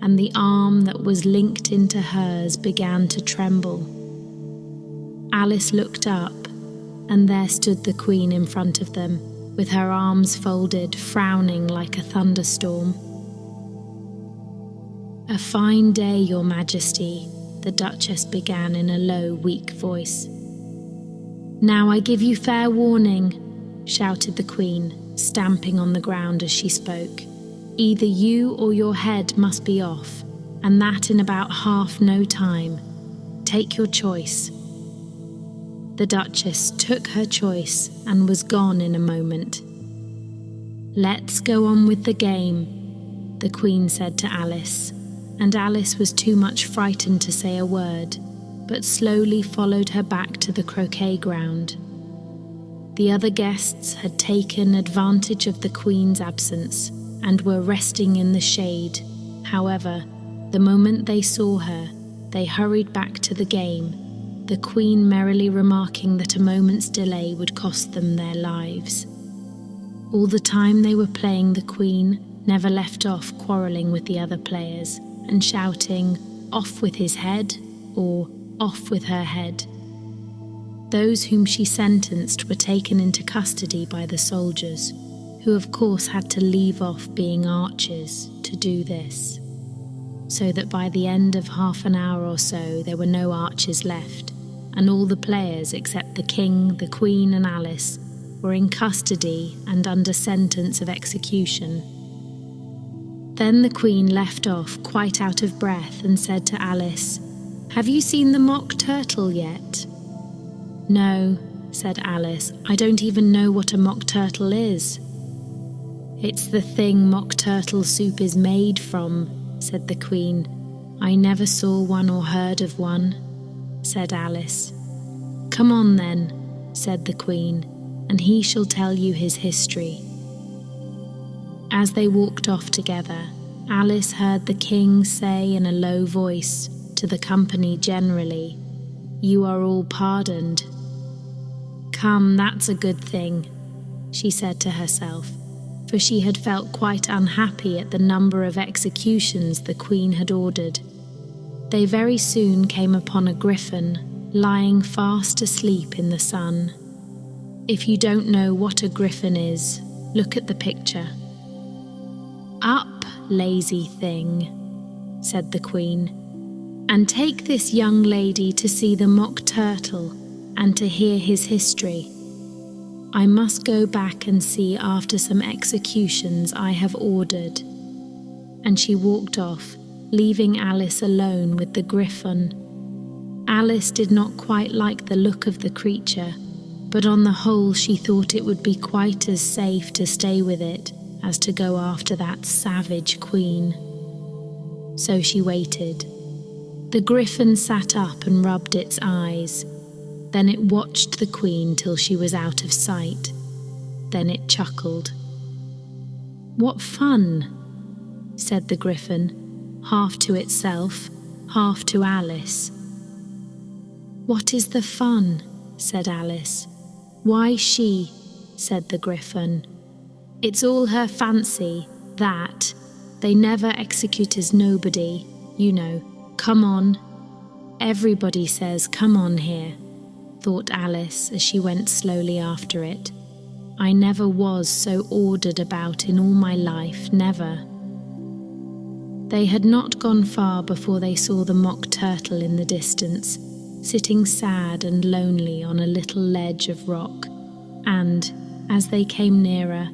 and the arm that was linked into hers began to tremble. Alice looked up, and there stood the Queen in front of them, with her arms folded, frowning like a thunderstorm. "A fine day, Your Majesty," the Duchess began in a low, weak voice. "Now I give you fair warning," shouted the Queen, stamping on the ground as she spoke. "Either you or your head must be off, and that in about half no time. Take your choice." The Duchess took her choice and was gone in a moment. "Let's go on with the game," the Queen said to Alice, and Alice was too much frightened to say a word, but slowly followed her back to the croquet ground. The other guests had taken advantage of the Queen's absence and were resting in the shade. However, the moment they saw her, they hurried back to the game, the Queen merrily remarking that a moment's delay would cost them their lives. All the time they were playing, the Queen never left off quarrelling with the other players and shouting, "Off with his head," or "Off with her head." Those whom she sentenced were taken into custody by the soldiers, who of course had to leave off being archers to do this, so that by the end of half an hour or so there were no archers left, and all the players except the King, the Queen and Alice were in custody and under sentence of execution. Then the Queen left off quite out of breath and said to Alice, "Have you seen the mock turtle yet?" "No," said Alice, "I don't even know what a mock turtle is." "It's the thing mock turtle soup is made from," said the Queen. "I never saw one or heard of one," said Alice. "Come on then," said the Queen, "and he shall tell you his history." As they walked off together, Alice heard the King say in a low voice to the company generally, "You are all pardoned." "Come, that's a good thing," she said to herself, for she had felt quite unhappy at the number of executions the Queen had ordered. They very soon came upon a griffin lying fast asleep in the sun. If you don't know what a griffin is, look at the picture. "Up, lazy thing," said the Queen, "and take this young lady to see the mock turtle and to hear his history. I must go back and see after some executions I have ordered." And she walked off, leaving Alice alone with the griffin. Alice did not quite like the look of the creature, but on the whole she thought it would be quite as safe to stay with it as to go after that savage Queen. So she waited. The griffin sat up and rubbed its eyes. Then it watched the Queen till she was out of sight. Then it chuckled. "What fun," said the griffin, half to itself, half to Alice. "What is the fun?" said Alice. "Why she?" said the griffin. "It's all her fancy, that. They never execute as nobody, you know. Come on. Everybody says come on here. thought Alice as she went slowly after it. I never was so ordered about in all my life, never. They had not gone far before they saw the Mock Turtle in the distance, sitting sad and lonely on a little ledge of rock, and, as they came nearer,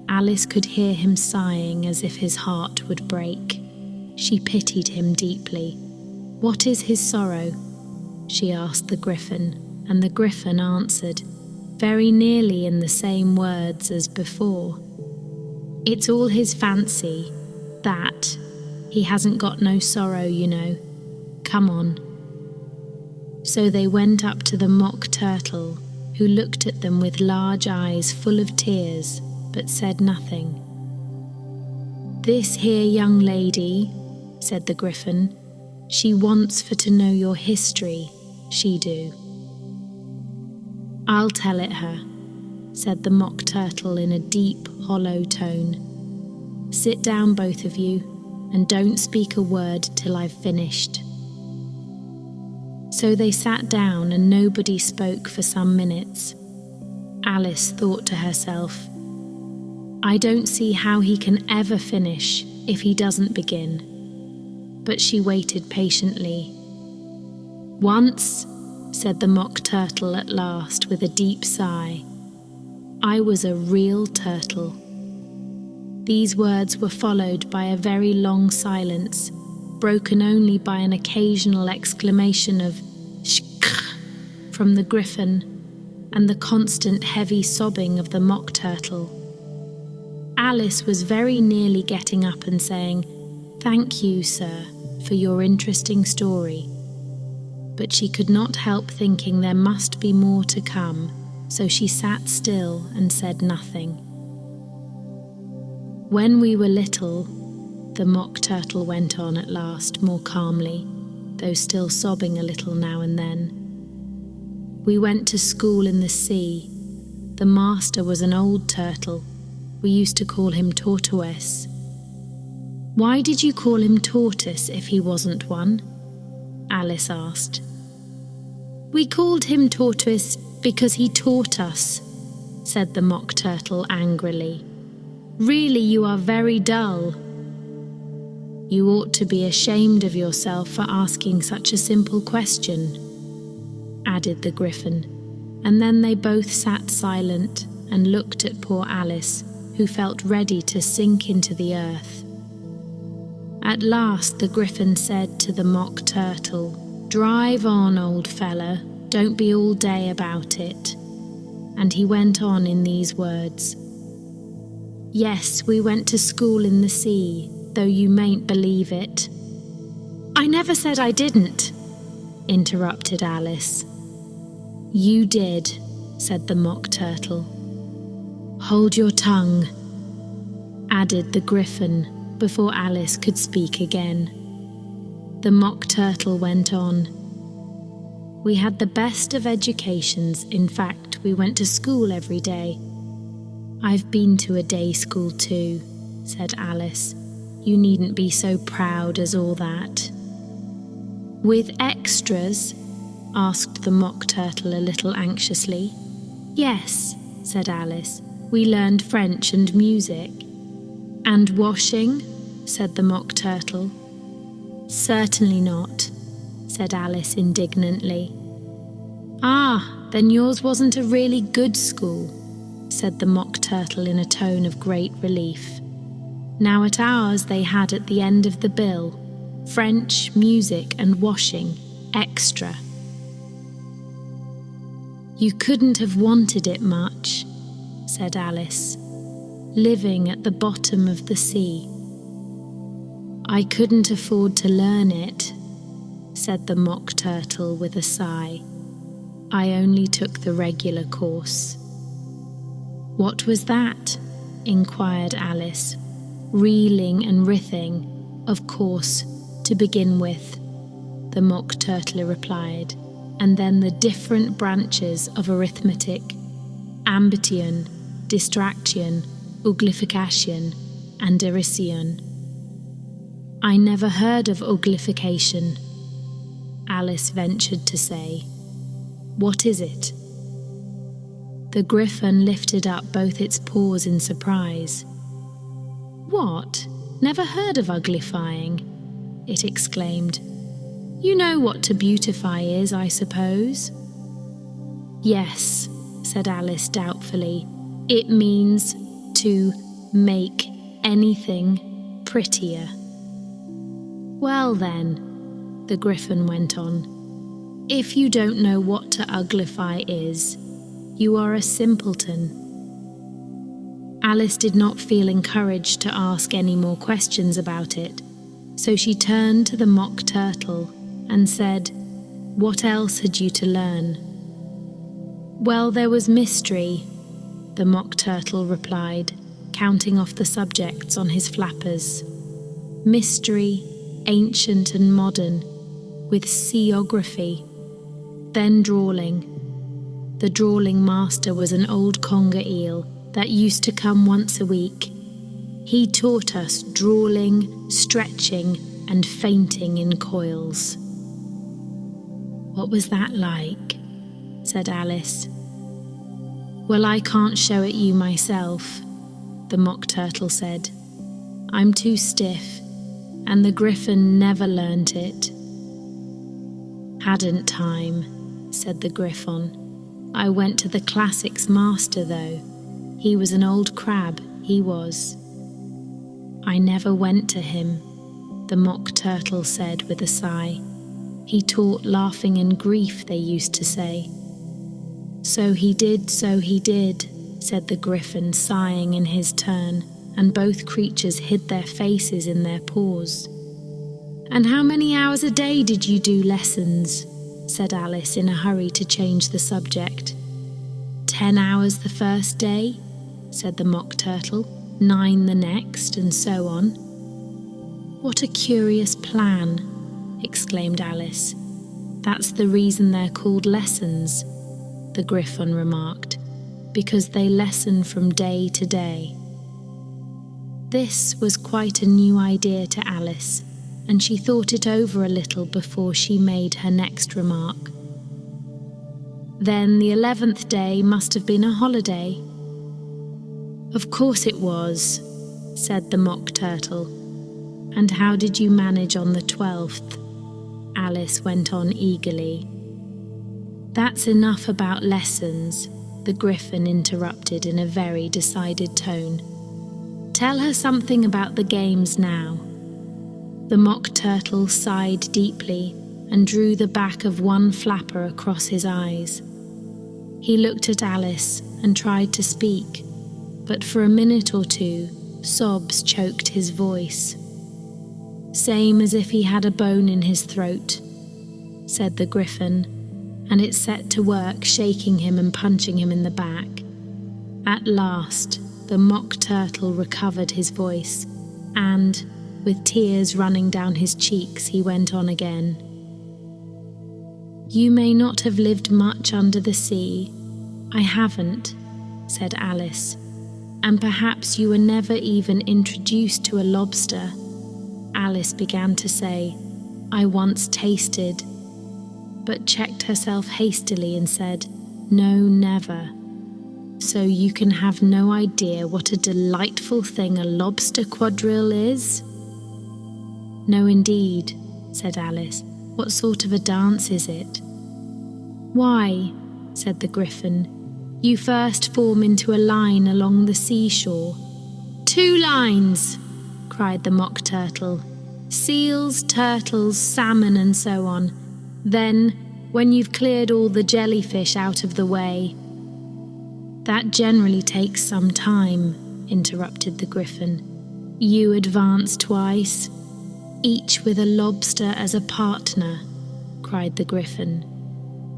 Alice could hear him sighing as if his heart would break. She pitied him deeply. "What is his sorrow?" she asked the Griffin, and the Griffin answered, very nearly in the same words as before. "It's all his fancy, that. He hasn't got no sorrow, you know. Come on." So they went up to the Mock Turtle, who looked at them with large eyes full of tears, but said nothing. "This here young lady," said the Griffin, "she wants for to know your history, she do." "I'll tell it her," said the Mock Turtle in a deep, hollow tone. "Sit down, both of you, and don't speak a word till I've finished." So they sat down and nobody spoke for some minutes. Alice thought to herself, "I don't see how he can ever finish if he doesn't begin." But she waited patiently. "Once," said the Mock Turtle at last with a deep sigh, "I was a real turtle." These words were followed by a very long silence, broken only by an occasional exclamation of "shk" from the Griffin and the constant heavy sobbing of the Mock Turtle. Alice was very nearly getting up and saying, "Thank you, sir, for your interesting story." But she could not help thinking there must be more to come, so she sat still and said nothing. "When we were little," the Mock Turtle went on at last, more calmly, though still sobbing a little now and then, "we went to school in the sea. The master was an old turtle. We used to call him Tortoise." "Why did you call him Tortoise if he wasn't one?" Alice asked. "We called him Tortoise because he taught us," said the Mock Turtle angrily. "Really, you are very dull." "You ought to be ashamed of yourself for asking such a simple question," added the Griffin, and then they both sat silent and looked at poor Alice, who felt ready to sink into the earth. At last the Griffin said to the Mock Turtle, "Drive on, old fella, don't be all day about it." And he went on in these words, "Yes, we went to school in the sea, though you mayn't believe it." "I never said I didn't," interrupted Alice. "You did," said the Mock Turtle. "Hold your tongue," added the Griffin before Alice could speak again. The Mock Turtle went on. "We had the best of educations. In fact, we went to school every day." "I've been to a day school too," said Alice. "You needn't be so proud as all that." "With extras?" asked the Mock Turtle a little anxiously. "Yes," said Alice. "We learned French and music." "And washing?" said the Mock Turtle. "Certainly not," said Alice indignantly. "Ah, then yours wasn't a really good school," said the Mock Turtle in a tone of great relief. Now at ours they had at the end of the bill, French, music and washing, extra. "You couldn't have wanted it much," said Alice, "living at the bottom of the sea." "I couldn't afford to learn it," said the Mock Turtle with a sigh. "I only took the regular course." "What was that?" inquired Alice. "Reeling and writhing, of course, to begin with," the Mock Turtle replied, "and then the different branches of arithmetic, ambition, distraction, uglification, and derision." "I never heard of uglification," Alice ventured to say. What is it?" The griffin lifted up both its paws in surprise. "What? Never heard of uglifying?" it exclaimed. "You know what to beautify is, I suppose?" "Yes," said Alice doubtfully. "It means to make anything prettier." "Well then," the griffin went on, "if you don't know what to uglify is, you are a simpleton." Alice did not feel encouraged to ask any more questions about it, so she turned to the Mock Turtle and said, "What else had you to learn?" "Well, there was mystery," the Mock Turtle replied, counting off the subjects on his flappers. "Mystery, ancient and modern, with seaography, then drawling. The drawling master was an old conger eel that used to come once a week. He taught us drawling, stretching, and fainting in coils." "What was that like?" said Alice. "Well, I can't show it you myself," the Mock Turtle said. "I'm too stiff, and the griffin never learnt it." "Hadn't time," said the griffin. "I went to the classics master, though. He was an old crab, he was." "I never went to him," the Mock Turtle said with a sigh. "He taught laughing and grief, they used to say." So he did," said the griffin, sighing in his turn, and both creatures hid their faces in their paws. "And how many hours a day did you do lessons?" said Alice in a hurry to change the subject. 10 hours the first day," said the Mock Turtle, 9 the next, and so on. "What a curious plan," exclaimed Alice. "That's the reason they're called lessons," the griffin remarked, "because they lesson from day to day." This was quite a new idea to Alice, and she thought it over a little before she made her next remark. "Then the 11th day must have been a holiday." "Of course it was," said the Mock Turtle. "And how did you manage on the 12th? Alice went on eagerly. "That's enough about lessons," the griffin interrupted in a very decided tone. "Tell her something about the games now." The Mock Turtle sighed deeply and drew the back of one flapper across his eyes. He looked at Alice and tried to speak, but for a minute or two, sobs choked his voice. "Same as if he had a bone in his throat," said the griffin, and it set to work shaking him and punching him in the back. At last, the Mock Turtle recovered his voice, and, with tears running down his cheeks, he went on again. "You may not have lived much under the sea. I haven't," said Alice. "And perhaps you were never even introduced to a lobster." Alice began to say, "I once tasted," but checked herself hastily and said, "No, never. So you can have no idea what a delightful thing a lobster quadrille is?" "No, indeed," said Alice. "What sort of a dance is it?" "Why," said the griffin, "you first form into a line along the seashore." "2 lines!" cried the Mock Turtle. "Seals, turtles, salmon, and so on. Then, when you've cleared all the jellyfish out of the way—" "That generally takes some time," interrupted the griffin. "You advance twice, each with a lobster as a partner," cried the griffin.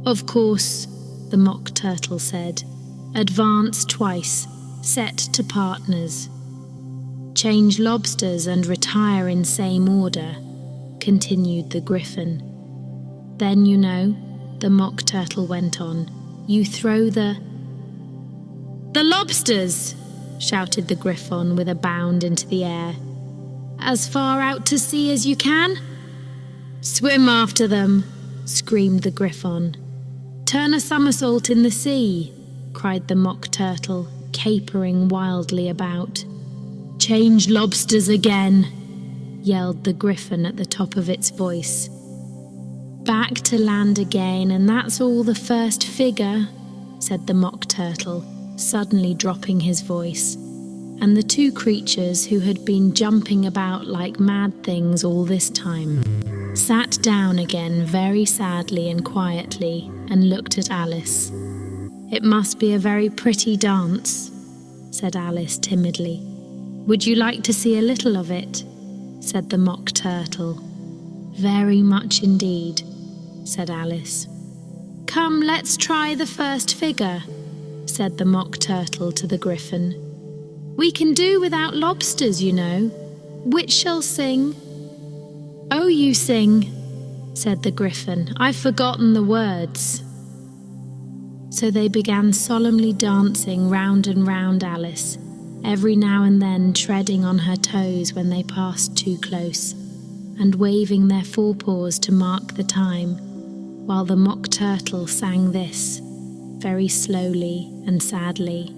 "Of course," the Mock Turtle said. "Advance twice, set to partners. Change lobsters and retire in same order," continued the griffin. "Then, you know," the Mock Turtle went on, "you throw the—" "The lobsters!" shouted the griffin with a bound into the air. "As far out to sea as you can?" "Swim after them!" screamed the griffin. Turn a somersault in the sea, cried the Mock Turtle, capering wildly about. Change lobsters again, yelled the Griffin at the top of its voice. Back to land again, and that's all the first figure, said the Mock Turtle, suddenly dropping his voice. And the two creatures, who had been jumping about like mad things all this time, sat down again very sadly and quietly and looked at Alice. It must be a very pretty dance, said Alice timidly. Would you like to see a little of it? Said the Mock Turtle. Very much indeed, said Alice. Come, let's try the first figure, said the Mock Turtle to the Griffin. We can do without lobsters, you know. Which shall sing? Oh, you sing, said the Griffin. I've forgotten the words. So they began solemnly dancing round and round Alice, every now and then treading on her toes when they passed too close, and waving their forepaws to mark the time, while the Mock Turtle sang this, very slowly and sadly.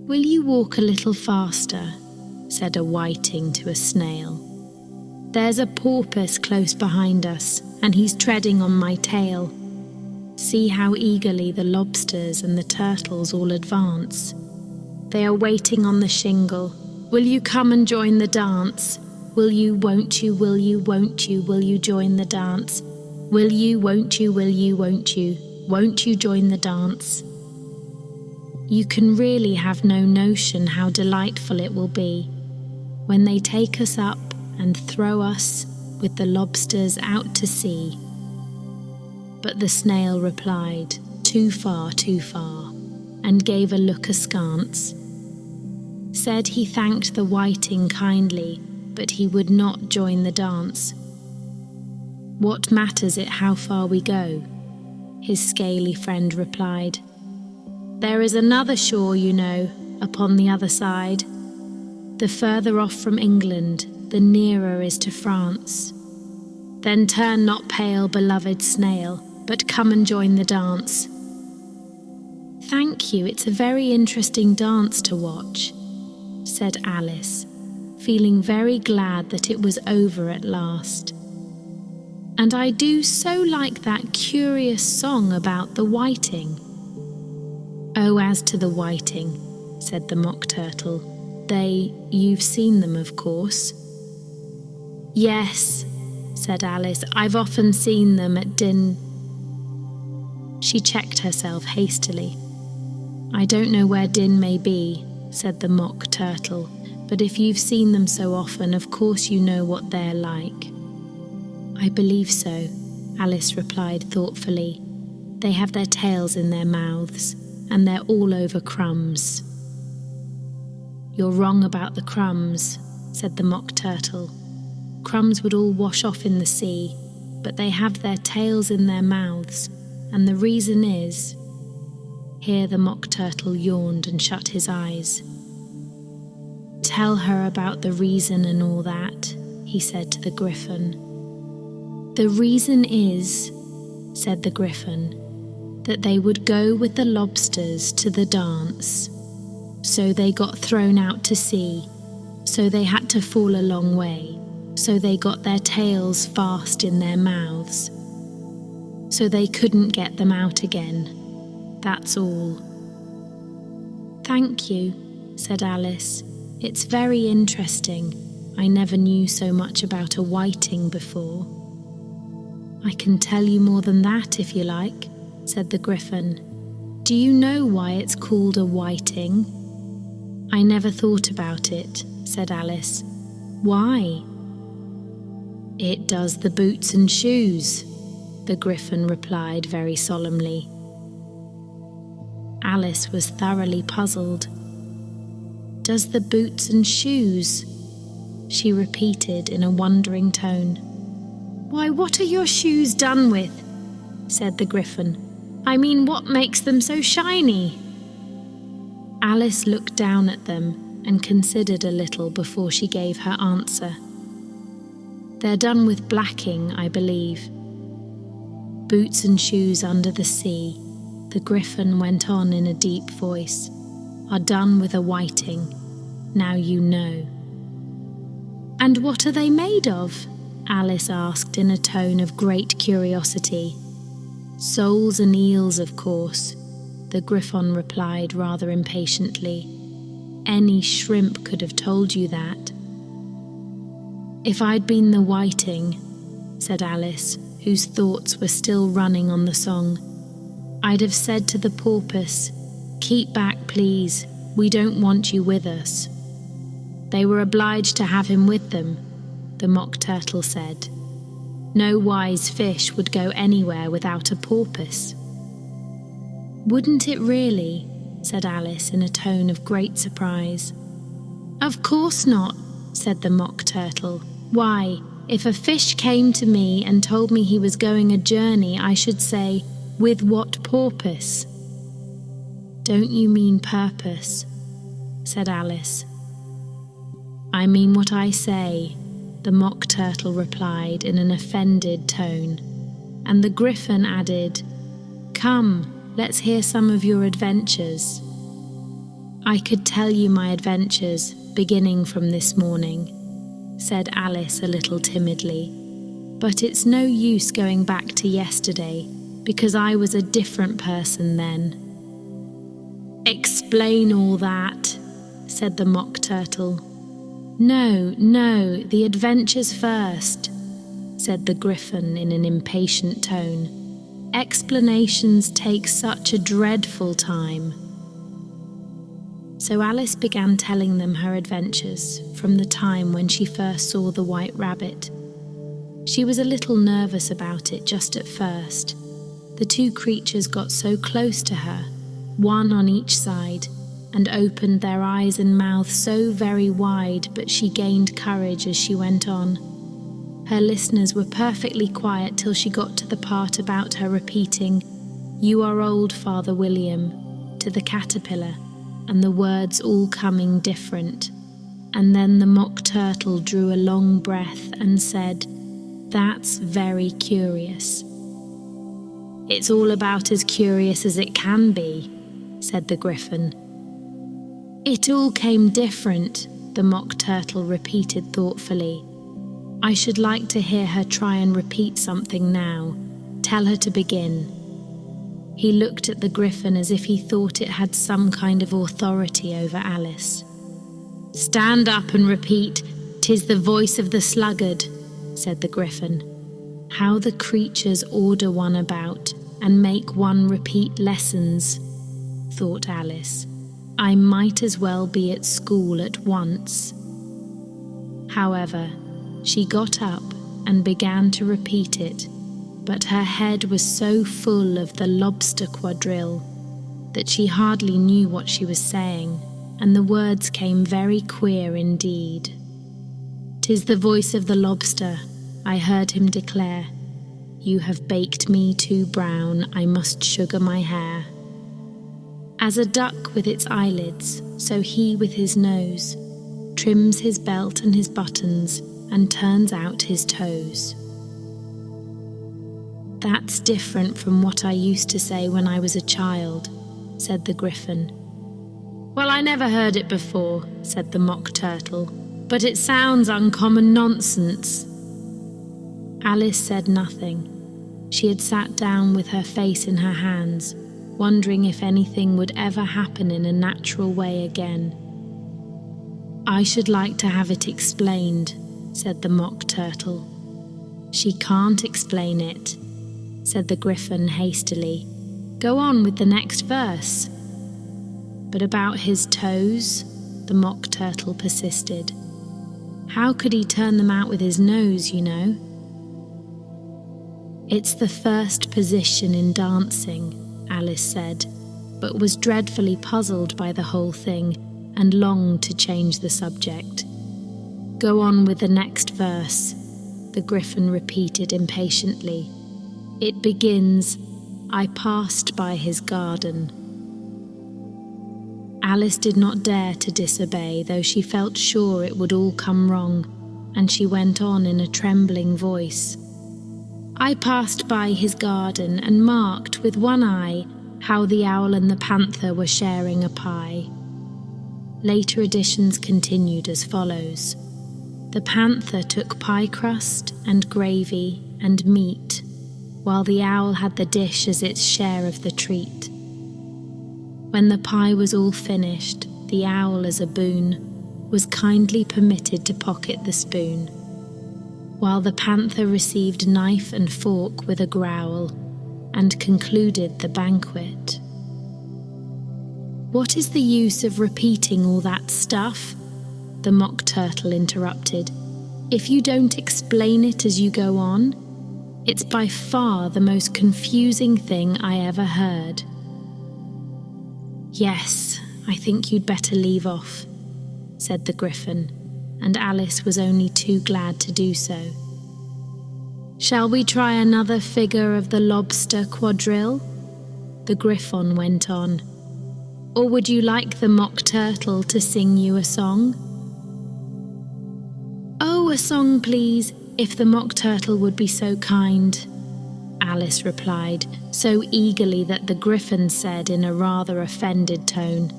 Will you walk a little faster? Said a whiting to a snail. There's a porpoise close behind us, and he's treading on my tail. See how eagerly the lobsters and the turtles all advance. They are waiting on the shingle. Will you come and join the dance? Will you, won't you, will you, won't you join the dance? Will you, won't you, will you, won't you join the dance? You can really have no notion how delightful it will be when they take us up and throw us with the lobsters out to sea. But the snail replied, too far, and gave a look askance. Said he thanked the whiting kindly, but he would not join the dance. What matters it how far we go? His scaly friend replied. There is another shore, you know, upon the other side. The further off from England, the nearer is to France. Then turn not pale, beloved snail, but come and join the dance. Thank you, it's a very interesting dance to watch, said Alice, feeling very glad that it was over at last. And I do so like that curious song about the whiting. Oh, as to the whiting, said the Mock Turtle, you've seen them, of course. Yes, said Alice, I've often seen them at She checked herself hastily. I don't know where Din may be, said the Mock Turtle, but if you've seen them so often, of course you know what they're like. I believe so, Alice replied thoughtfully. They have their tails in their mouths, and they're all over crumbs. You're wrong about the crumbs, said the Mock Turtle. Crumbs would all wash off in the sea, but they have their tails in their mouths, and the reason is... Here the Mock Turtle yawned and shut his eyes. Tell her about the reason and all that, he said to the Griffin. The reason is, said the Griffin, that they would go with the lobsters to the dance. So they got thrown out to sea, so they had to fall a long way, so they got their tails fast in their mouths. So they couldn't get them out again. That's all. Thank you, said Alice. It's very interesting. I never knew so much about a whiting before. I can tell you more than that if you like, said the Griffin. Do you know why it's called a whiting? I never thought about it, said Alice. Why? It does the boots and shoes, the Griffin replied very solemnly. Alice was thoroughly puzzled. Does the boots and shoes? She repeated in a wondering tone. Why, what are your shoes done with? Said the Griffin. I mean, what makes them so shiny? Alice looked down at them and considered a little before she gave her answer. They're done with blacking, I believe. Boots and shoes under the sea, the Griffin went on in a deep voice, are done with a whiting. Now you know. And what are they made of? Alice asked in a tone of great curiosity. Soles and eels, of course, the Griffon replied rather impatiently. Any shrimp could have told you that. If I'd been the whiting, said Alice, whose thoughts were still running on the song, I'd have said to the porpoise, keep back, please, we don't want you with us. They were obliged to have him with them, the Mock Turtle said. No wise fish would go anywhere without a porpoise. Wouldn't it really? Said Alice in a tone of great surprise. Of course not, said the Mock Turtle. Why, if a fish came to me and told me he was going a journey, I should say, with what porpoise? Don't you mean purpose? Said Alice. I mean what I say, the Mock Turtle replied in an offended tone, and the Griffin added, Come, let's hear some of your adventures. I could tell you my adventures, beginning from this morning, said Alice a little timidly, but it's no use going back to yesterday, because I was a different person then. Explain all that, said the Mock Turtle. No, the adventures first, said the Griffin in an impatient tone. Explanations take such a dreadful time. So Alice began telling them her adventures from the time when she first saw the White Rabbit. She was a little nervous about it just at first. The two creatures got so close to her, one on each side, and opened their eyes and mouths so very wide, but she gained courage as she went on. Her listeners were perfectly quiet till she got to the part about her repeating, You are old, Father William, to the caterpillar, and the words all coming different. And then the Mock Turtle drew a long breath and said, That's very curious. It's all about as curious as it can be, said the Griffin. It all came different, the Mock Turtle repeated thoughtfully. I should like to hear her try and repeat something now. Tell her to begin. He looked at the Griffin as if he thought it had some kind of authority over Alice. Stand up and repeat, "'Tis the voice of the sluggard," said the Griffin. How the creatures order one about and make one repeat lessons, thought Alice. I might as well be at school at once. However, she got up and began to repeat it, but her head was so full of the lobster quadrille that she hardly knew what she was saying, and the words came very queer indeed. "'Tis the voice of the lobster," I heard him declare. "You have baked me too brown, I must sugar my hair." As a duck with its eyelids, so he with his nose trims his belt and his buttons and turns out his toes. That's different from what I used to say when I was a child, said the Griffin. Well, I never heard it before, said the Mock Turtle, but it sounds uncommon nonsense. Alice said nothing. She had sat down with her face in her hands, wondering if anything would ever happen in a natural way again. I should like to have it explained, said the Mock Turtle. She can't explain it, said the Griffin hastily. Go on with the next verse. But about his toes, the Mock Turtle persisted. How could he turn them out with his nose, you know? It's the first position in dancing, Alice said, but was dreadfully puzzled by the whole thing and longed to change the subject. Go on with the next verse, the Griffin repeated impatiently. It begins, I passed by his garden. Alice did not dare to disobey, though she felt sure it would all come wrong, and she went on in a trembling voice. I passed by his garden and marked with one eye how the owl and the panther were sharing a pie. Later editions continued as follows. The panther took pie crust and gravy and meat, while the owl had the dish as its share of the treat. When the pie was all finished, the owl, as a boon, was kindly permitted to pocket the spoon, while the panther received knife and fork with a growl, and concluded the banquet. "What is the use of repeating all that stuff?" the Mock Turtle interrupted. "If you don't explain it as you go on, it's by far the most confusing thing I ever heard." "Yes, I think you'd better leave off," said the Gryphon, and Alice was only too glad to do so. "Shall we try another figure of the lobster quadrille?" the Gryphon went on. "Or would you like the Mock Turtle to sing you a song?" "Oh, a song, please, if the Mock Turtle would be so kind," Alice replied, so eagerly that the Gryphon said in a rather offended tone,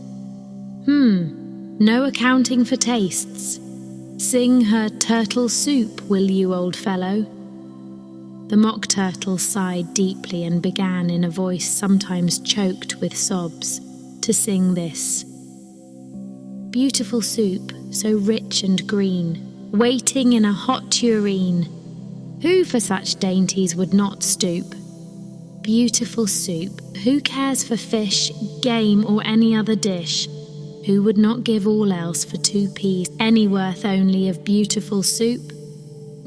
No accounting for tastes. Sing her turtle soup, will you, old fellow?" The Mock Turtle sighed deeply and began in a voice sometimes choked with sobs to sing this. "Beautiful soup, so rich and green, waiting in a hot tureen. Who for such dainties would not stoop? Beautiful soup, who cares for fish, game, or any other dish? Who would not give all else for 2p? Pennyworth only of beautiful soup?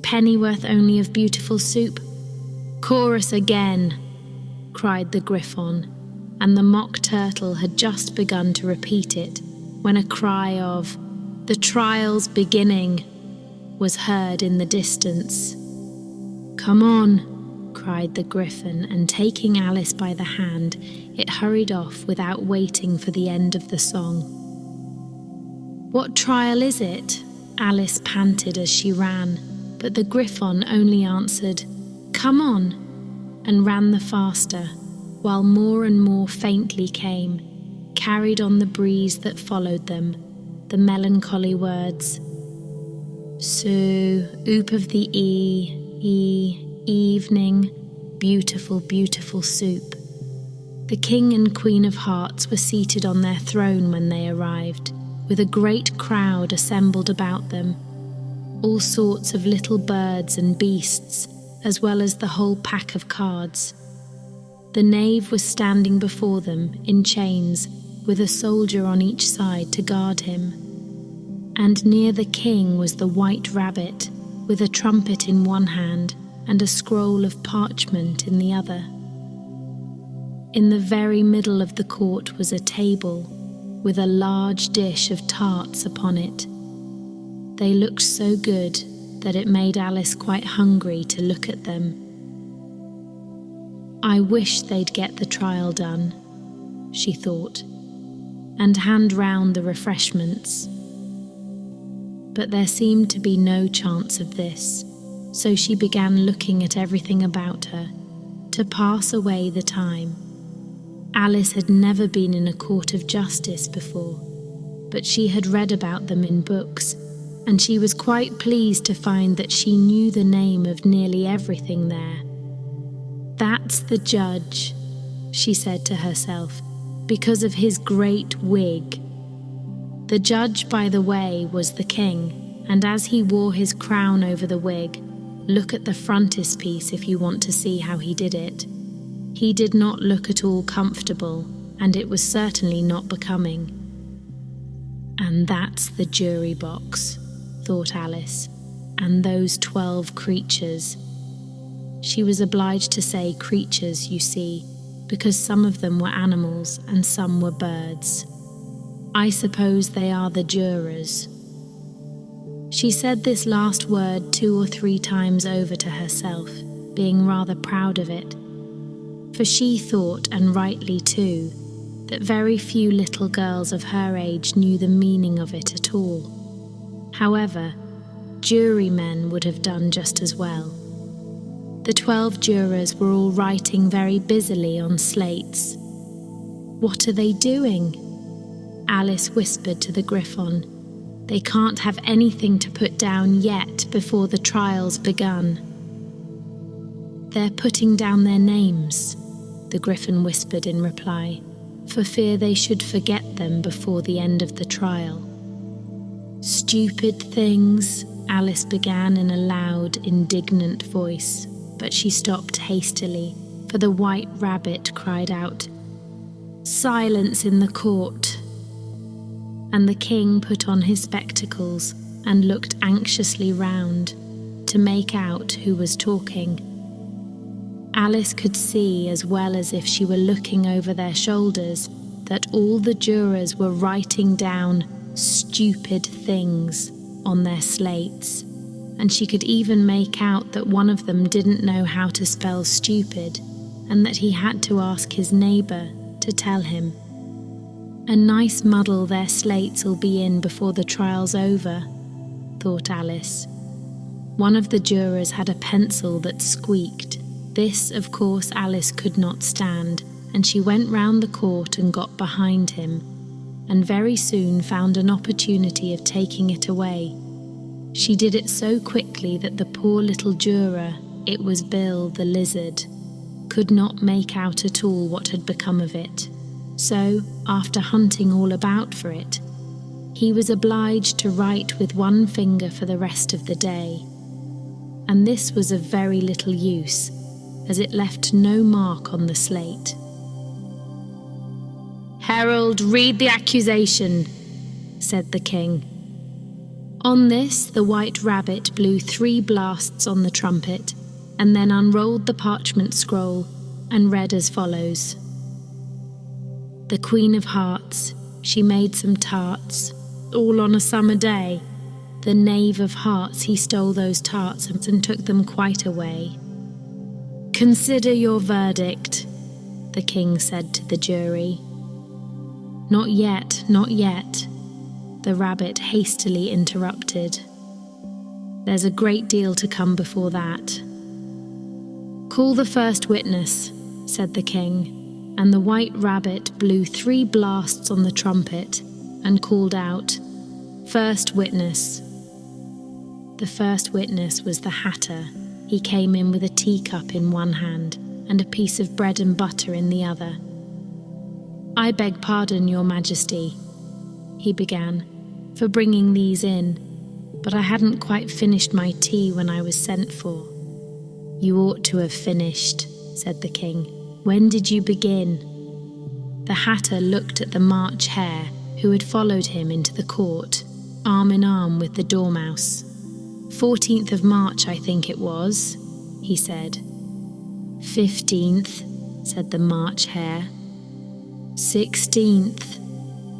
Pennyworth only of beautiful soup? Chorus again!" cried the Gryphon, and the Mock Turtle had just begun to repeat it when a cry of "The trial's beginning" was heard in the distance. "Come on," cried the Gryphon, and taking Alice by the hand, it hurried off without waiting for the end of the song. "What trial is it?" Alice panted as she ran, but the Gryphon only answered, "Come on," and ran the faster, while more and more faintly came, carried on the breeze that followed them, the melancholy words, "So, oop of the evening, beautiful, beautiful soup." The King and Queen of Hearts were seated on their throne when they arrived, with a great crowd assembled about them, all sorts of little birds and beasts, as well as the whole pack of cards. The knave was standing before them in chains, with a soldier on each side to guard him. And near the king was the White Rabbit, with a trumpet in one hand and a scroll of parchment in the other. In the very middle of the court was a table, with a large dish of tarts upon it. They looked so good that it made Alice quite hungry to look at them. "I wish they'd get the trial done," she thought, "and hand round the refreshments." But there seemed to be no chance of this, so she began looking at everything about her, to pass away the time. Alice had never been in a court of justice before, but she had read about them in books, and she was quite pleased to find that she knew the name of nearly everything there. "That's the judge," she said to herself, "because of his great wig." The judge, by the way, was the king, and as he wore his crown over the wig, look at the frontispiece if you want to see how he did it. He did not look at all comfortable, and it was certainly not becoming. "And that's the jury box," thought Alice, "and those 12 creatures." She was obliged to say creatures, you see, because some of them were animals and some were birds. "I suppose they are the jurors." She said this last word 2 or 3 times over to herself, being rather proud of it, for she thought, and rightly too, that very few little girls of her age knew the meaning of it at all. However, jurymen would have done just as well. The 12 jurors were all writing very busily on slates. "What are they doing?" Alice whispered to the Griffon. "They can't have anything to put down yet before the trial's begun." "They're putting down their names," the Griffon whispered in reply, for fear they should forget them before the end of the trial. "Stupid things," Alice began in a loud, indignant voice, but she stopped hastily, for the White Rabbit cried out, "Silence in the court!" And the king put on his spectacles and looked anxiously round to make out who was talking. Alice could see, as well as if she were looking over their shoulders, that all the jurors were writing down "stupid things" on their slates, and she could even make out that one of them didn't know how to spell stupid, and that he had to ask his neighbour to tell him. "A nice muddle their slates'll be in before the trial's over," thought Alice. One of the jurors had a pencil that squeaked. This, of course, Alice could not stand, and she went round the court and got behind him, and very soon found an opportunity of taking it away. She did it so quickly that the poor little juror, it was Bill the lizard, could not make out at all what had become of it. So, after hunting all about for it, he was obliged to write with one finger for the rest of the day. And this was of very little use, as it left no mark on the slate. "Herald, read the accusation," said the king. On this, the White Rabbit blew 3 blasts on the trumpet, and then unrolled the parchment scroll and read as follows. "The Queen of Hearts, she made some tarts, all on a summer day. The Knave of Hearts, he stole those tarts and took them quite away. Consider your verdict," the king said to the jury. "Not yet, not yet," the rabbit hastily interrupted. "There's a great deal to come before that." "Call the first witness," said the king, and the White Rabbit blew 3 blasts on the trumpet and called out, "First witness." The first witness was the Hatter. He came in with a teacup in one hand and a piece of bread and butter in the other. "I beg pardon, Your Majesty," he began, "for bringing these in, but I hadn't quite finished my tea when I was sent for." "You ought to have finished," said the king. "When did you begin?" The Hatter looked at the March Hare, who had followed him into the court, arm in arm with the Dormouse. 14th of March, I think it was," he said. 15th, said the March Hare. 16th,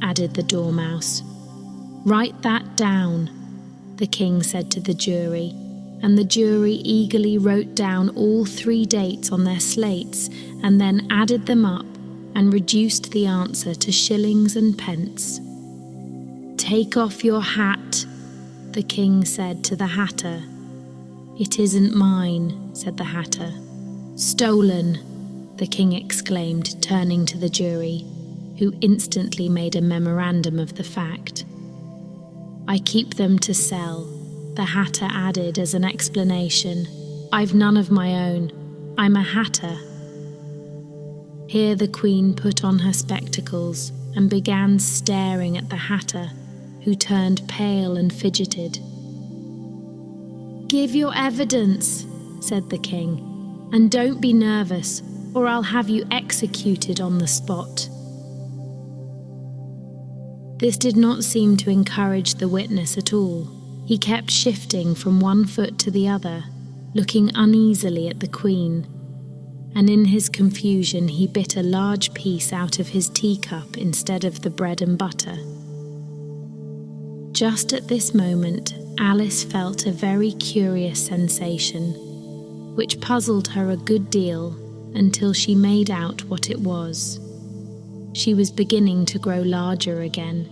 added the Dormouse. "Write that down," the king said to the jury, and the jury eagerly wrote down all 3 dates on their slates and then added them up and reduced the answer to shillings and pence. "Take off your hat," the king said to the Hatter. "It isn't mine," said the Hatter. "Stolen," the king exclaimed, turning to the jury, who instantly made a memorandum of the fact. "I keep them to sell," the Hatter added as an explanation. "I've none of my own. I'm a Hatter." Here the Queen put on her spectacles and began staring at the Hatter, who turned pale and fidgeted. "Give your evidence," said the king, "and don't be nervous, or I'll have you executed on the spot." This did not seem to encourage the witness at all. He kept shifting from one foot to the other, looking uneasily at the Queen, and in his confusion he bit a large piece out of his teacup instead of the bread and butter. Just at this moment, Alice felt a very curious sensation, which puzzled her a good deal until she made out what it was. She was beginning to grow larger again,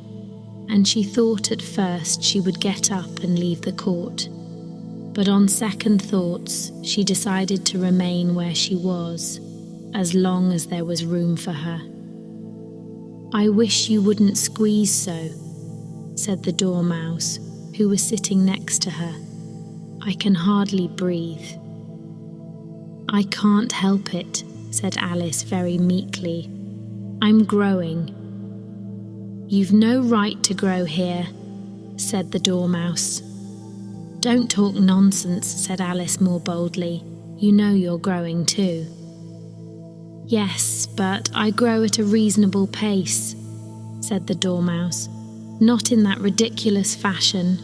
and she thought at first she would get up and leave the court. But on second thoughts, she decided to remain where she was, as long as there was room for her. "I wish you wouldn't squeeze so," said the Dormouse, who was sitting next to her. "I can hardly breathe." "I can't help it," said Alice very meekly. "I'm growing." "You've no right to grow here," said the Dormouse. "Don't talk nonsense," said Alice more boldly. "You know you're growing too." "Yes, but I grow at a reasonable pace," said the Dormouse, "not in that ridiculous fashion."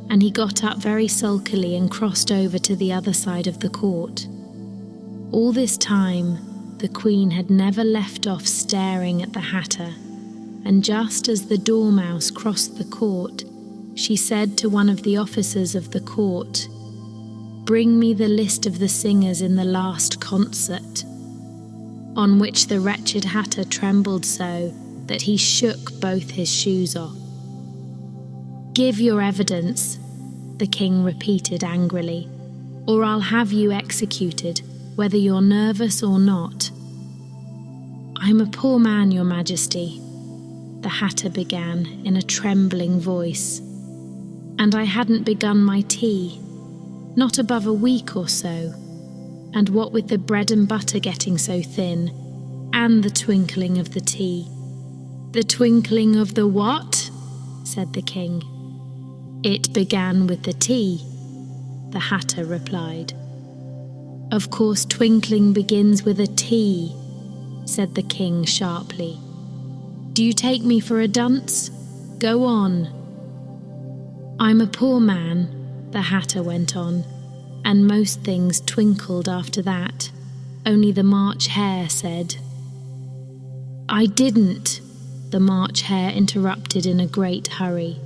And he got up very sulkily and crossed over to the other side of the court. All this time, the Queen had never left off staring at the Hatter, and just as the Dormouse crossed the court, she said to one of the officers of the court, "Bring me the list of the singers in the last concert," on which the wretched Hatter trembled so that he shook both his shoes off. "Give your evidence," the King repeated angrily, "or I'll have you executed, whether you're nervous or not." "I'm a poor man, Your Majesty," the Hatter began in a trembling voice, "and I hadn't begun my tea, not above a week or so, and what with the bread and butter getting so thin, and the twinkling of the tea." "The twinkling of the what?" said the King. "It began with the tea," the Hatter replied. "Of course twinkling begins with a T," said the King sharply. "Do you take me for a dunce? Go on." "I'm a poor man," the Hatter went on, "and most things twinkled after that, only the March Hare said—" "I didn't," the March Hare interrupted in a great hurry.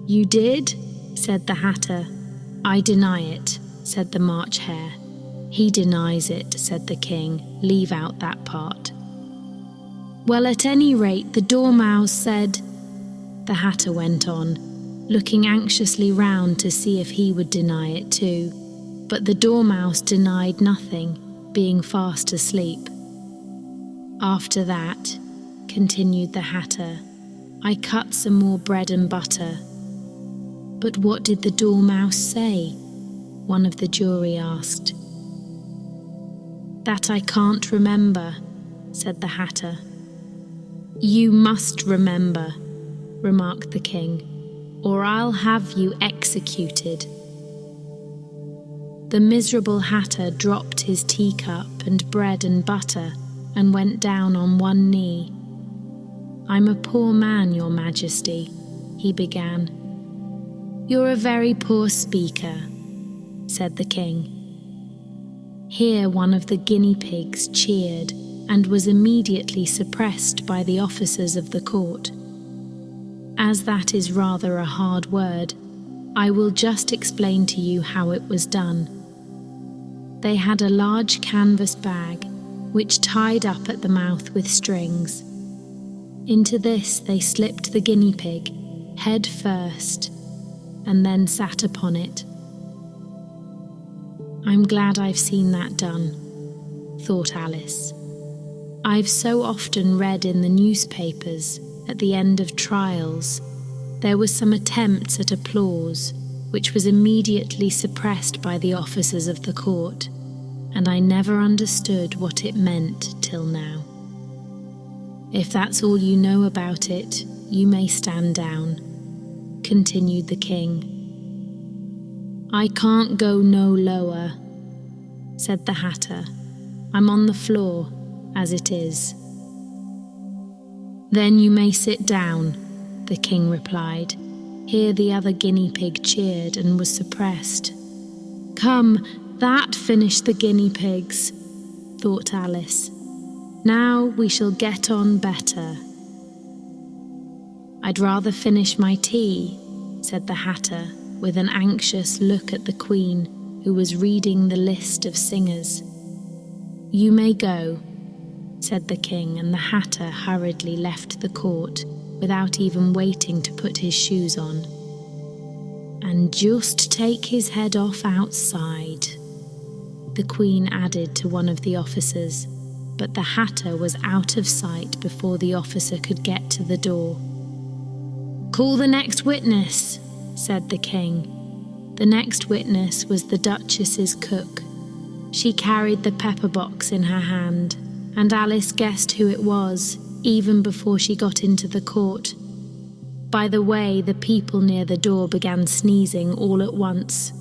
"You did?" said the Hatter. "I deny it," said the March Hare. "He denies it," said the King. "Leave out that part." "Well, at any rate, the Dormouse said—" the Hatter went on, looking anxiously round to see if he would deny it too. But the Dormouse denied nothing, being fast asleep. "After that," continued the Hatter, "I cut some more bread and butter." "But what did the Dormouse say?" one of the jury asked. "That I can't remember," said the Hatter. "You must remember," remarked the King, "or I'll have you executed." The miserable Hatter dropped his teacup and bread and butter and went down on one knee. "I'm a poor man, Your Majesty," he began. "You're a very poor speaker," said the King. Here one of the guinea pigs cheered and was immediately suppressed by the officers of the court. As that is rather a hard word, I will just explain to you how it was done. They had a large canvas bag, which tied up at the mouth with strings. Into this they slipped the guinea pig, head first, and then sat upon it. "I'm glad I've seen that done," thought Alice. "I've so often read in the newspapers, at the end of trials, there was some attempts at applause, which was immediately suppressed by the officers of the court, and I never understood what it meant till now. If that's all you know about it, you may stand down," continued the King. "I can't go no lower," said the Hatter. "I'm on the floor, as it is." "Then you may sit down," the King replied. Here the other guinea pig cheered and was suppressed. "Come, that finished the guinea pigs," thought Alice. "Now we shall get on better." "I'd rather finish my tea," said the Hatter, with an anxious look at the Queen, who was reading the list of singers. "You may go," said the King, and the Hatter hurriedly left the court without even waiting to put his shoes on. And just take his head off outside," the Queen added to one of the officers, but the Hatter was out of sight before the officer could get to the door. "Call the next witness," said the King. The next witness was the Duchess's cook. She carried the pepper box in her hand, and Alice guessed who it was, even before she got into the court. By the way, the people near the door began sneezing all at once.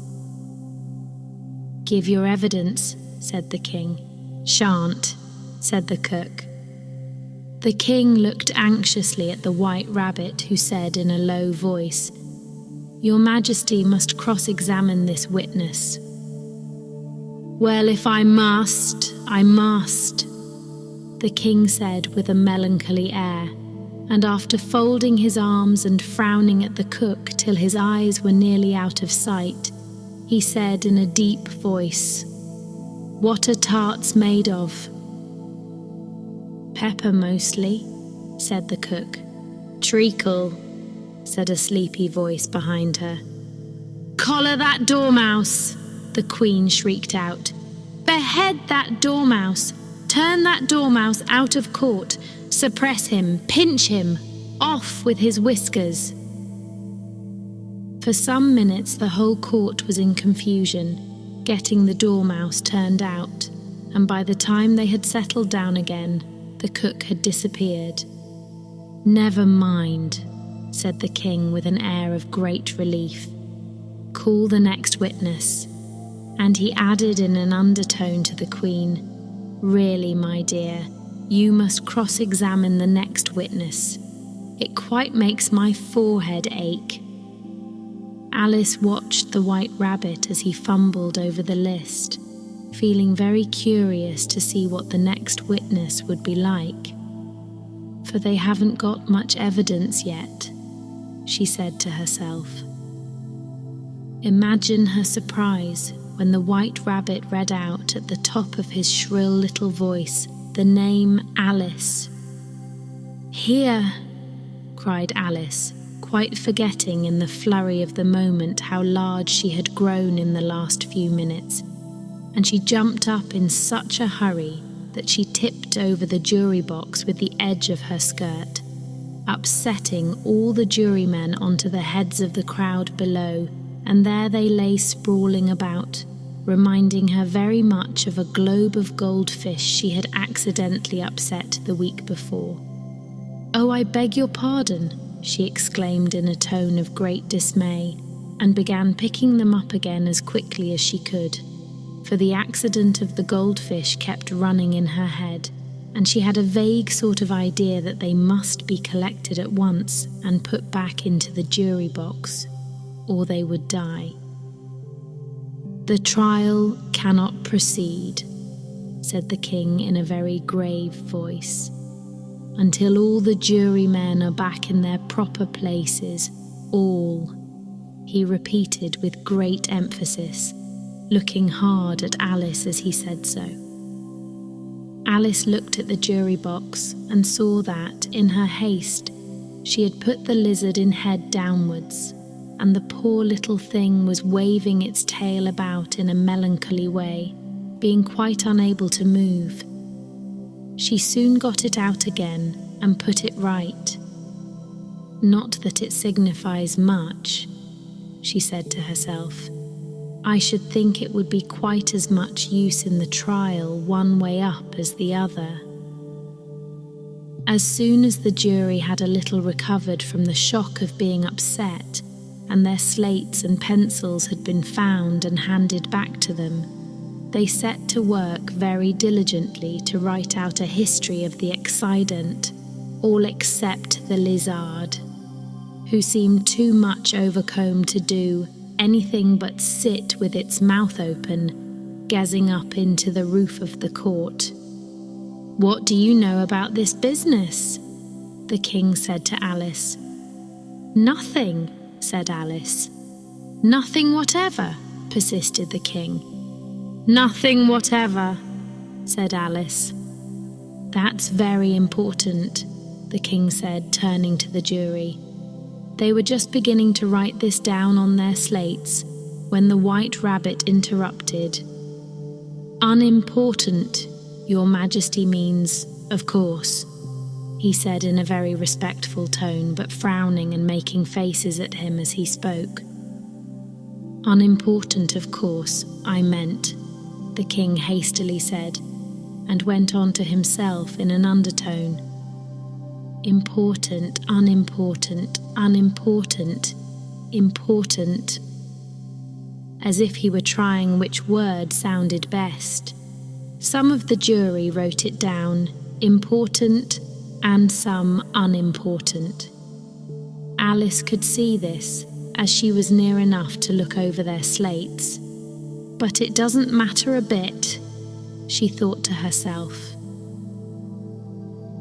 "Give your evidence," said the King. "Shan't," said the cook. The King looked anxiously at the White Rabbit, who said in a low voice, "Your Majesty must cross-examine this witness." "Well, if I must, I must," the King said with a melancholy air, and after folding his arms and frowning at the cook till his eyes were nearly out of sight, he said in a deep voice, "What are tarts made of?" "Pepper mostly," said the cook. "Treacle," said a sleepy voice behind her. "Collar that dormouse!" the Queen shrieked out. "Behead that dormouse! Turn that dormouse out of court! Suppress him! Pinch him! Off with his whiskers!" For some minutes the whole court was in confusion, getting the dormouse turned out, and by the time they had settled down again, the cook had disappeared. "Never mind," said the King with an air of great relief. "Call the next witness." And he added in an undertone to the Queen, "Really, my dear, you must cross-examine the next witness. It quite makes my forehead ache." Alice watched the White Rabbit as he fumbled over the list, feeling very curious to see what the next witness would be like. "For they haven't got much evidence yet," she said to herself. Imagine her surprise when the White Rabbit read out at the top of his shrill little voice the name Alice. "Here!" cried Alice, quite forgetting in the flurry of the moment how large she had grown in the last few minutes, and she jumped up in such a hurry that she tipped over the jury box with the edge of her skirt, upsetting all the jurymen onto the heads of the crowd below, and there they lay sprawling about, reminding her very much of a globe of goldfish she had accidentally upset the week before. "Oh, I beg your pardon," she exclaimed in a tone of great dismay, and began picking them up again as quickly as she could, for the accident of the goldfish kept running in her head, and she had a vague sort of idea that they must be collected at once and put back into the jury box, or they would die. "The trial cannot proceed," said the King in a very grave voice, "until all the jurymen are back in their proper places, all," he repeated with great emphasis, looking hard at Alice as he said so. Alice looked at the jury box and saw that, in her haste, she had put the lizard in head downwards, and the poor little thing was waving its tail about in a melancholy way, being quite unable to move. She soon got it out again and put it right. "Not that it signifies much," she said to herself. "I should think it would be quite as much use in the trial one way up as the other." As soon as the jury had a little recovered from the shock of being upset, and their slates and pencils had been found and handed back to them, they set to work very diligently to write out a history of the accident, all except the lizard, who seemed too much overcome to do anything but sit with its mouth open, gazing up into the roof of the court. "What do you know about this business?" the King said to Alice. "Nothing," said Alice. "Nothing whatever," persisted the King. "Nothing whatever," said Alice. "That's very important," the King said, turning to the jury. They were just beginning to write this down on their slates when the White Rabbit interrupted. "Unimportant, Your Majesty means, of course," he said in a very respectful tone, but frowning and making faces at him as he spoke. "Unimportant, of course, I meant," the king hastily said, and went on to himself in an undertone. "Important, unimportant, unimportant, important," as if he were trying which word sounded best. Some of the jury wrote it down, important, and some unimportant. Alice could see this, as she was near enough to look over their slates. But it doesn't matter a bit, she thought to herself.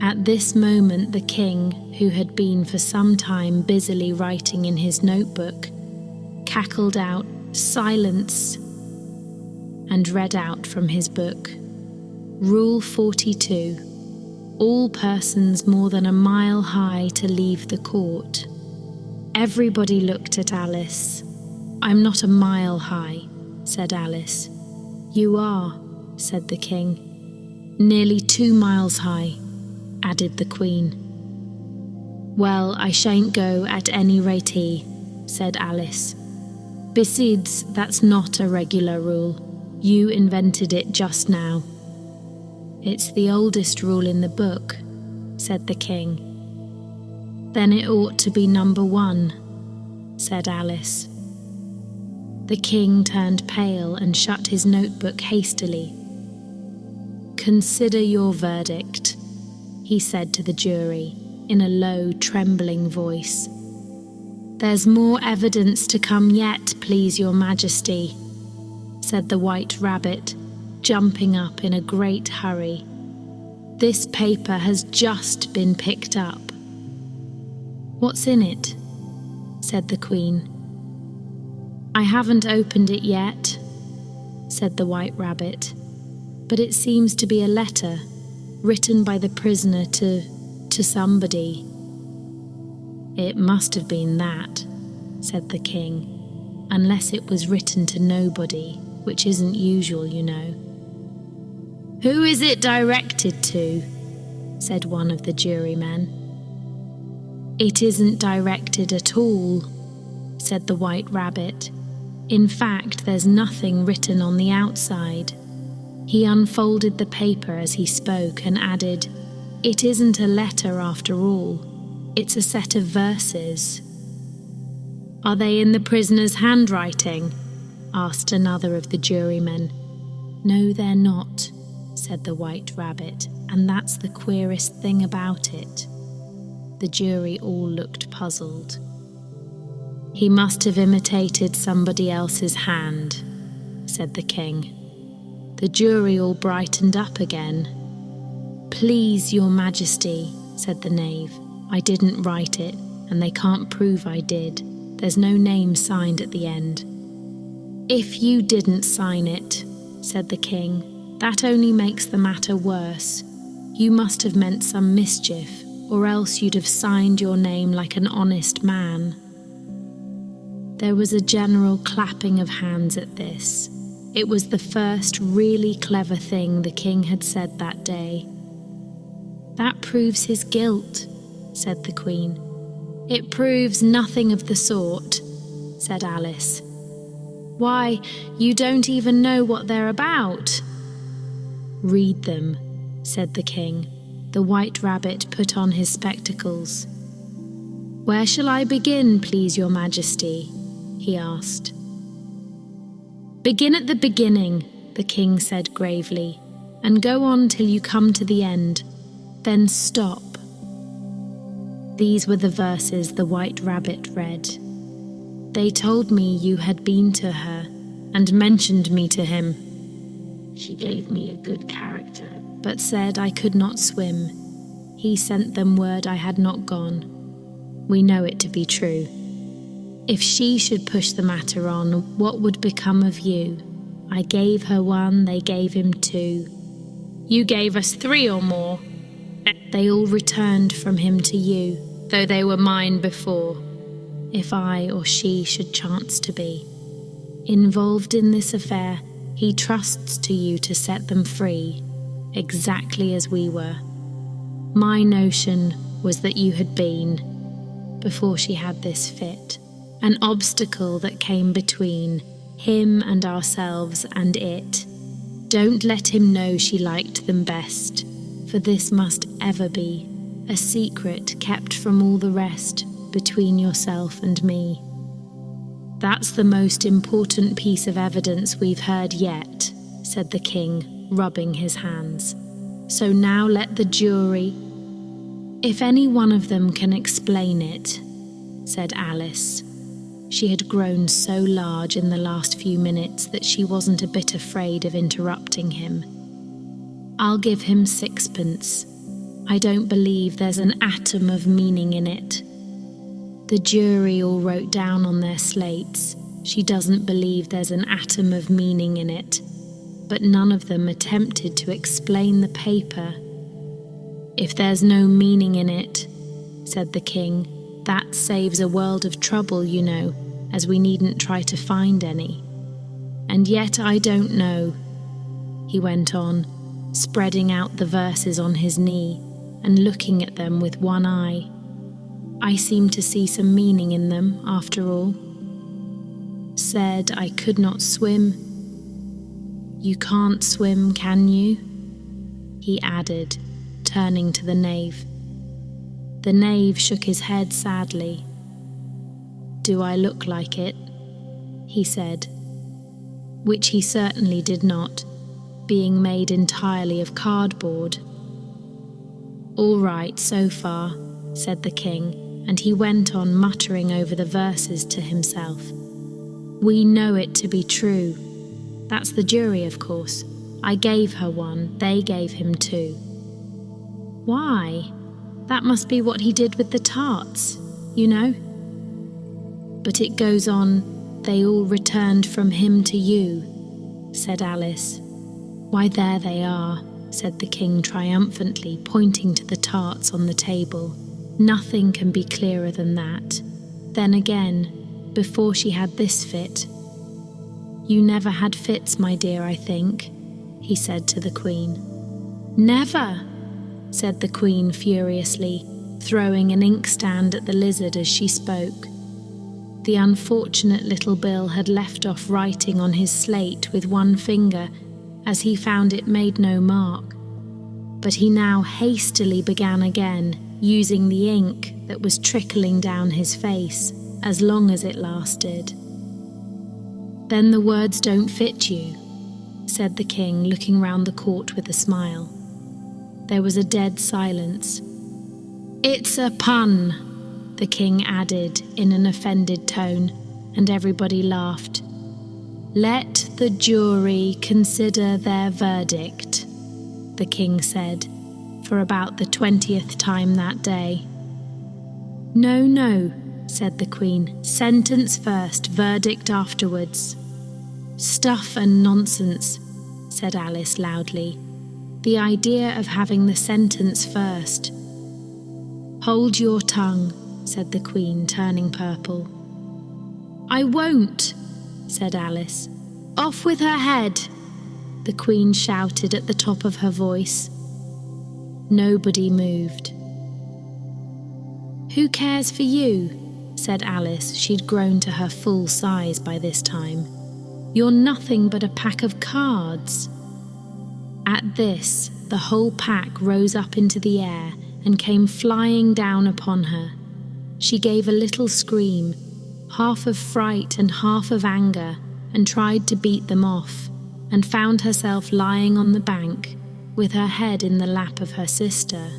At this moment the king, who had been for some time busily writing in his notebook, cackled out, "Silence," and read out from his book, "Rule 42. All persons more than a mile high to leave the court." Everybody looked at Alice. "I'm not a mile high," said Alice. "You are," said the king. "Nearly 2 miles high," added the Queen. "Well, I shan't go at any rate," said Alice. "Besides, that's not a regular rule. You invented it just now." "It's the oldest rule in the book," said the king. "Then it ought to be number 1, said Alice. The king turned pale and shut his notebook hastily. "Consider your verdict," he said to the jury in a low, trembling voice. "There's more evidence to come yet, please your Majesty," said the White Rabbit, jumping up in a great hurry. "This paper has just been picked up." "What's in it?" said the Queen. "I haven't opened it yet," said the White Rabbit, "but it seems to be a letter written by the prisoner to somebody." "It must have been that," said the king, "unless it was written to nobody, which isn't usual, you know." "Who is it directed to?" said one of the jurymen. "It isn't directed at all," said the White Rabbit. "In fact, there's nothing written on the outside." He unfolded the paper as he spoke and added, "It isn't a letter after all. It's a set of verses." "Are they in the prisoner's handwriting?" asked another of the jurymen. "No, they're not," said the White Rabbit, "and that's the queerest thing about it." The jury all looked puzzled. "He must have imitated somebody else's hand," said the king. The jury all brightened up again. "Please, your Majesty," said the knave, "I didn't write it, and they can't prove I did. There's no name signed at the end." "If you didn't sign it," said the king, "that only makes the matter worse. You must have meant some mischief, or else you'd have signed your name like an honest man." There was a general clapping of hands at this. It was the first really clever thing the king had said that day. "That proves his guilt," said the Queen. "It proves nothing of the sort," said Alice. "Why, you don't even know what they're about." "Read them," said the king. The White Rabbit put on his spectacles. "Where shall I begin, please your Majesty?" he asked. "Begin at the beginning," the king said gravely, "and go on till you come to the end. Then stop." These were the verses the White Rabbit read. "They told me you had been to her and mentioned me to him. She gave me a good character, but said I could not swim. He sent them word I had not gone. We know it to be true. If she should push the matter on, what would become of you? I gave her 1, they gave him 2. You gave us 3 or more. They all returned from him to you, though they were mine before. if I or she should chance to be involved in this affair, he trusts to you to set them free, exactly as we were. My notion was that you had been, before she had this fit, an obstacle that came between him and ourselves and it. Don't let him know she liked them best, for this must ever be a secret kept from all the rest between yourself and me. That's the most important piece of evidence we've heard yet, said the king, rubbing his hands. So now let the jury... If any one of them can explain it, said Alice. She had grown so large in the last few minutes that she wasn't a bit afraid of interrupting him. I'll give him 6pence. I don't believe there's an atom of meaning in it. The jury all wrote down on their slates, she doesn't believe there's an atom of meaning in it, but none of them attempted to explain the paper. If there's no meaning in it, said the king, that saves a world of trouble, you know, as we needn't try to find any. And yet I don't know, he went on, spreading out the verses on his knee and looking at them with one eye. I seem to see some meaning in them, after all. Said I could not swim. You can't swim, can you? He added, turning to the knave. The knave shook his head sadly. Do I look like it? He said, which he certainly did not, being made entirely of cardboard. All right so far, said the king, and he went on muttering over the verses to himself. We know it to be true. That's the jury, of course. I gave her 1, they gave him 2. Why? That must be what he did with the tarts, you know. But it goes on, they all returned from him to you, said Alice. Why, there they are, said the king triumphantly, pointing to the tarts on the table. Nothing can be clearer than that. Then again, before she had this fit. You never had fits, my dear, I think, he said to the Queen. Never, said the Queen furiously, throwing an inkstand at the lizard as she spoke. The unfortunate little Bill had left off writing on his slate with one finger, as he found it made no mark. But he now hastily began again, using the ink that was trickling down his face, as long as it lasted. Then the words don't fit you, said the king, looking round the court with a smile. There was a dead silence. It's a pun, the king added in an offended tone, and everybody laughed. Let the jury consider their verdict, the king said, for about the 20th time that day. No, no, said the Queen. Sentence first, verdict afterwards. Stuff and nonsense, said Alice loudly. The idea of having the sentence first. Hold your tongue, said the Queen, turning purple. I won't, said Alice. Off with her head, the Queen shouted at the top of her voice. Nobody moved. Who cares for you? Said Alice. She'd grown to her full size by this time. You're nothing but a pack of cards. At this, the whole pack rose up into the air and came flying down upon her. She gave a little scream, half of fright and half of anger, and tried to beat them off, and found herself lying on the bank, with her head in the lap of her sister,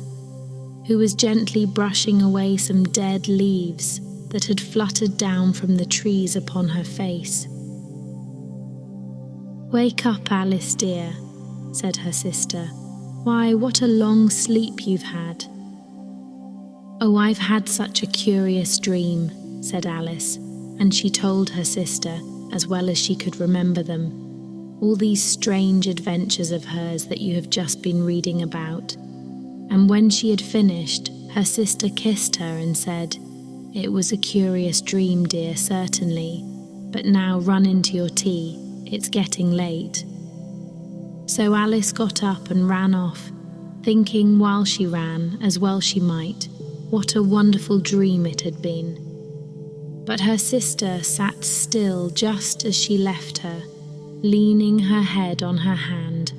who was gently brushing away some dead leaves that had fluttered down from the trees upon her face. Wake up, Alice dear, said her sister. Why, what a long sleep you've had. Oh, I've had such a curious dream, said Alice, and she told her sister, as well as she could remember them, all these strange adventures of hers that you have just been reading about. And when she had finished, her sister kissed her and said, "It was a curious dream, dear, certainly, but now run into your tea, it's getting late." So Alice got up and ran off, thinking while she ran, as well she might, what a wonderful dream it had been. But her sister sat still just as she left her, leaning her head on her hand,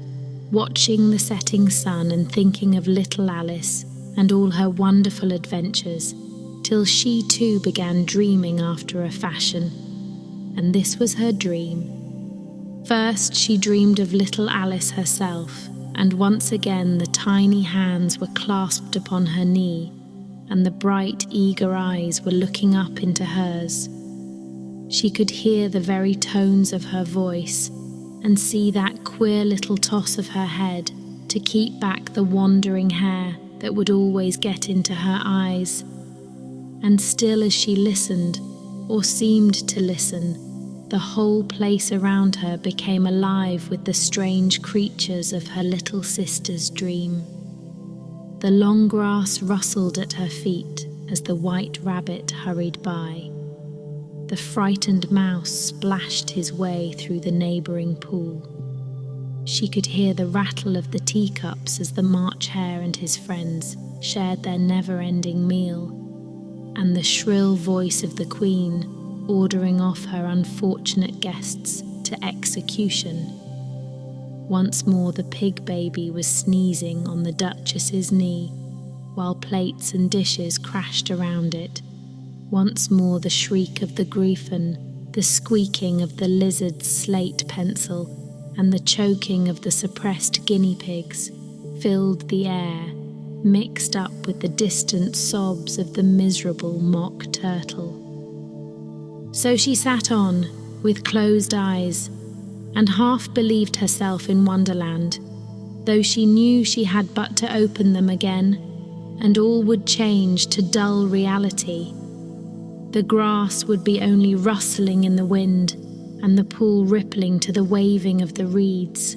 watching the setting sun and thinking of little Alice and all her wonderful adventures, till she too began dreaming after a fashion. And this was her dream. First she dreamed of little Alice herself, and once again the tiny hands were clasped upon her knee, and the bright, eager eyes were looking up into hers. She could hear the very tones of her voice, and see that queer little toss of her head to keep back the wandering hair that would always get into her eyes. And still as she listened, or seemed to listen, the whole place around her became alive with the strange creatures of her little sister's dream. The long grass rustled at her feet as the white rabbit hurried by. The frightened mouse splashed his way through the neighbouring pool. She could hear the rattle of the teacups as the March Hare and his friends shared their never-ending meal, and the shrill voice of the Queen ordering off her unfortunate guests to execution. Once more the pig baby was sneezing on the Duchess's knee, while plates and dishes crashed around it. Once more the shriek of the griffon, the squeaking of the lizard's slate pencil, and the choking of the suppressed guinea pigs filled the air, mixed up with the distant sobs of the miserable mock turtle. So she sat on, with closed eyes, and half believed herself in Wonderland, though she knew she had but to open them again, and all would change to dull reality. The grass would be only rustling in the wind, and the pool rippling to the waving of the reeds.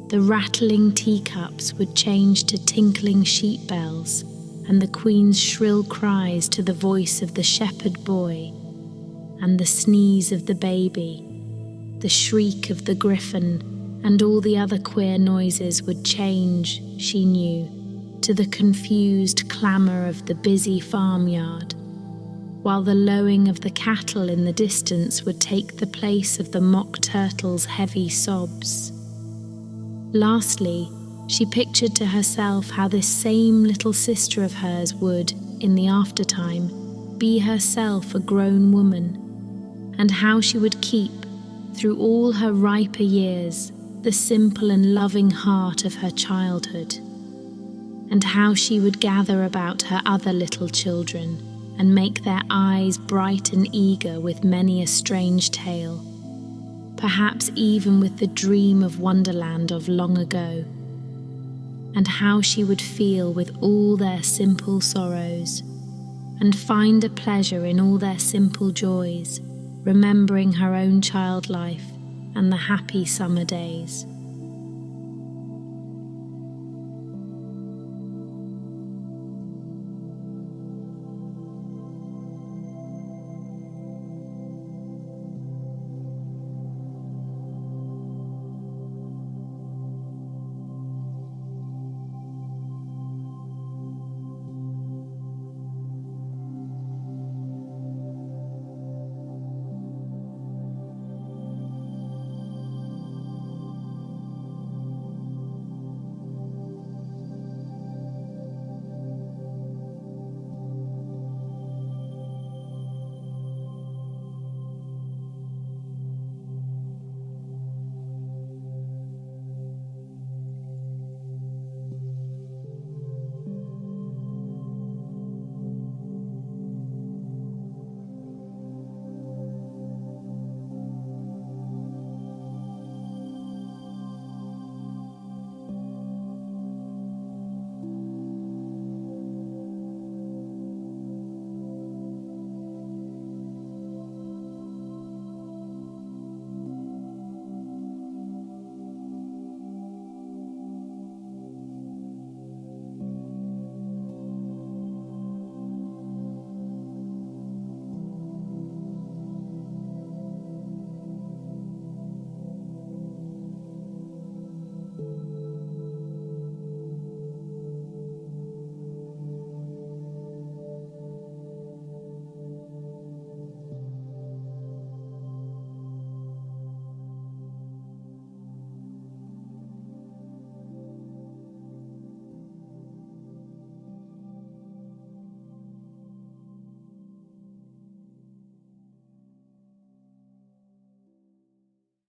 The rattling teacups would change to tinkling sheep bells, and the Queen's shrill cries to the voice of the shepherd boy, and the sneeze of the baby, the shriek of the griffon, and all the other queer noises would change, she knew, to the confused clamour of the busy farmyard, while the lowing of the cattle in the distance would take the place of the mock turtle's heavy sobs. Lastly, she pictured to herself how this same little sister of hers would, in the aftertime, be herself a grown woman, and how she would keep, through all her riper years, the simple and loving heart of her childhood, and how she would gather about her other little children and make their eyes bright and eager with many a strange tale, perhaps even with the dream of Wonderland of long ago, and how she would feel with all their simple sorrows, and find a pleasure in all their simple joys, remembering her own child life and the happy summer days.